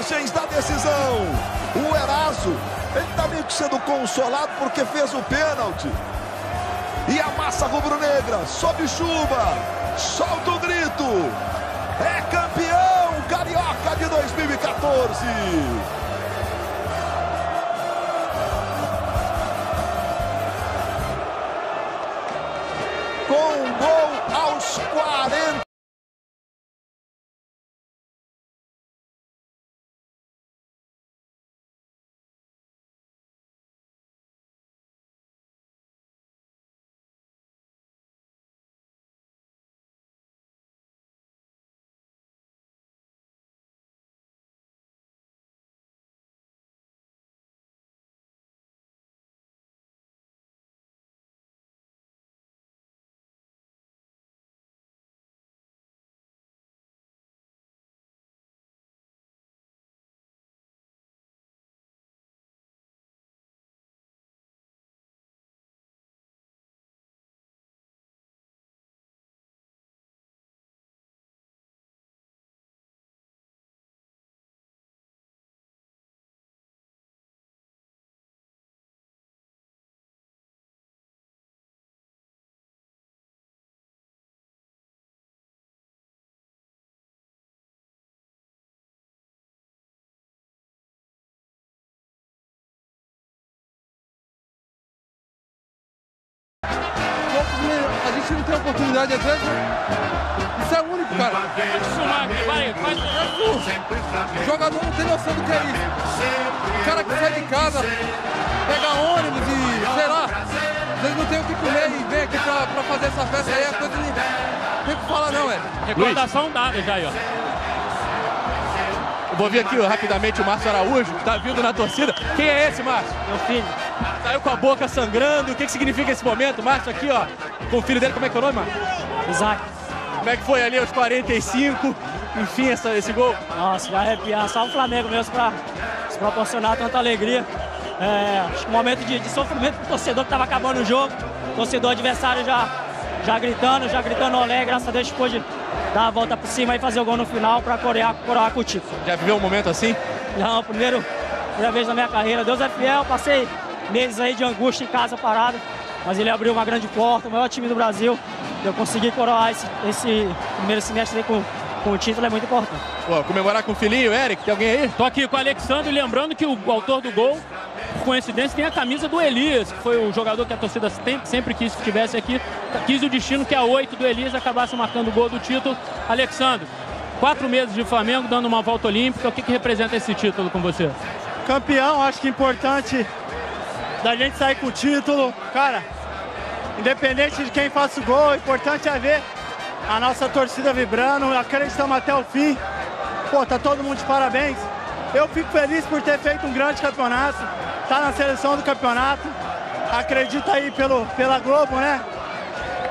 imagens da decisão. O Eraso, ele tá meio que sendo consolado porque fez o pênalti. E a massa rubro-negra, sob chuva, solta o grito. É campeão carioca de 2014. Com gol aos 40. A gente não tem oportunidade às vezes, isso é único, cara. O jogador não tem noção do que é isso. O cara que sai de casa, pega ônibus e, sei lá, às vezes não tem o que comer e vem aqui pra fazer essa festa aí, é coisa de... Não tem o que falar não, velho. Recordação dada já aí, ó. Eu vou ver aqui rapidamente o Márcio Araújo, que tá vindo na torcida. Quem é esse, Márcio? Meu filho. Saiu com a boca sangrando. O que significa esse momento? Márcio aqui, ó, com o filho dele. Como é que é o nome, Márcio? Isaac. Como é que foi ali aos 45? Enfim, esse gol. Nossa, já arrepiar. Só o Flamengo mesmo pra se proporcionar tanta alegria. Acho que um momento de sofrimento pro torcedor que tava acabando o jogo. O torcedor adversário já gritando olé. Graças a Deus pôde dar a volta por cima e fazer o gol no final pra coroar com o título. Já viveu um momento assim? Não, primeira vez na minha carreira. Deus é fiel, passei meses aí de angústia em casa parado, mas ele abriu uma grande porta, o maior time do Brasil. Eu consegui coroar esse primeiro semestre aí com o título, é muito importante. Pô, comemorar com o filhinho, Eric, tem alguém aí? Tô aqui com o Alexandre, lembrando que o autor do gol, por coincidência, tem a camisa do Elias, que foi o jogador que a torcida sempre quis que estivesse aqui. Quis o destino que a 8 do Elias acabasse marcando o gol do título. Alexandre, 4 meses de Flamengo, dando uma volta olímpica, o que representa esse título com você? Campeão, acho que é importante da gente sair com o título. Cara, independente de quem faça o gol, o importante é ver a nossa torcida vibrando, acreditamos até o fim. Pô, tá todo mundo de parabéns. Eu fico feliz por ter feito um grande campeonato, tá na seleção do campeonato. Acredita aí pela Globo, né?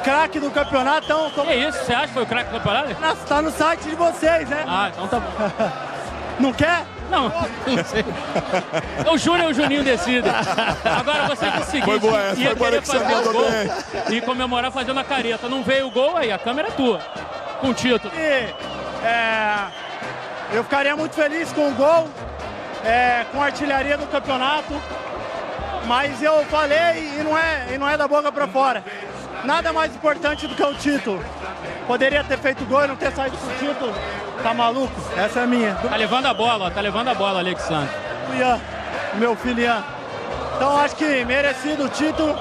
Craque do campeonato, então... Que isso? Você acha que foi o craque do campeonato? Tá no site de vocês, né? Ah, então tá bom. Não quer? Não, não sei. O Júnior e o Juninho decidem. Agora você é o seguinte, foi boa essa, ia foi querer fazer o gol bem. E comemorar fazendo a careta. Não veio o gol, aí a câmera é tua, com o título. Eu ficaria muito feliz com o gol, com a artilharia do campeonato, mas eu falei e não é da boca para fora. Nada mais importante do que o título. Poderia ter feito gol e não ter saído com o título. Tá maluco? Essa é a minha. Tá levando a bola, Alexandre. Ian, meu filho Ian. Então acho que merecido o título.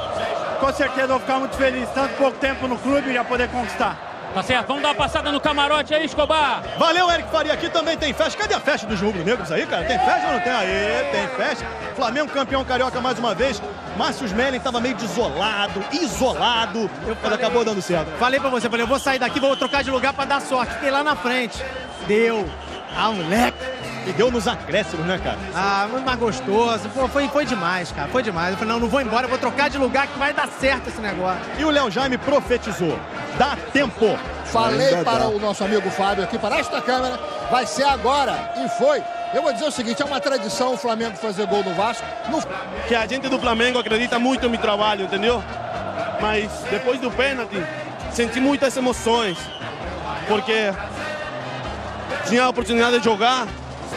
Com certeza vou ficar muito feliz. Tanto pouco tempo no clube já poder conquistar. Tá certo, vamos dar uma passada no camarote aí, Escobar. Valeu, Eric Faria. Aqui também tem festa. Cadê a festa dos rubro-negros aí, cara? Tem festa ou não tem? Aê, tem festa. Flamengo campeão carioca mais uma vez. Márcio Smelling tava meio isolado, mas acabou dando certo. Falei pra você, eu vou sair daqui, vou trocar de lugar pra dar sorte. Fiquei lá na frente. Deu. Moleque. E deu nos acréscimos, né, cara? Muito mais gostoso. Pô, foi demais, cara. Foi demais. Eu falei, não vou embora, eu vou trocar de lugar que vai dar certo esse negócio. E o Léo Jaime profetizou. Dá tempo. Falei para o nosso amigo Fábio aqui, para esta câmera, vai ser agora. E foi. Eu vou dizer o seguinte, é uma tradição o Flamengo fazer gol no Vasco. Que a gente do Flamengo acredita muito no meu trabalho, entendeu? Mas depois do pênalti, senti muitas emoções. Porque tinha a oportunidade de jogar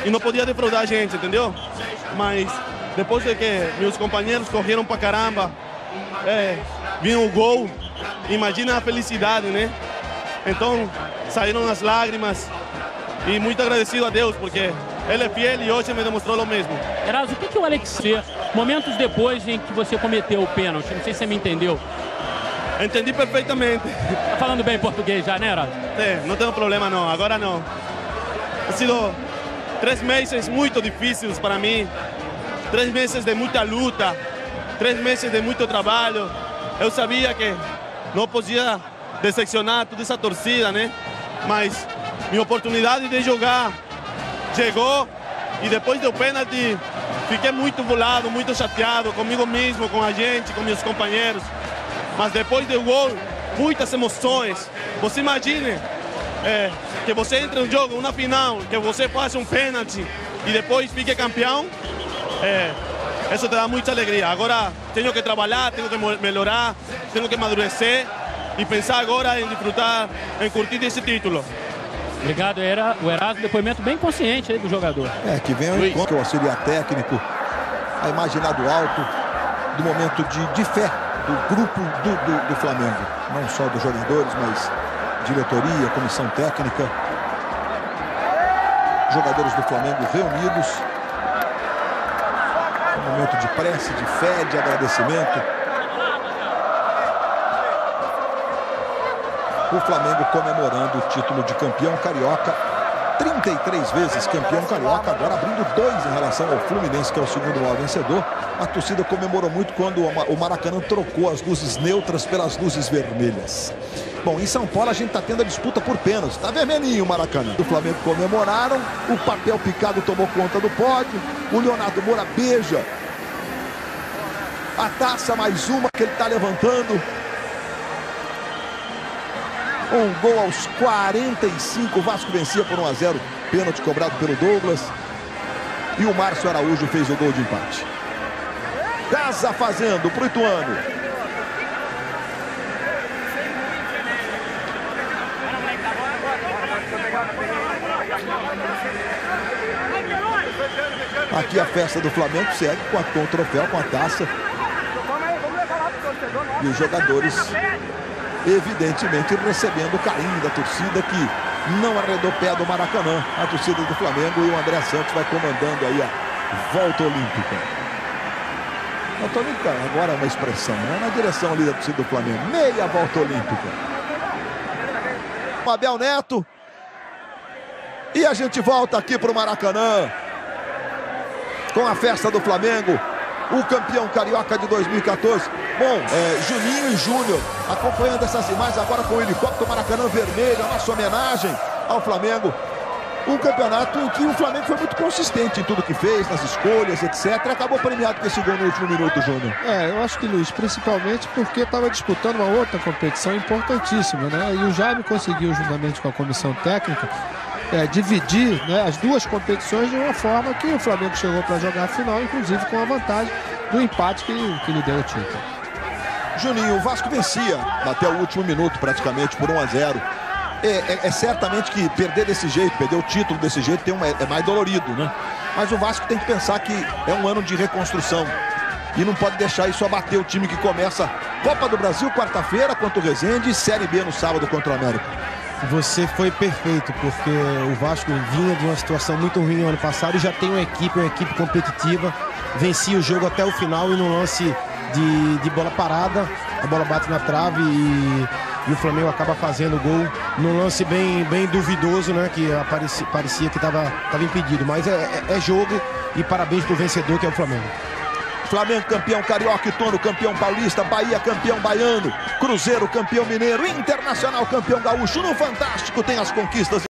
e não podia defraudar a gente, entendeu? Mas depois de que meus companheiros correram pra caramba, vinha o gol, imagina a felicidade, né? Então saíram as lágrimas e muito agradecido a Deus, porque Ele é fiel e hoje me demonstrou o mesmo. Eraso, o que o Alex fez momentos depois em que você cometeu o pênalti? Não sei se você me entendeu. Entendi perfeitamente. Tá falando bem português já, né, Eraso? Não tenho problema não, agora não. Ha sido 3 meses muito difíceis para mim, 3 meses de muita luta, 3 meses de muito trabalho. Eu sabia que não podia decepcionar toda essa torcida, né? Mas minha oportunidade de jogar chegou e depois do pênalti fiquei muito bolado, muito chateado comigo mesmo, com a gente, com meus companheiros. Mas depois do gol, muitas emoções. Você imagine que você entra em um jogo, uma final, que você faz um pênalti e depois fique campeão. Isso te dá muita alegria. Agora tenho que trabalhar, tenho que melhorar, tenho que amadurecer e pensar agora em desfrutar, em curtir esse título. Obrigado, o Eraso, depoimento bem consciente aí do jogador. Que vem ao encontro, o auxiliar técnico, a imagem lá do alto, do momento de fé do grupo do Flamengo. Não só dos jogadores, mas diretoria, comissão técnica. Jogadores do Flamengo reunidos. Um momento de prece, de fé, de agradecimento. O Flamengo comemorando o título de campeão carioca, 33 vezes campeão carioca, agora abrindo 2 em relação ao Fluminense, que é o segundo maior vencedor. A torcida comemorou muito quando o Maracanã trocou as luzes neutras pelas luzes vermelhas. Bom, em São Paulo a gente está tendo a disputa por pênalti, está vermelhinho o Maracanã. O Flamengo comemoraram, o papel picado tomou conta do pódio, o Leonardo Moura beija a taça, mais uma que ele está levantando. Um gol aos 45, o Vasco vencia por 1-0, pênalti cobrado pelo Douglas. E o Márcio Araújo fez o gol de empate. Casa fazendo pro Ituano. Aqui a festa do Flamengo segue com o troféu, com a taça. E os jogadores evidentemente recebendo o carinho da torcida, que não arredou pé do Maracanã. A torcida do Flamengo, e o André Santos vai comandando aí a volta olímpica. Volta olímpica agora é uma expressão, né? Na direção ali da torcida do Flamengo. Meia volta olímpica. Abel Neto. E a gente volta aqui para o Maracanã com a festa do Flamengo, o campeão carioca de 2014. Bom, Juninho e Júnior acompanhando essas imagens agora com o helicóptero Maracanã vermelho, a nossa homenagem ao Flamengo. Um campeonato em que o Flamengo foi muito consistente em tudo que fez, nas escolhas, etc. E acabou premiado com esse gol no último minuto, Júnior. Eu acho que, Luiz, principalmente porque estava disputando uma outra competição importantíssima, né? E o Jaime conseguiu, juntamente com a comissão técnica, dividir, né, as duas competições de uma forma que o Flamengo chegou para jogar a final, inclusive com a vantagem do empate que lhe deu o título. Juninho, o Vasco vencia até o último minuto praticamente por 1-0. É certamente que perder desse jeito, perder o título desse jeito é mais dolorido, né? Mas o Vasco tem que pensar que é um ano de reconstrução e não pode deixar isso abater o time que começa Copa do Brasil quarta-feira contra o Resende e Série B no sábado contra o América. Você foi perfeito, porque o Vasco vinha de uma situação muito ruim no ano passado e já tem uma equipe competitiva. Vencia o jogo até o final e no lance de bola parada, a bola bate na trave e o Flamengo acaba fazendo o gol num lance bem duvidoso, né? Que parecia que estava impedido, mas é jogo e parabéns pro vencedor, que é o Flamengo. Flamengo campeão carioca, Ituano campeão paulista, Bahia campeão baiano, Cruzeiro campeão mineiro, Internacional campeão gaúcho. No Fantástico tem as conquistas.